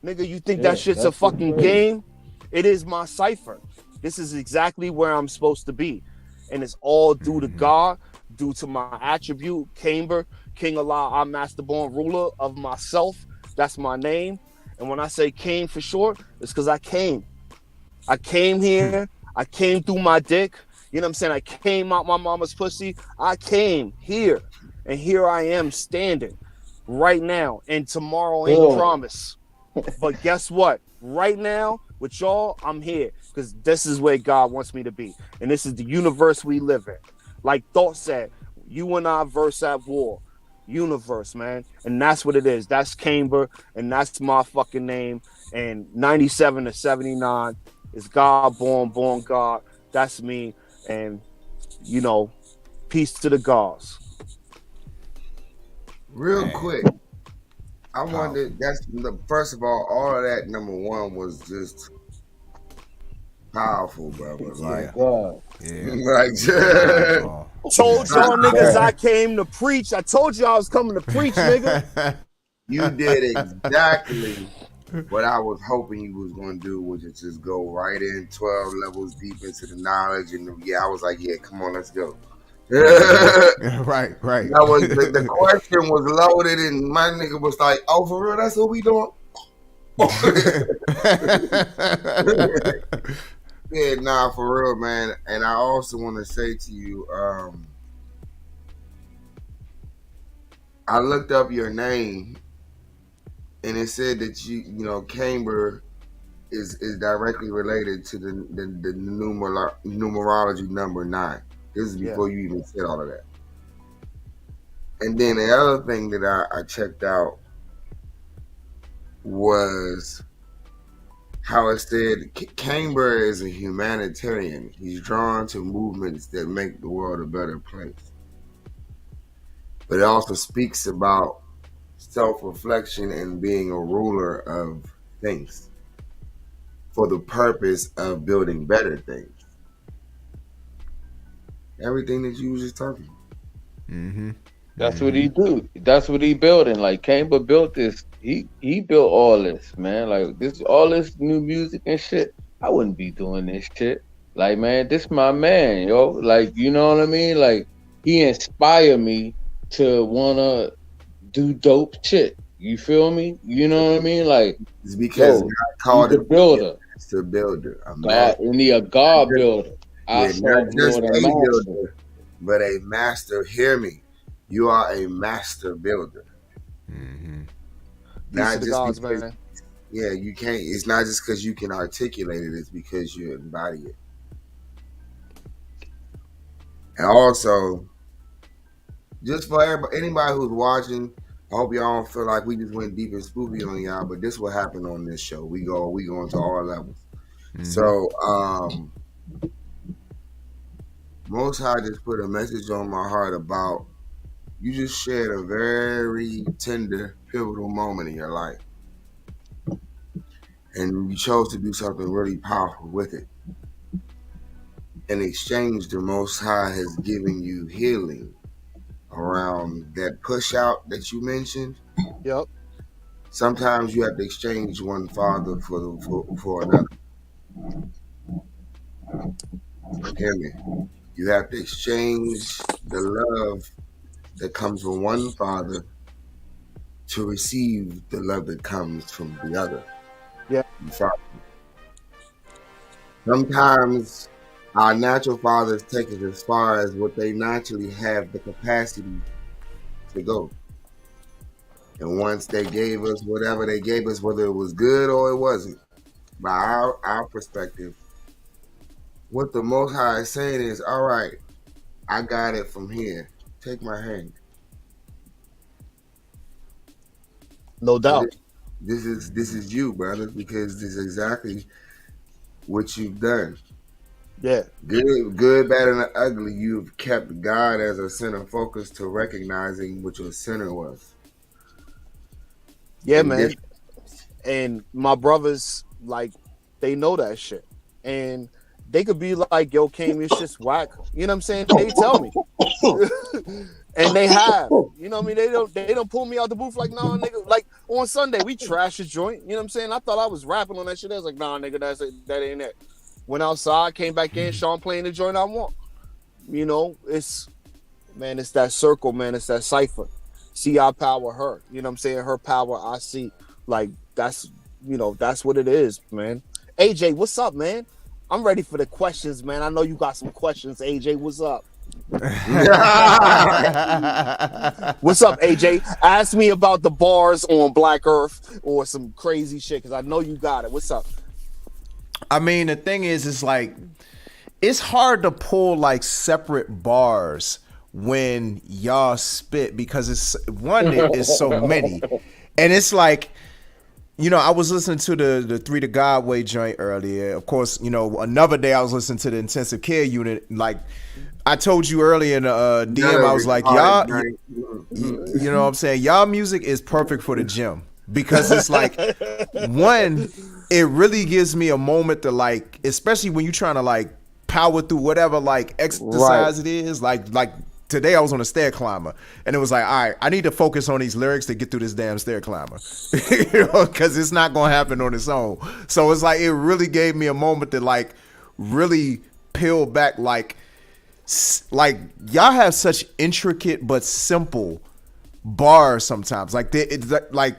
Nigga, you think that shit's a fucking game? It is my cipher. This is exactly where I'm supposed to be. And it's all due to God, due to my attribute, Kaimbr, King Allah, I'm master born ruler of myself. That's my name. And when I say came for short, it's because I came. I came here. I came through my dick. You know what I'm saying? I came out my mama's pussy. I came here. And here I am standing right now. And tomorrow ain't promise. But guess what? Right now, with y'all, I'm here. Because this is where God wants me to be. And this is the universe we live in. Like Thought said, you and I verse at war. Universe, man. And that's what it is. That's Kaimbr. And that's my fucking name. And 97 to 79 is God born, born God. That's me. And, peace to the gods. Real quick, I wondered, first of all of that, number one, was just powerful, brother. Like, told y'all niggas I came to preach. I told you I was coming to preach, nigga. You did exactly what I was hoping you was going to do, which is just go right in 12 levels deep into the knowledge. And I was like, yeah, come on, let's go. Right. That was the question was loaded, and my nigga was like, oh, for real, that's what we doing? Yeah, nah, for real, man. And I also want to say to you, I looked up your name, and it said that Kaimbr is directly related to the numerology number 9. This is before you even said all of that. And then the other thing that I checked out was Howard said, Kaimbr is a humanitarian. He's drawn to movements that make the world a better place. But it also speaks about self-reflection and being a ruler of things for the purpose of building better things. Everything that you was just talking about. Mm-hmm. That's what he do. That's what he building. Like Kaimbr built this. He built all this, man. Like this, all this new music and shit. I wouldn't be doing this shit. Like, man, this my man, yo. Like, you know what I mean? Like, he inspired me to wanna do dope shit. You feel me? You know what I mean? Like, it's because God called him a builder. It's a builder. And he a God builder. Not just a builder, but a master. Hear me. You are a master builder. Mm-hmm. Not just gods, because, man. Yeah, you can't. It's not just because you can articulate it. It's because you embody it. And also, just for anybody who's watching, I hope y'all don't feel like we just went deep and spooky on y'all. But this will happen on this show. We go into all levels. Mm-hmm. So, Most High just put a message on my heart about. You just shared a very tender, pivotal moment in your life. And you chose to do something really powerful with it. In exchange, the Most High has given you healing around that push out that you mentioned. Yep. Sometimes you have to exchange one father for another. Hear me. You have to exchange the love that comes from one father to receive the love that comes from the other. Yeah. Sometimes our natural fathers take us as far as what they naturally have the capacity to go. And once they gave us whatever they gave us, whether it was good or it wasn't, by our perspective, what the Most High is saying is, all right, I got it from here. Take my hand. No doubt. This is you, brother, because this is exactly what you've done. Yeah. Good, bad, and ugly. You've kept God as a center focus to recognizing what your center was. Yeah, man. And my brothers, like, they know that shit. And they could be like, yo, Kame, your shit's whack. You know what I'm saying? They tell me. And they have. You know what I mean? They don't pull me out the booth like, nah, nigga. Like, on Sunday, we trash a joint. You know what I'm saying? I thought I was rapping on that shit. I was like, nah, nigga, that ain't it. Went outside, came back in, Sean playing the joint I want. You know, it's that circle, man. It's that cipher. See, I power her. You know what I'm saying? Her power, I see. Like, that's what it is, man. AJ, what's up, man? I'm ready for the questions, man. I know you got some questions, AJ. What's up? What's up, AJ? Ask me about the bars on Black Earth or some crazy shit, because I know you got it. What's up? I mean, the thing is, it's like, it's hard to pull like separate bars when y'all spit, because it's so many. And it's like, you know, I was listening to the Three to God Way joint earlier. Of course, you know, another day I was listening to the intensive care unit. Like I told you earlier in the DM, I was like, y'all, you know what I'm saying? Y'all music is perfect for the gym, because it's like, one, it really gives me a moment to like, especially when you're trying to like power through whatever like exercise it is. Like today I was on a stair climber, and it was like, all right, I need to focus on these lyrics to get through this damn stair climber, you know, because it's not gonna happen on its own. So it's like, it really gave me a moment to like really peel back. Like y'all have such intricate but simple bars sometimes. Like like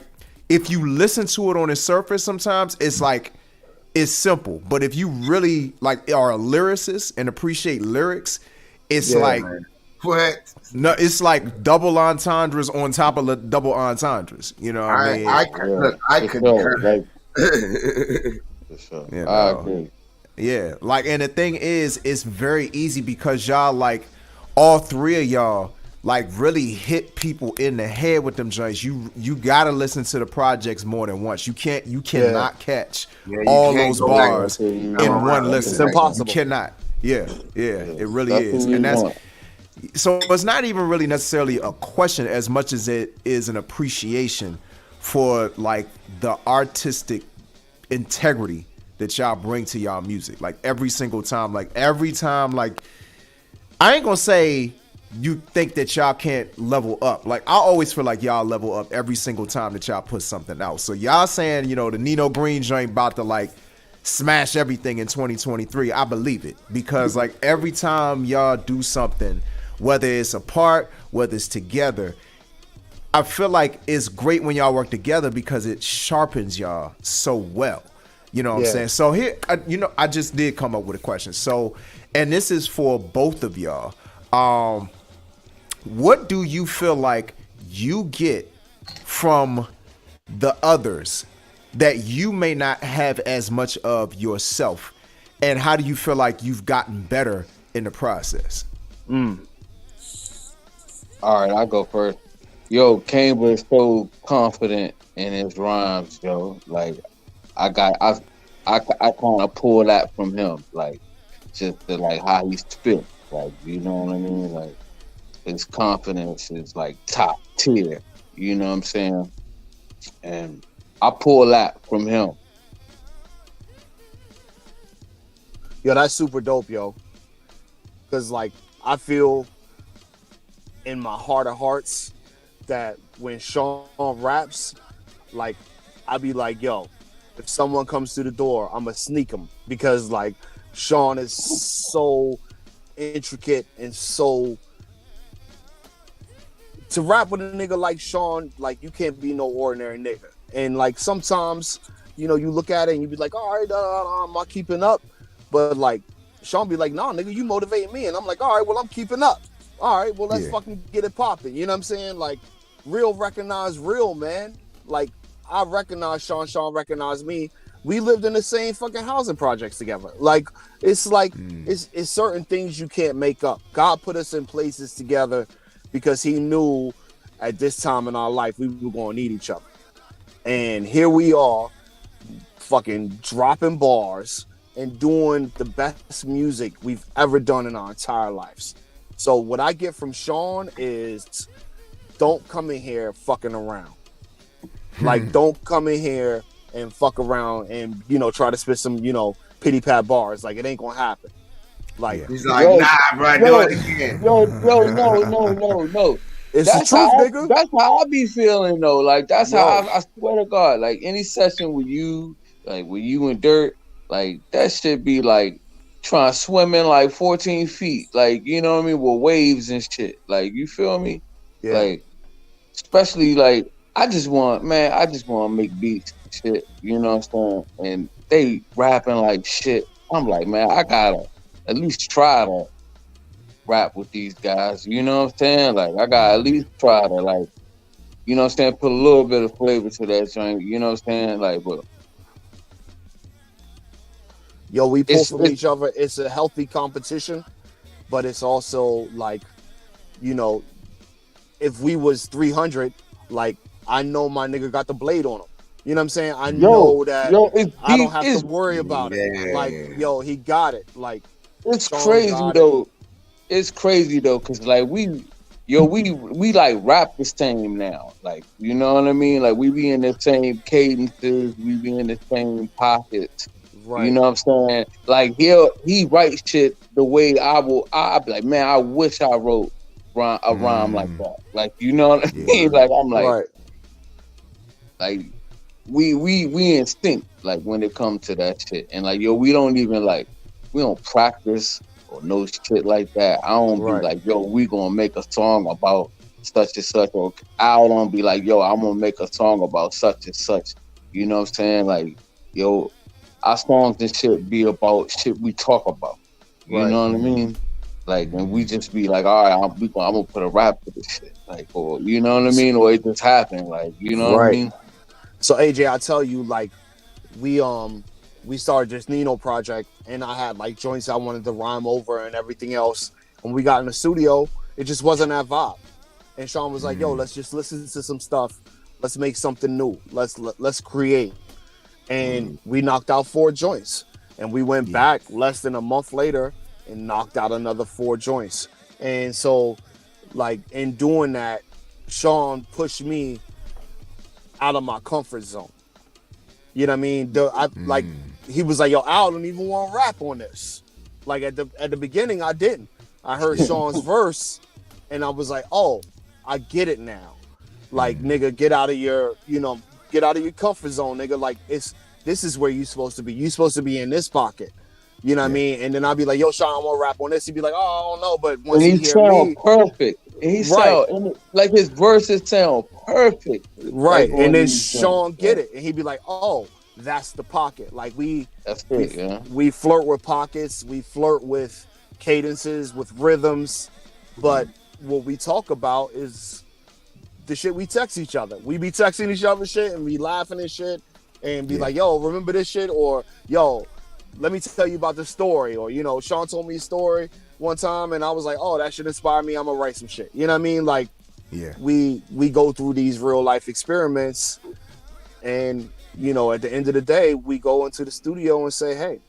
if you listen to it on its surface, sometimes it's like, it's simple, but if you really like are a lyricist and appreciate lyrics, it's like, man. What? No, it's like double entendres on top of the double entendres. You know what I mean? I concur. You know? I agree. Yeah, like, and the thing is, it's very easy because y'all, like, all three of y'all like really hit people in the head with them joints, you gotta listen to the projects more than once. You cannot catch all those bars in one listen. It's impossible. You cannot. Yeah, it really is. And that's so it's not even really necessarily a question as much as it is an appreciation for like the artistic integrity that y'all bring to y'all music. Like every time, like I ain't gonna say you think that y'all can't level up. Like I always feel like y'all level up every single time that y'all put something out. So y'all saying, you know, the Nino Green joint about to like smash everything in 2023. I believe it, because like every time y'all do something, whether it's apart, whether it's together, I feel like it's great when y'all work together because it sharpens y'all so well. You know what I'm saying? So here, I just did come up with a question. So, and this is for both of y'all. What do you feel like you get from the others that you may not have as much of yourself? And how do you feel like you've gotten better in the process? All right, I'll go first. Yo, Kaimbr is so confident in his rhymes, yo. Like, I kind of pull that from him, like, just the, like how he spit, like, you know what I mean? Like, his confidence is like top tier, you know what I'm saying? And I pull that from him. Yo, that's super dope, yo. Cause like I feel in my heart of hearts that when Sean raps, like I be like, yo, if someone comes through the door, I'ma sneak him, because like Sean is so intricate and so. To rap with a nigga like Sean, like you can't be no ordinary nigga. And like sometimes, you know, you look at it and you be like, all right, I'm not keeping up. But like Sean be like, nah, nigga, you motivate me. And I'm like, all right, well, I'm keeping up. All right, well, let's fucking get it popping. You know what I'm saying? Like real recognize real, man. Like I recognize Sean recognized me. We lived in the same fucking housing projects together. Like it's it's certain things you can't make up. God put us in places together because he knew at this time in our life we were going to need each other. And here we are fucking dropping bars and doing the best music we've ever done in our entire lives. So what I get from Sean is don't come in here fucking around. Like, don't come in here and fuck around and, you know, try to spit some, you know, pity pat bars. Like, it ain't going to happen. Like, he's like, nah, bro, do it again. No. It's the truth, nigga. That's how I be feeling, though. Like, that's how I swear to God. Like, any session with you, like, with you and Dirt, like, that shit be, like, trying to swim in, like, 14 feet. Like, you know what I mean? With waves and shit. Like, you feel me? Yeah. Like, especially, like, I just want to make beats and shit. You know what I'm saying? And they rapping like shit. I'm like, man, I gotta at least try to rap with these guys. You know what I'm saying? Like, I gotta at least try to, like, you know what I'm saying, put a little bit of flavor to that joint. You know what I'm saying? Like, but yo, we pull from each other. It's a healthy competition, but it's also like, you know, if we was 300, like, I know my nigga got the blade on him. You know what I'm saying? I know that I don't have to worry about it. Like, yo, he got it. Like, it's crazy though. It's crazy though, cause like we like rap the same now. Like, you know what I mean? Like, we be in the same cadences, we be in the same pockets. Right. You know what I'm saying? Like, he writes shit the way I be like, man, I wish I wrote a rhyme like that. Like, you know what I mean? Like, I'm like, like we in sync, like, when it comes to that shit. And like, yo, we don't practice or no shit like that. I don't be like, yo, we gonna make a song about such and such, or I don't be like, yo, I'm gonna make a song about such and such. You know what I'm saying? Like, yo, our songs and shit be about shit we talk about. You know what I mean? Like, and we just be like, all right, I'm gonna put a rap to this shit. Like, or, you know what I mean? Or it just happened. Like, you know what I mean? So AJ, I tell you, like, we started this Nino project, and I had like joints I wanted to rhyme over and everything else. When we got in the studio, it just wasn't that vibe. And Sean was like, yo, let's just listen to some stuff. Let's make something new. Let's create. And we knocked out 4 joints. And we went back less than a month later and knocked out another 4 joints. And so, like, in doing that, Sean pushed me out of my comfort zone. You know what I mean? Like, he was like, yo, I don't even want to rap on this. Like, at the beginning, I didn't. I heard Sean's verse, and I was like, oh, I get it now. Like, nigga, get out of your comfort zone, nigga. Like, this is where you supposed to be. You supposed to be in this pocket. You know what I mean? And then I'd be like, yo, Sean, I want to rap on this. He'd be like, oh, I don't know. But once he hear me, perfect. He sound like his verses sound perfect. Right. Like, and then Sean get it. And he'd be like, oh, that's the pocket. Like we flirt with pockets. We flirt with cadences, with rhythms. But what we talk about is the shit we text each other. We be texting each other shit and be laughing and shit and be like, yo, remember this shit? Or, yo, let me tell you about this story. Or, you know, Sean told me a story one time and I was like, oh, that should inspire me. I'm gonna write some shit. You know what I mean? Like, we go through these real life experiments and, you know, at the end of the day, we go into the studio and say, hey,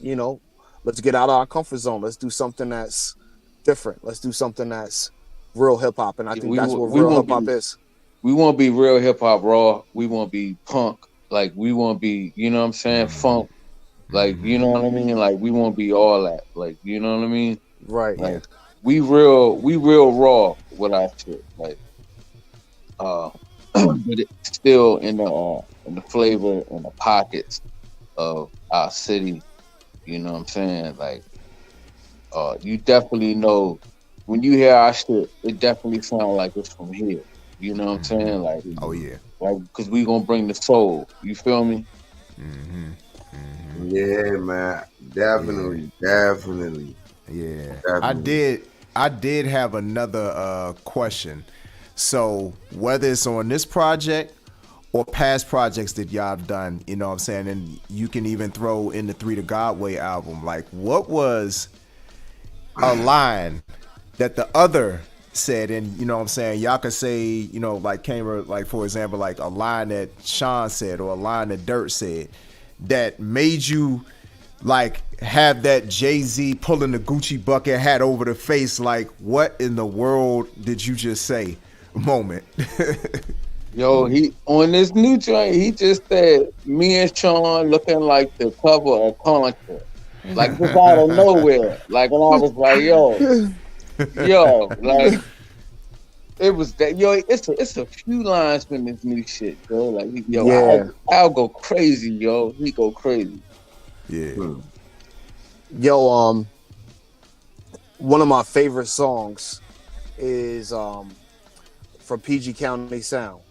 you know, let's get out of our comfort zone. Let's do something that's different. Let's do something that's real hip hop. And I think that's what real hip hop is. We won't be real hip hop raw. We won't be punk. Like, we won't be, you know what I'm saying? Funk. Like, you know what I mean? Like, we won't be all that. Like, you know what I mean? Right. Like, we real raw with our shit. Like, but it's still in the flavor and the pockets of our city. You know what I'm saying? Like, you definitely know when you hear our shit, it definitely sounds like it's from here. You know what I'm saying? Like, oh yeah, like because we gonna bring the soul. You feel me? Yeah, man, definitely. Yeah. Definitely. I did have another question. So whether it's on this project or past projects that y'all have done, you know what I'm saying, and you can even throw in the 3 to Godway album, like what was a line that the other said, and you know what I'm saying, y'all could say, you know, like Kaimbr, like for example, like a line that Sean said or a line that Dirt said that made you like have that Jay-Z pulling the Gucci bucket hat over the face, like what in the world did you just say moment? Yo, he on this new joint, he just said me and Sean looking like the cover of Contra. Like just out of nowhere. Like when I was like, yo, like it was that it's a few lines from this new shit, yo. Like I'll go crazy, yo. He go crazy. Yeah. Yo, one of my favorite songs is from PG County Sound.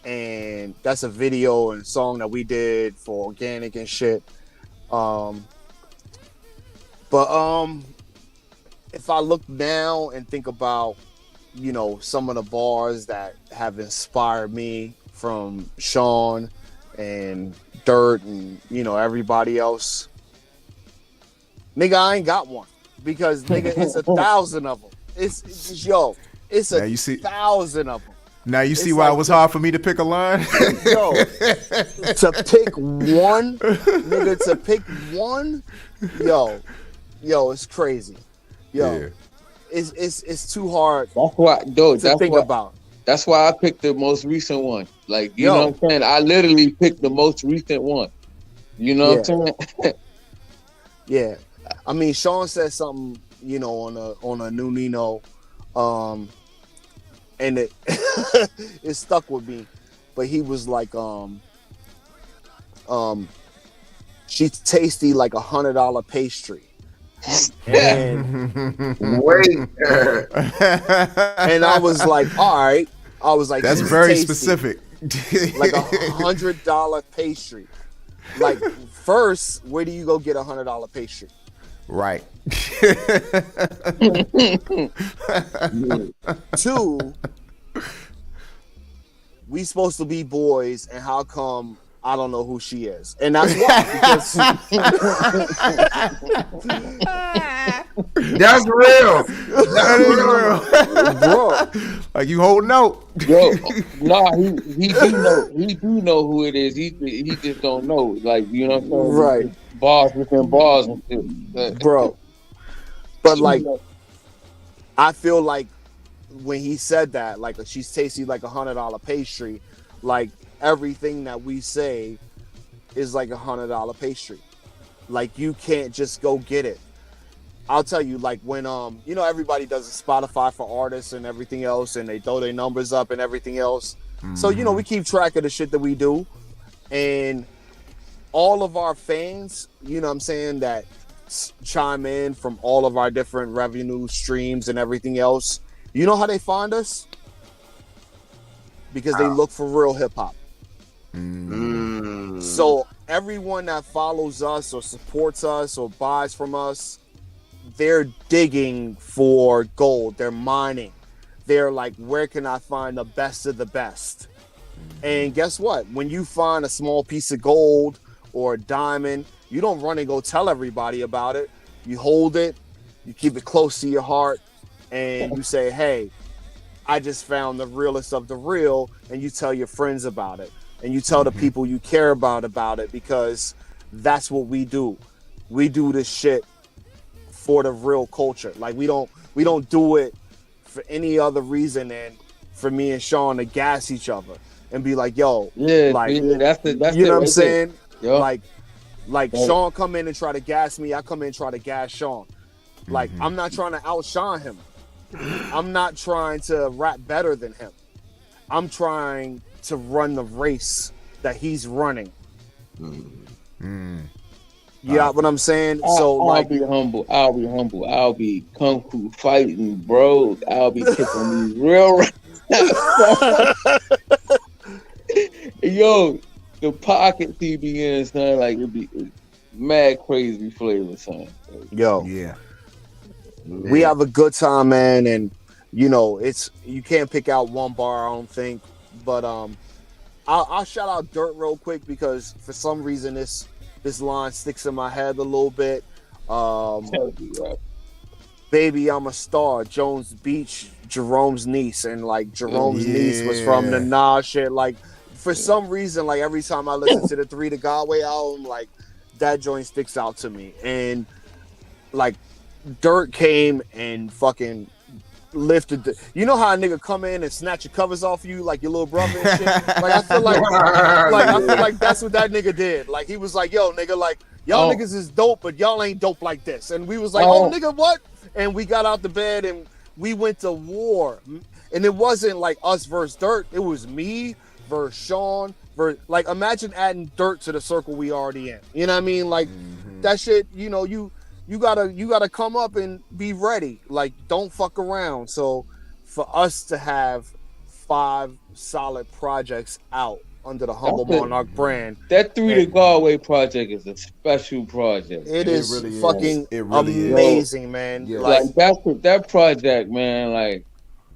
And that's a video and song that we did for Organic and shit. But if I look now and think about, you know, some of the bars that have inspired me from Sean and Dirt and, you know, everybody else, nigga, I ain't got one because nigga, it's 1,000 of them. It's 1,000 of them. Now you see why it was hard for me to pick a line? Yo, to pick one, nigga, it's crazy. Yo, it's too hard. That's why, dude. To think about. That's why I picked the most recent one. Like, you know what I'm saying? I literally picked the most recent one. You know what I'm saying? Yeah. I mean, Sean said something, you know, on a new Nino, and it it stuck with me. But he was like, she's tasty like $100 pastry. And wait. And I was like, all right. I was like, that's very specific. Like $100 pastry. Like, first, where do you go get $100 pastry? Right. 2, we supposed to be boys, and how come I don't know who she is? And that's why. That's real. That's real. Bro, Like you holding out. Yo, nah, he do know who it is. He just don't know. Like, you know what I'm saying? Right, Bars within bars and shit. bro. But like, I feel like when he said that, like she's tasty like $100 pastry, like everything that we say is like $100 pastry. Like you can't just go get it. I'll tell you, like when you know, everybody does a Spotify for artists and everything else, and they throw their numbers up and everything else. So you know, we keep track of the shit that we do, and all of our fans, you know what I'm saying, that chime in from all of our different revenue streams and everything else. You know how they find us? Because they look for real hip hop. So everyone that follows us or supports us or buys from us, they're digging for gold. They're mining. They're like, where can I find the best of the best? And guess what? When you find a small piece of gold or a diamond, you don't run and go tell everybody about it. You hold it, you keep it close to your heart, and you say, hey, I just found the realest of the real, and you tell your friends about it. And you tell the people you care about it, because that's what we do. We do this shit for the real culture. Like we don't do it for any other reason than for me and Sean to gas each other and be like, yo, like, that's you know what I'm saying? Yep. Like Sean come in and try to gas me, I come in and try to gas Sean. Like I'm not trying to outshine him. I'm not trying to rap better than him. I'm trying to run the race that he's running. You know what I'm saying? I'll be humble. I'll be kung fu fighting, bro. I'll be kicking these real Yo, the pocket he be in, son, like it be mad crazy flavor, son. Yo, yeah. We have a good time, man, and you know, it's, you can't pick out one bar, I don't think, but I'll shout out Dirt real quick because for some reason this line sticks in my head a little bit. Baby, I'm a star, Jones Beach, Jerome's niece, and like Jerome's niece was from the Nas shit. Like for some reason, like every time I listen to the 3 to Godway album, like that joint sticks out to me. And like Dirt came and fucking lifted the, you know how a nigga come in and snatch your covers off you like your little brother and shit? Like I feel like that's what that nigga did. Like he was like, yo, nigga, like y'all niggas is dope, but y'all ain't dope like this. And we was like, oh nigga, what? And we got out the bed and we went to war. And it wasn't like us versus Dirt. It was me versus Sean versus, like, imagine adding Dirt to the circle we already in. You know what I mean? Like that shit, you know, you gotta come up and be ready. Like, don't fuck around. So for us to have 5 solid projects out under the Humble Monarch brand, that 3 to Galway project is a special project. It is really fucking amazing, man. Yeah. Like that project, man. Like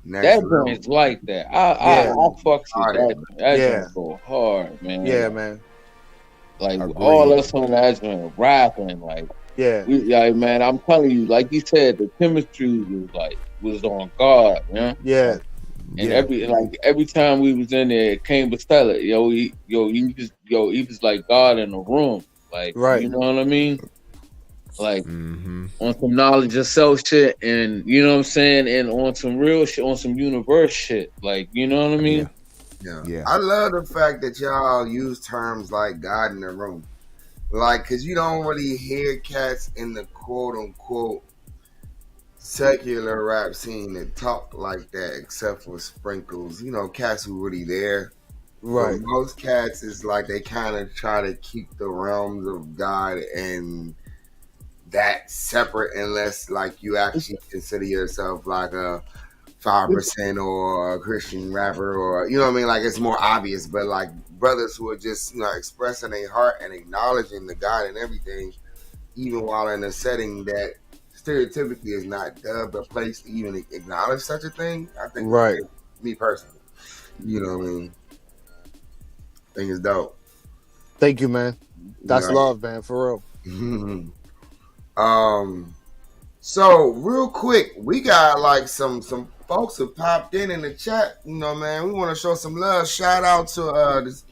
that joint's like that. I fucks with that. That go hard, man. Yeah, man. Like all us on that joint rapping, like. Yeah, man, I'm telling you, like you said, the chemistry was on guard, man. Yeah. And every time we was in there, Kaimbr Stella, he was like God in the room. Like, you know what I mean? Like on some knowledge of self shit, and you know what I'm saying, and on some real shit, on some universe shit. Like, you know what I mean? Yeah. I love the fact that y'all use terms like God in the room. Like, cause you don't really hear cats in the quote unquote secular rap scene that talk like that, except for sprinkles. You know, cats who really there. Right. But most cats is like they kind of try to keep the realms of God and that separate, unless like you actually consider yourself like a 5% or a Christian rapper, or you know what I mean. Like it's more obvious, but like brothers who are just, you know, expressing their heart and acknowledging the God and everything, even while in a setting that stereotypically is not dubbed or placed to even acknowledge such a thing. I think, me personally, you know what I mean. I think it's dope. Thank you, man. That's love, man, for real. So real quick, we got like some folks have popped in the chat. You know, man, we want to show some love. Shout out to this,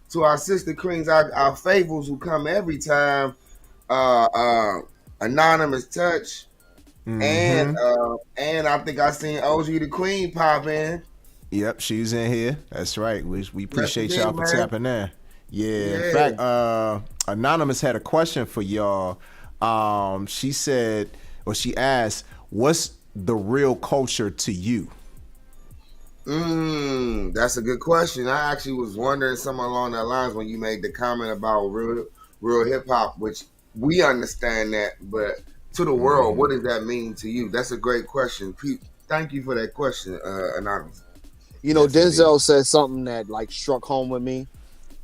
to our sister queens, our favorites who come every time. Anonymous Touch, and I think I seen OG the Queen pop in. Yep, she's in here. That's right. We appreciate y'all for man. tapping in. Yeah. In fact, Anonymous had a question for y'all. She said, or she asked, what's the real culture to you? That's a good question. I actually was wondering something along that lines when you made the comment about real hip hop, which we understand that, but to the world, what does that mean to you? That's a great question. Pete, thank you for that question, Anonymous. You know, Denzel said something that like struck home with me,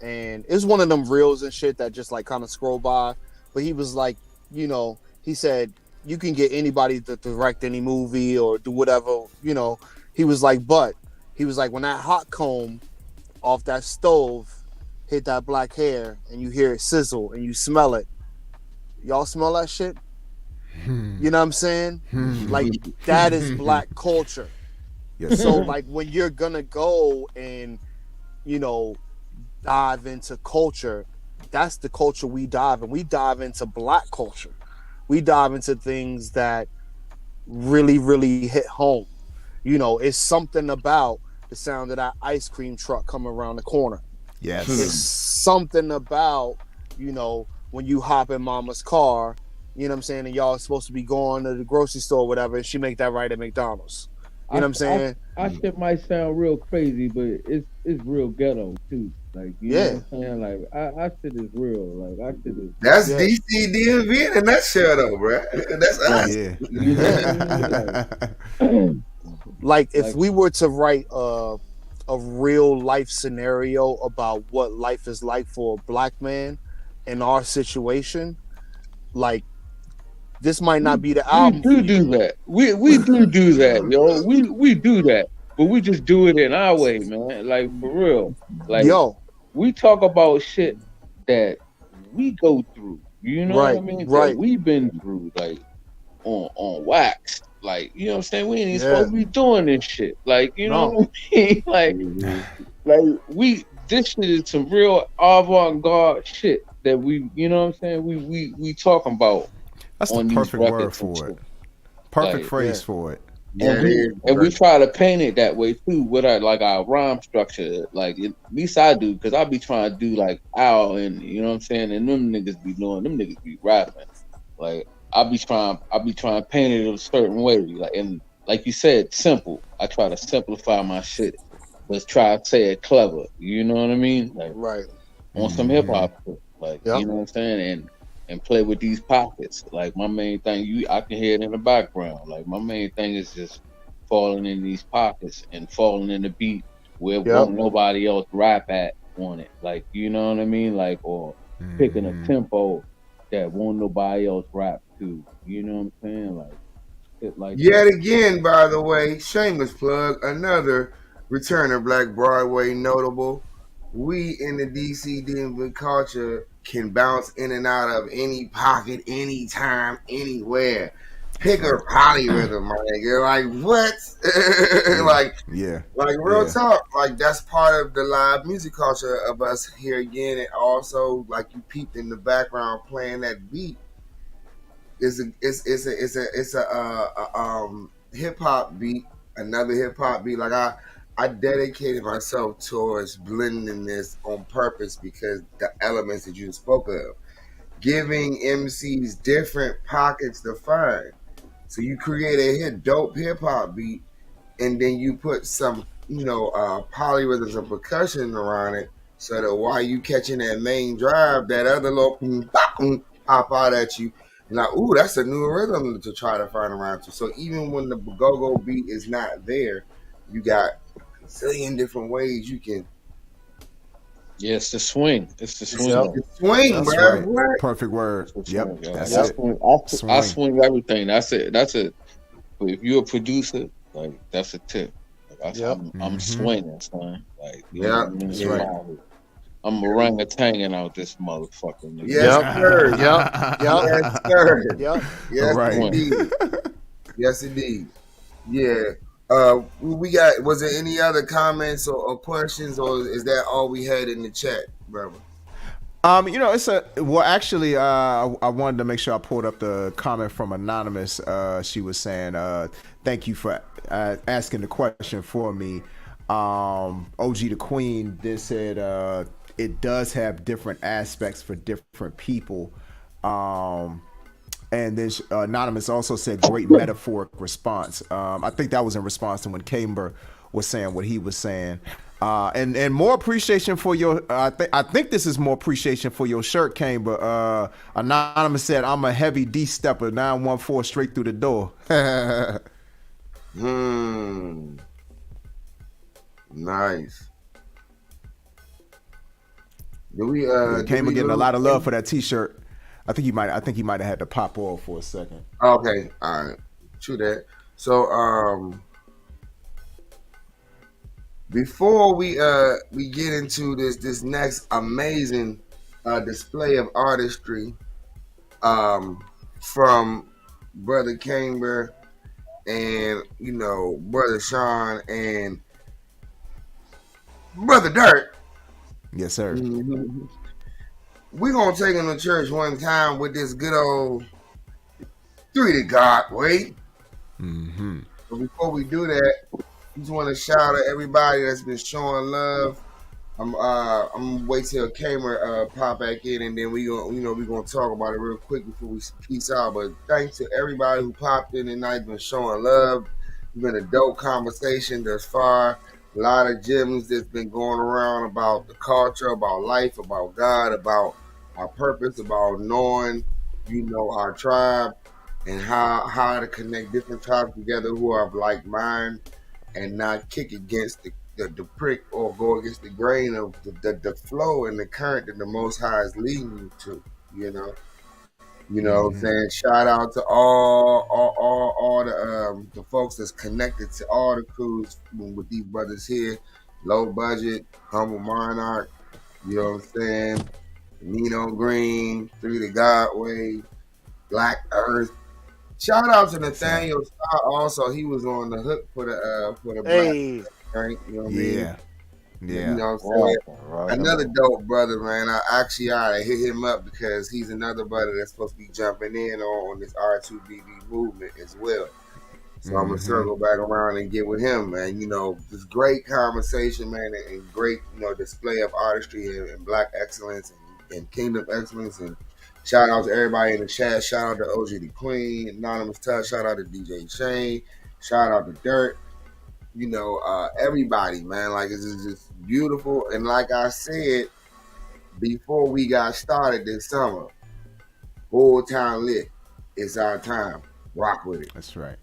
and it's one of them reels and shit that just like kind of scroll by. But he was like, you know, he said you can get anybody to direct any movie or do whatever, you know. He was like, when that hot comb off that stove hit that black hair and you hear it sizzle and you smell it. Y'all smell that shit? You know what I'm saying? Like, that is black culture. Yes. So, like, when you're gonna go and, you know, dive into culture, that's the culture we dive in. We dive into black culture. We dive into things that really, really hit home. You know, it's something about the sound of that ice cream truck coming around the corner. Yes. It's something about, you know, when you hop in mama's car, you know what I'm saying, and y'all are supposed to be going to the grocery store or whatever, and she make that right at McDonald's. You know what I'm saying? I shit might sound real crazy, but it's real ghetto too. Like, you know what I'm saying? Like, I shit is real. Like, I shit is. That's DC DMV and that shit though, bro. That's us. Yeah. You know what I mean? Like, if we were to write a real life scenario about what life is like for a black man in our situation, like, this might not be the album. We do that. We do that, yo. We do that, but we just do it in our way, man. Like, for real. Like, yo, we talk about shit that we go through. You know what I mean? Right. That we've been through, like, on wax. Like, you know what I'm saying? We ain't even supposed to be doing this shit. Like, you know what I mean? Like, this shit is some real avant-garde shit that we, you know what I'm saying? We talking about. That's the perfect word for it. Perfect phrase for it. And we try to paint it that way too with our rhyme structure. Like, at least I do, because I be trying to do like Al, and you know what I'm saying, and them niggas be rapping. Like, I be trying to paint it in a certain way. Like, and like you said, simple. I try to simplify my shit, but try to say it clever. You know what I mean? Like, on some hip hop, like, you know what I'm saying, and play with these pockets. Like, my main thing, I can hear it in the background. Like, my main thing is just falling in these pockets and falling in the beat where won't nobody else rap at on it. Like, you know what I mean? Like, or picking a tempo that won't nobody else rap to. You know what I'm saying? Like, shit like Yet that. again, by the way, shameless plug, another return of Black Broadway notable. We in the DC DMV culture can bounce in and out of any pocket, anytime, anywhere. Pick a polyrhythm, my nigga. Like, what? Like real talk. Like, that's part of the live music culture of us here again. And also, like, you peeped in the background playing that beat. It's a hip hop beat, another hip hop beat. Like, I dedicated myself towards blending this on purpose because the elements that you spoke of, giving MCs different pockets to find. So you create a dope hip hop beat, and then you put some, polyrhythms and percussion around it, so that while you catching that main drive, that other little pop out at you. Like, ooh, that's a new rhythm to try to find around to. So even when the go-go beat is not there, you got a zillion different ways you can. Yeah, it's the swing. It's the swing. The swing, that's bro. Right. Perfect word. Yep. That's it. I swing everything. That's it. That's it. But if you're a producer, like, that's a tip. Like, I'm swinging, son. Like, you know what I mean? That's right. I'm orangutanging out this motherfucker. Nigga. Yes, sir. Yes, sir. Yep. Yes, right. indeed. Yes, indeed. Yeah. We got. Was there any other comments or questions, or is that all we had in the chat, brother? It's actually, I wanted to make sure I pulled up the comment from Anonymous. She was saying, thank you for asking the question for me. OG the Queen did said, it does have different aspects for different people. And then Anonymous also said, great metaphoric response. I think that was in response to when Kaimbr was saying what he was saying. And more appreciation for your. I think this is more appreciation for your shirt, Kaimbr. Anonymous said, "I'm a heavy D stepper, 914 straight through the door." Nice. Do we? Kaimbr getting a lot of love for that T-shirt. I think he might have had to pop off for a second. Okay, all right, true that. So before we get into this next amazing display of artistry from Brother Kaimbr and Brother Sean and Brother Dirt. Yes, sir. Mm-hmm. We're gonna take him to church one time with this good old 3 to God way. Mm-hmm. But before we do that, just want to shout out everybody that's been showing love. I'm gonna wait till Kaimbr pop back in, and then we gonna talk about it real quick before we peace out. But thanks to everybody who popped in tonight, been showing love. It's been a dope conversation thus far. A lot of gems that's been going around about the culture, about life, about God, about our purpose, about knowing, our tribe, and how to connect different tribes together who are of like mind, and not kick against the prick or go against the grain of the flow and the current that the Most High is leading you to. What I'm saying? Shout out to all the folks that's connected to all the crews with these brothers here. Low Budget, Humble Monarch, you know what I'm saying? Nino Green, 3 to God Way, Black Earth. Shout out to Nathaniel Scott also. He was on the hook for the Black, right? You know what I mean? Yeah. You know what I'm saying? Right. Another dope brother, man. I actually ought to hit him up because he's another brother that's supposed to be jumping in on this R2BB movement as well. So I'm gonna circle back around and get with him, man. This great conversation, man, and great, display of artistry and Black excellence and Kingdom excellence. And shout out to everybody in the chat. Shout out to OG the Queen, Anonymous Touch. Shout out to DJ Shane. Shout out to Dirt. Everybody, man. Like, it's just beautiful. And like I said before we got started this summer, Full Time Lit. It's our time. Rock with it. That's right.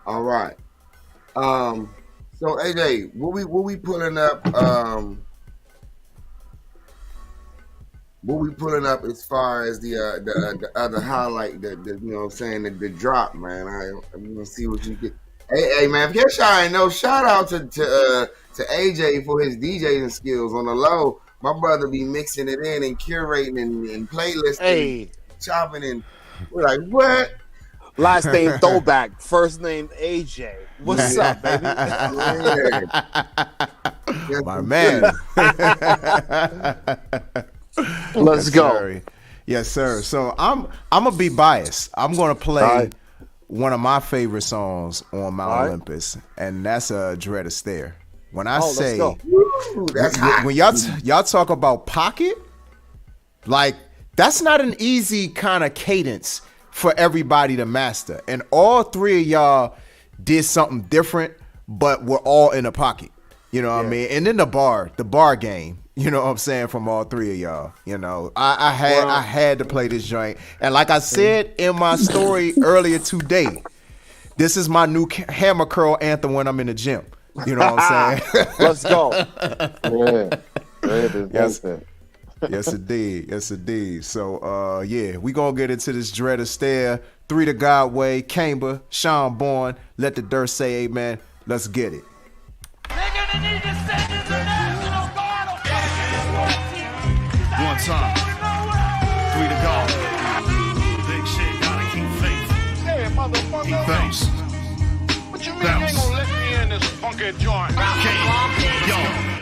All right. So AJ, what we pulling up? What we pulling up as far as the other highlight, the drop, man. I'm gonna see what you get. Hey, man, if your y'all ain't know, shout out to AJ for his DJing skills on the low. My brother be mixing it in and curating and playlisting, chopping, and we're like, what? Last name Throwback, first name AJ. What's up, baby? Yes, my man. Let's go. Yes, sir. So I'm gonna be biased. I'm gonna play one of my favorite songs on Mount Olympus, and that's Dread a Stare. When I say, when y'all talk about pocket, like that's not an easy kind of cadence for everybody to master. And all three of y'all did something different, but we're all in a pocket. You know what I mean? And then the bar game. You know what I'm saying, from all three of y'all. I had to play this joint. And like I said in my story earlier today, this is my new hammer curl anthem when I'm in the gym. You know what I'm saying? Let's go. Yes, indeed. So, we going to get into this Dread a Stare, 3 to God Way, Kaimbr, Sean Bourne, Let the Dirt Say Amen. Let's get it. One time, 3 to God. Big shit, gotta keep faith. Keep faith. funky joint. Yo,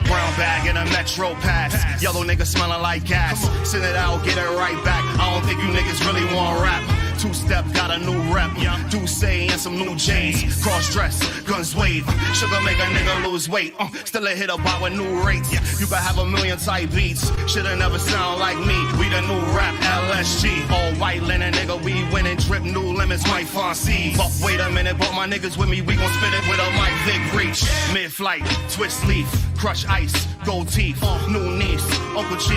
brown bag in a Metro pass. Yellow nigga smelling like gas. Send it out, get it right back. I don't think you niggas really want rap. Two-step, got a new rep. Do say and some new J's. Cross-dress, guns wave. Sugar make a nigga lose weight. Still a hit about with new rates. You can have a million type beats. Shoulda never sound like me. We the new rap LSG. All white linen, nigga, we winning. Drip new limits, Mike Fonzie. But wait a minute, but my niggas with me. We gon' spit it with a Mike Vick reach. Mid-flight, twist leaf. Crush ice, gold teeth. New niece, Uncle G.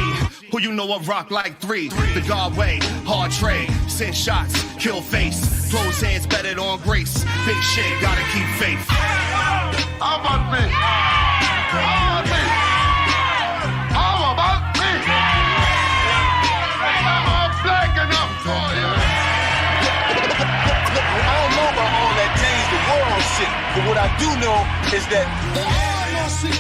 Who you know of rock like 3. The God way, hard trade. Send shots, kill face. Close hands betted on grace. Big shit, gotta keep faith. How about me? How about me? How about me? I'm black enough for you. I don't know about all that change the world shit, but what I do know is that this is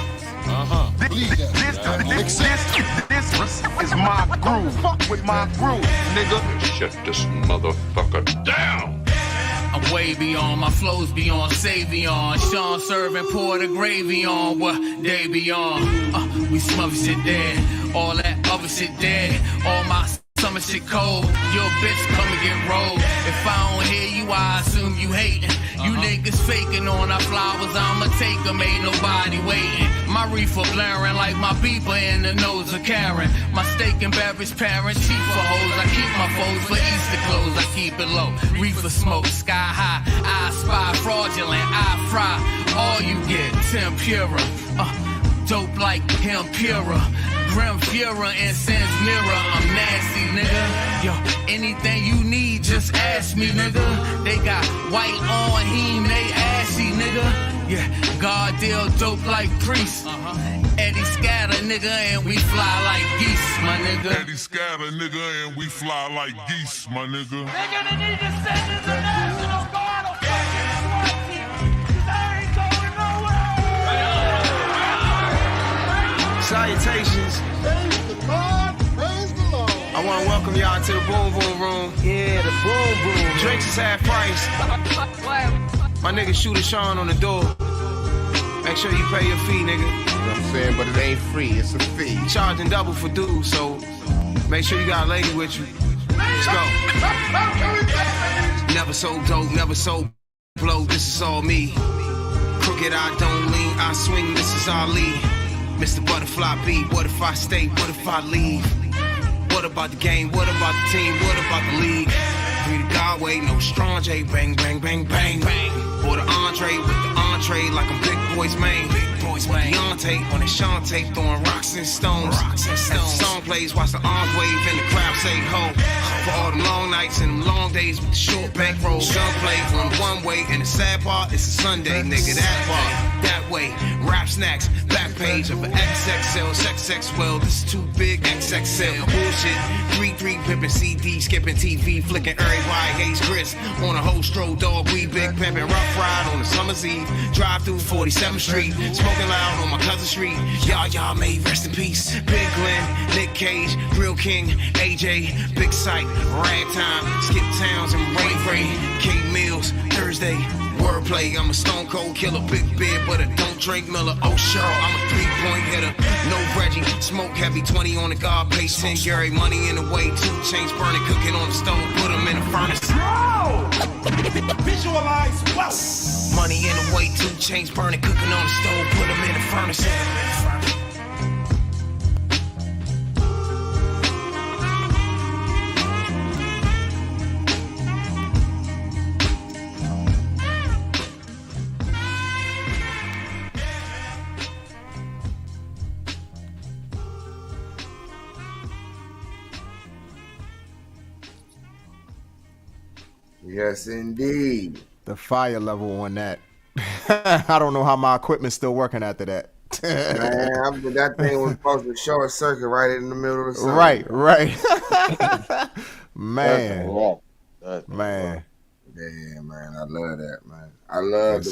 my groove. Fuck with my groove, nigga. Shut this motherfucker down. I'm way beyond, my flows beyond, Savion. Sean serving, pour the gravy on, what they beyond. We smother shit dead, all that other shit dead. All my summer shit cold, your bitch come and get rolled. If I don't hear you, I assume you hating. You niggas faking on our flowers, I'ma take them, ain't nobody waiting. My reefer blaring like my beeper in the nose of Karen. My steak and beverage parent, cheap for hoes. I keep my foes for Easter clothes, I keep it low. Reefer smoke, sky high, I spy fraudulent, I fry. All you get, tempura, dope like him pura. Grim Fuhrer, incense mirror, I'm nasty, nigga. Yo, anything you need, just ask me, nigga. They got white on him, they assy, nigga. Yeah, God deal dope like priest. Eddie Scatter, nigga, and we fly like geese, my nigga. Eddie Scatter, nigga, and we fly like geese, my nigga. Nigga, they need to send us a national guard or fucking SWAT team, 'cause I ain't going nowhere. Salutations. Praise the Lord, praise the Lord. I want to welcome y'all to the Boom Boom Room. Yeah, the boom boom. Drinks is half price. My nigga Shooter Sean on the door. Make sure you pay your fee, nigga. You know what I'm saying? But it ain't free, it's a fee. Charging double for dudes, so make sure you got a lady with you. Let's go. Never so dope, never so blow, this is all me. Crooked, I don't lean, I swing, this is our lead. Mr. Butterfly beat, what if I stay, what if I leave? What about the game, what about the team, what about the league? Free the Godway, no strong J, bang, bang, bang, bang, bang. Or the entree with the entree like I'm Big Boy's main. Big Boy's main. Deontay on his Shantae throwing rocks and stones. As the song plays, watch the arms wave and the crowd say ho. For all them long nights and them long days with the short bankroll. Gunplay on one way, and the sad part, it's a Sunday, nigga, that part. That way, rap snacks, back page of an XXL, sex X, well, this is too big, XXL, bullshit, 3-3 pimpin' CD, skipping TV, flicking everybody hates Chris, on a whole stroll dog, we big pimpin', rough ride on a summer's eve, drive through 47th Street, smoking loud on my cousin street, y'all may rest in peace, Big Glenn, Nick Cage, Grill King, AJ, Big Sight, Ragtime, Skip Towns and Ray, K Mills, Thursday, wordplay, I'm a stone cold killer, big beard, but I don't drink Miller. Oh, sure, I'm a 3-point hitter. No Reggie, smoke heavy, 20 on the guard pace, 10 Gary, money in the way, 2 chains burning, cooking on the stove, put them in the furnace. Visualize wealth. Money in the way, 2 chains burning, cooking on the stove, put them in the furnace. Yes, indeed. The fire level on that. I don't know how my equipment's still working after that. Man, that thing was supposed to short circuit right in the middle of the song. Right. Man. Man. Yeah, man. I love that, man. I love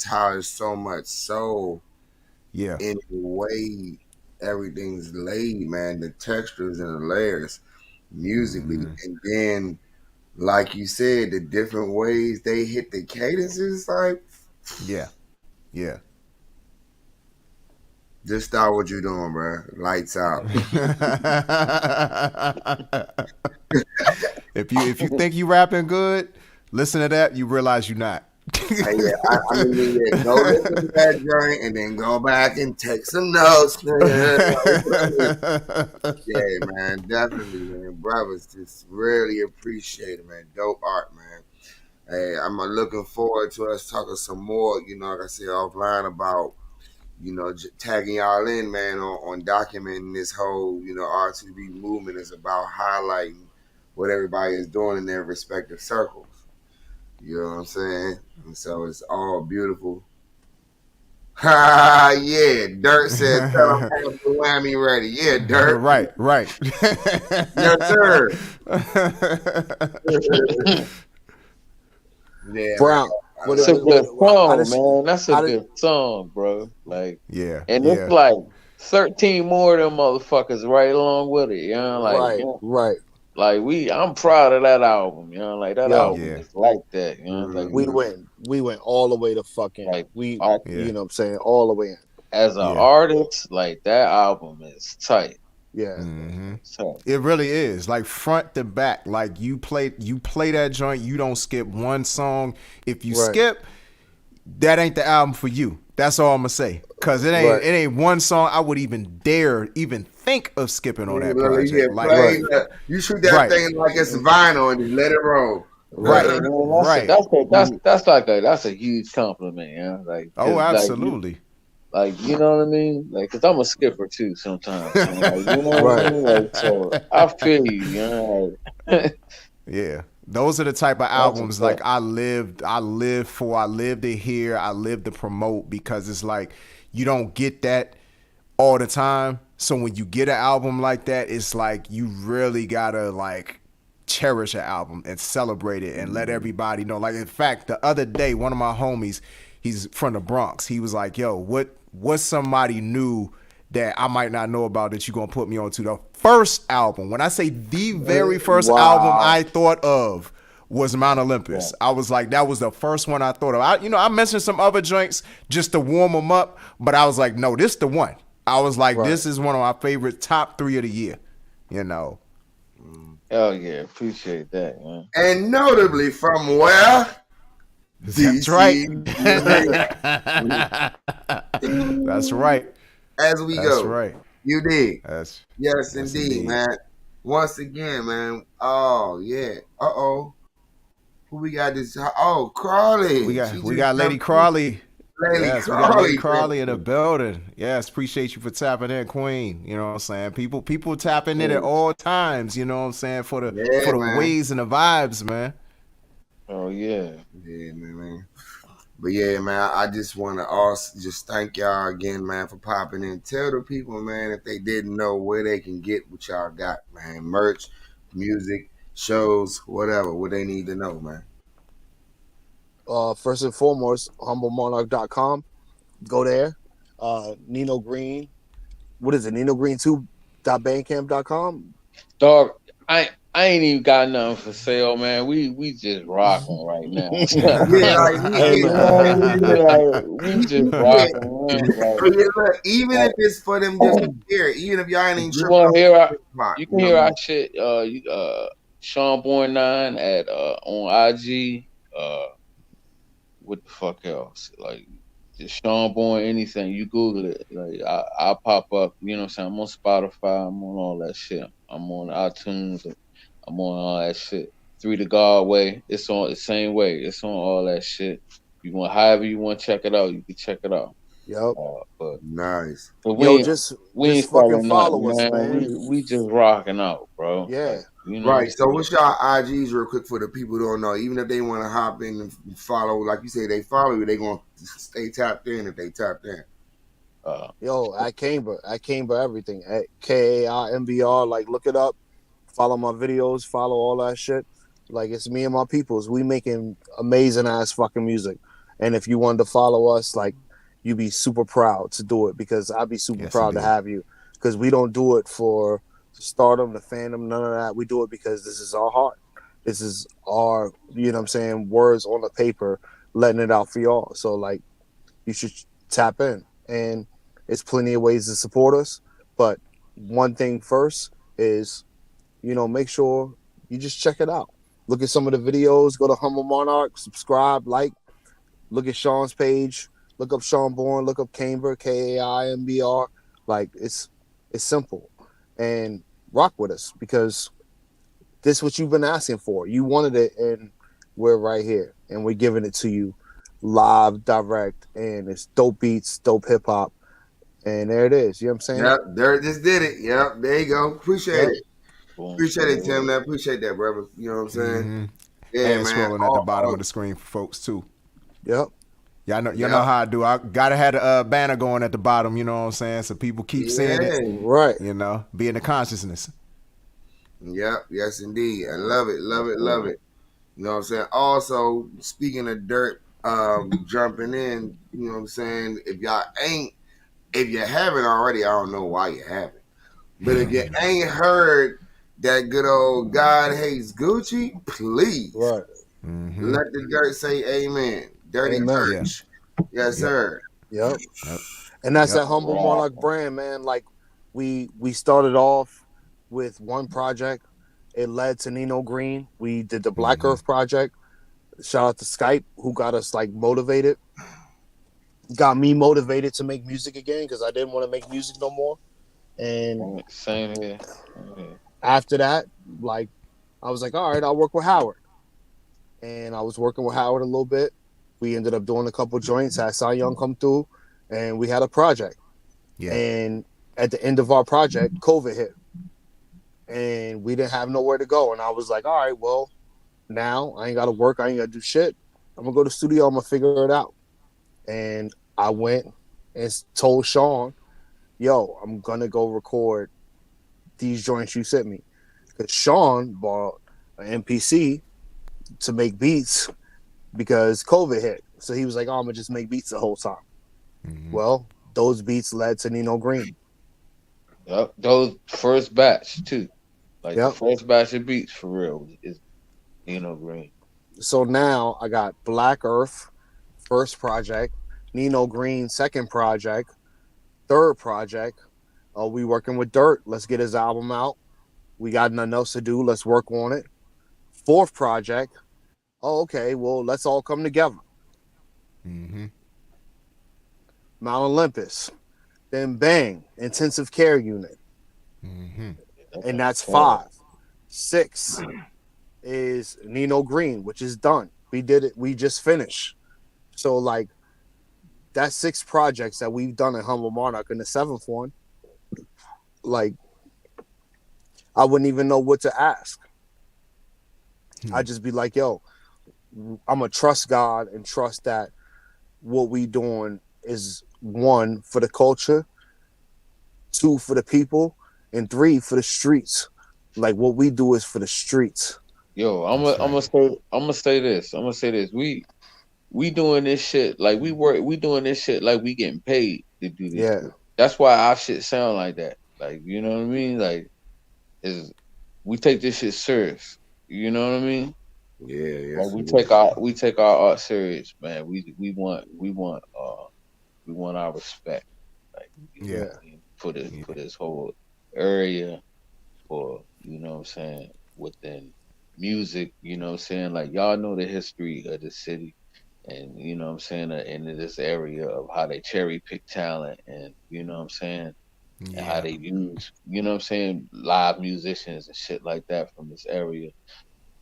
how it's so much soul. Yeah. In the way everything's laid, man. The textures and the layers musically. And then, like you said, the different ways they hit the cadences, like, yeah, Yeah. Just start what you're doing, bro. Lights out. If you think you rapping good, listen to that. You realize you're not. I mean, yeah, go listen to that joint and then go back and take some notes. Yeah, man, definitely, man. Brothers, just really appreciate it, man. Dope art, man. Hey, I'm looking forward to us talking some more, like I said, offline about, tagging y'all in, man, on documenting this whole, R2B movement is about highlighting what everybody is doing in their respective circles. You know what I'm saying? And so it's all beautiful. Ha, yeah. Dirt said, tell him have the whammy ready. Yeah, Dirt. Right. Yes, sir. Yeah, Brown. That's a good song, man. That's a good song, bro. Like, yeah. It's like 13 more of them motherfuckers right along with it. You know, like, right. Like I'm proud of that album. You know, like that album is like that. You know, like we went all the way to fucking you know what I'm saying, all the way in. As an artist, like that album is tight. Yeah. Mm-hmm. So it really is, like front to back. Like you play that joint, you don't skip one song. If you skip, that ain't the album for you. That's all I'm gonna say. Cause it ain't one song I would even dare think of skipping on that project. Yeah, like you shoot that thing like it's vinyl and just let it roll. Right. That's a huge compliment, yeah. Like absolutely. Like, you know what I mean? Like, cause I'm a skipper too sometimes. You know what I mean? Like, so I feel you, you know. Yeah. Those are the type of albums like I live to hear, I live to promote, because it's like you don't get that all the time. So when you get an album like that, it's like you really gotta like cherish an album and celebrate it and let everybody know. Like, in fact, the other day, one of my homies, he's from the Bronx, he was like, yo, what's somebody new that I might not know about that you're gonna put me on to? The first album, when I say the very first album I thought of was Mount Olympus. I was like, that was the first one I thought of. I mentioned some other joints just to warm them up, but I was like, no, this the one. I was like, this is one of my favorite top 3 of the year, you know. Oh yeah, appreciate that, man. And notably from where? That's right. That's right. As we go. That's right. You dig? Yes, indeed, man. Once again, man. Oh yeah. Who we got this? Oh, Crawley. We got Lady Crawley. We got Lady Crawley in the building. Yes, appreciate you for tapping in, Queen. You know what I'm saying? People tapping in at all times, you know what I'm saying, for the ways and the vibes, man. Oh yeah. Yeah, man. But yeah, man, I just want to also just thank y'all again, man, for popping in. Tell the people, man, if they didn't know, where they can get what y'all got, man. Merch, music, shows, whatever, what they need to know, man. First and foremost, humblemonarch.com. Go there. Nino Green. What is it? NinoGreen2.bandcamp.com. Dog, I ain't even got nothing for sale, man. We just rocking right now. We just rocking. Even if it's for them just to hear, even if y'all ain't even you want to hear you can hear our shit. Seanborn9 at on IG. What the fuck else? Like, just Seanborn anything. You Google it. Like, I'll pop up. You know what I'm saying? I'm on Spotify. I'm on all that shit. I'm on iTunes. I'm on all that shit. 3 to God way. It's on the same way. It's on all that shit. However you want to check it out, you can check it out. Yep. But nice. But we ain't fucking follow us, man. We just rocking out, bro. Yeah. You know right. So what's y'all IGs real quick for the people who don't know? Even if they want to hop in and follow, like you say, they follow you, they gonna stay tapped in if they tapped in. At Kaimbr everything. At KAIMBR, like look it up. Follow my videos, follow all that shit. Like, it's me and my peoples. We making amazing ass fucking music. And if you wanted to follow us, like, you'd be super proud to do it, because I'd be super proud to have you. Because we don't do it for stardom, the fandom, none of that. We do it because this is our heart. This is our, you know what I'm saying, words on the paper, letting it out for y'all. So, like, you should tap in. And it's plenty of ways to support us. But one thing first is, make sure you just check it out. Look at some of the videos, go to Humble Monarch, subscribe, like, look at Sean's page, look up Sean Bourne, look up Kaimbr, Kaimbr. Like it's simple. And rock with us because this is what you've been asking for. You wanted it and we're right here. And we're giving it to you live, direct, and it's dope beats, dope hip hop. And there it is. You know what I'm saying? Yep, Dirt just did it. Yep, there you go. Appreciate it. Appreciate it, Tim. I appreciate that, brother. You know what I'm saying? Yeah, and man. scrolling at the bottom of the screen for folks too. Yep. Y'all know how I do. I gotta have the banner going at the bottom. You know what I'm saying? So people keep seeing it. Right. Be in the consciousness. Yep. Yes, indeed. I love it. Love it. Love it. You know what I'm saying? Also, speaking of Dirt, jumping in. You know what I'm saying? If you haven't already, I don't know why you haven't. But if you ain't heard that good old God Hates Gucci, please let the Dirt say amen. Dirty Church. Yes, sir. Yep. And that's that Humble Monarch brand, man. Like we started off with one project. It led to Nino Green. We did the Black Earth project. Shout out to Skype, who got us like motivated. Got me motivated to make music again because I didn't want to make music no more. And same here. After that, like I was like, all right, I'll work with Howard. And I was working with Howard a little bit. We ended up doing a couple joints, had Cy Young come through, and we had a project. Yeah. And at the end of our project, COVID hit. And we didn't have nowhere to go. And I was like, all right, well, now I ain't got to work. I ain't got to do shit. I'm going to go to the studio. I'm going to figure it out. And I went and told Sean, yo, I'm going to go record these joints you sent me. Because Sean bought an MPC to make beats because COVID hit. So he was like, oh, I'm going to just make beats the whole time. Well, those beats led to Nino Green. Yep, those first batch too. Like the first batch of beats for real is Nino Green. So now I got Black Earth, first project, Nino Green, second project, third project. We working with Dirt. Let's get his album out. We got nothing else to do. Let's work on it. Fourth project. Oh, okay. Well, let's all come together. Mount Olympus. Then bang, intensive care unit. And that's 5. 6 is Nino Green, which is done. We did it. We just finished. So like that's 6 projects that we've done at Humble Monarch. And the 7th one, like I wouldn't even know what to ask. I'd just be like, yo, I'm gonna trust God and trust that what we doing is 1 for the culture, 2 for the people, and 3 for the streets. Like what we do is for the streets. Yo, I'm gonna say this. We doing this shit like we doing this shit like we getting paid to do this. Yeah. Shit. That's why our shit sound like that. Like, you know what I mean? Like we take this shit serious. You know what I mean? Yeah. Like we take our art serious, man. We want our respect. Like, you know, for this whole area, for, you know what I'm saying, within music, you know what I'm saying? Like, y'all know the history of the city and, you know what I'm saying, in this area of how they cherry pick talent and, you know what I'm saying, and how they use, you know what I'm saying, live musicians and shit like that from this area.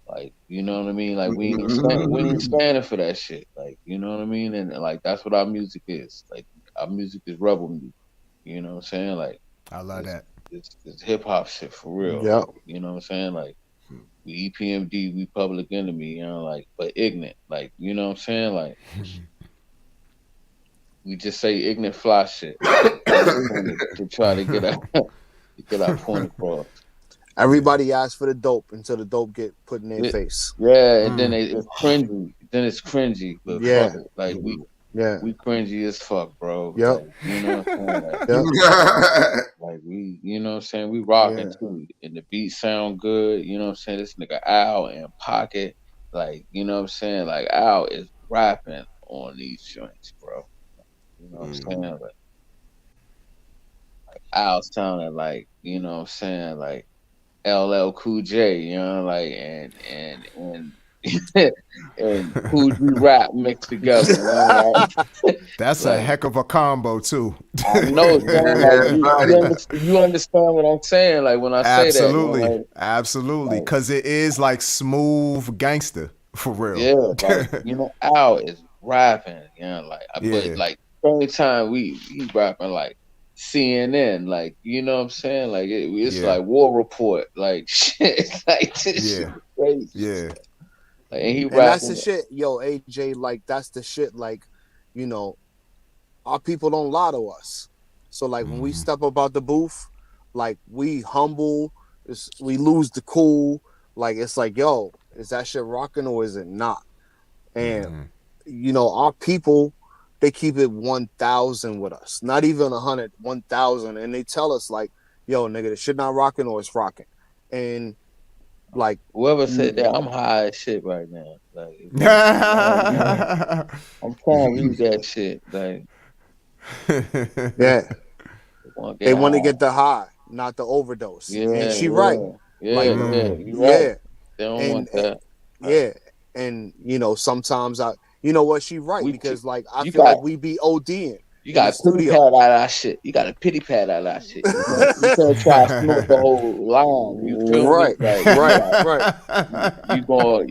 Like, you know what I mean? Like, we ain't standing for that shit. Like, you know what I mean? And like, that's what our music is. Like, our music is rebel music. You know what I'm saying? Like, I love that. It's hip hop shit for real. Yeah. You know what I'm saying? Like, we EPMD, we Public Enemy, you know, like, but ignorant. Like, you know what I'm saying? Like, we just say ignorant fly shit to try to get our point across. Everybody asks for the dope until the dope get put in their face. Yeah, and then it's cringy. Then it's cringy. But fuck it. Like we cringy as fuck, bro. Yep. Like, you know what I'm saying? Like we, you know what I'm saying? We rocking too. And the beat sound good. You know what I'm saying? This nigga Al and Pocket. Like, you know what I'm saying? Like Al is rapping on these joints, bro. You know what I'm saying? Like Al sounded like, you know what I'm saying, like LL Cool J, you know, like and and Cool G Rap mixed together, you know, like That's a heck of a combo too. I know, son. Like you understand what I'm saying? Like when I say that, Absolutely, man, like, absolutely, because it is like smooth gangster for real. yeah, like you know, Al is rapping, you know, like but like every time he rapping like CNN, like you know what I'm saying? Like it's like War Report, like shit, like this shit is crazy. Yeah. Like, and he and that's the shit, yo, AJ. Like that's the shit. Like, you know, our people don't lie to us. So like when we step up out the booth, like we humble, we lose the cool. Like it's like, yo, is that shit rocking or is it not? And you know, our people, they keep it 1,000 with us, not even 100, 1,000, and they tell us like, yo, nigga, this shit not rocking or it's rocking, and like whoever said that, I'm high as shit right now. Like I'm trying to read that shit. Like yeah, they want to get the high, not the overdose. Yeah, and she right. Yeah, like, you're right. They don't and, want that. Yeah, and you know sometimes you know what, she right because like I feel like we be ODing. You got a pity pad out of that shit. You got a pity pad out of that shit. You can't try to snort the whole line. You feel right, me? Like, right.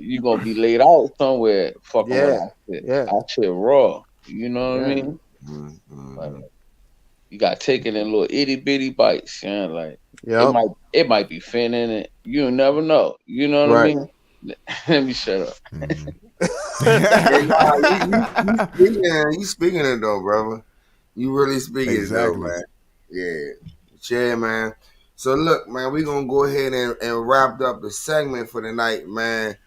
You gonna be laid out somewhere fucking with that shit. Yeah. That shit raw. You know what I mean? Like, you got taken in little itty bitty bites. You know, like it might be fin in it. You never know. You know what I mean? Let me shut up. You speaking it though, brother. You really speaking it though, man. Yeah, man. So look, man, we gonna go ahead and wrap up the segment for the night, man.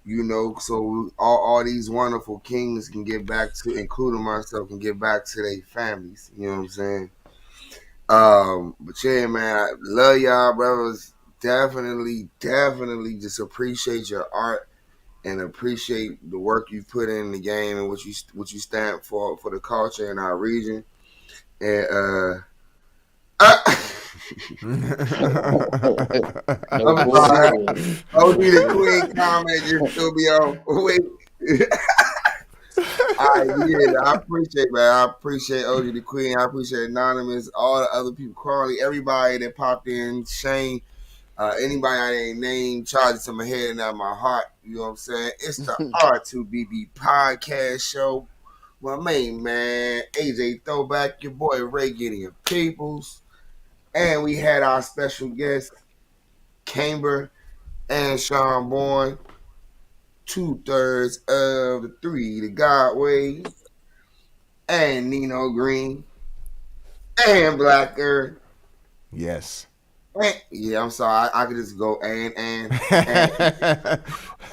You know, so all these wonderful kings can get back to, including myself, can get back to their families. You know what I'm saying? But yeah, man, I love y'all, brothers. Definitely just appreciate your art and appreciate the work you put in the game and what you stand for the culture in our region. And I'm sorry. OG the Queen comment just still be on. Wait. I appreciate, man. I appreciate OG the Queen. I appreciate Anonymous, all the other people, Carly, everybody that popped in, Shane. Anybody I ain't named, charges to my head and out of my heart. You know what I'm saying? It's the R2BB podcast show. My main man, AJ Throwback, your boy Ray Gideon Peoplez. And we had our special guest, Kaimbr and Sean Bourne. 2/3 of the three, the Godway, and Nino Green, and Black Earth. Yes. Yeah, I'm sorry. I could just go and.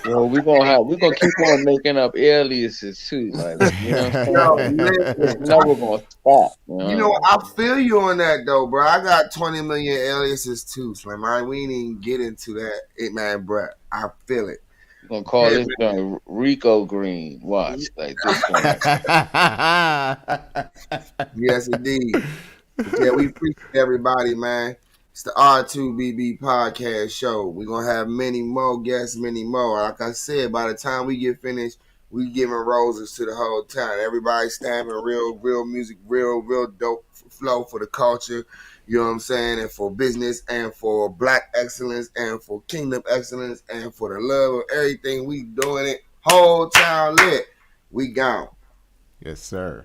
Well, we're gonna keep on making up aliases too. Like, you know what I'm saying? It's never gonna stop. You know, I feel you on that though, bro. I got 20 million aliases too, Slim. We ain't even get into that, man, bro. I feel it. We're gonna call this one Rico Green. Watch like this one. Yes, indeed. Yeah, we appreciate everybody, man. It's the R2BB podcast show. We're going to have many more guests, many more. Like I said, by the time we get finished, we giving roses to the whole town. Everybody stamping real music, real dope flow for the culture. You know what I'm saying? And for business and for black excellence and for kingdom excellence and for the love of everything we doing it. Whole town lit. We gone. Yes, sir.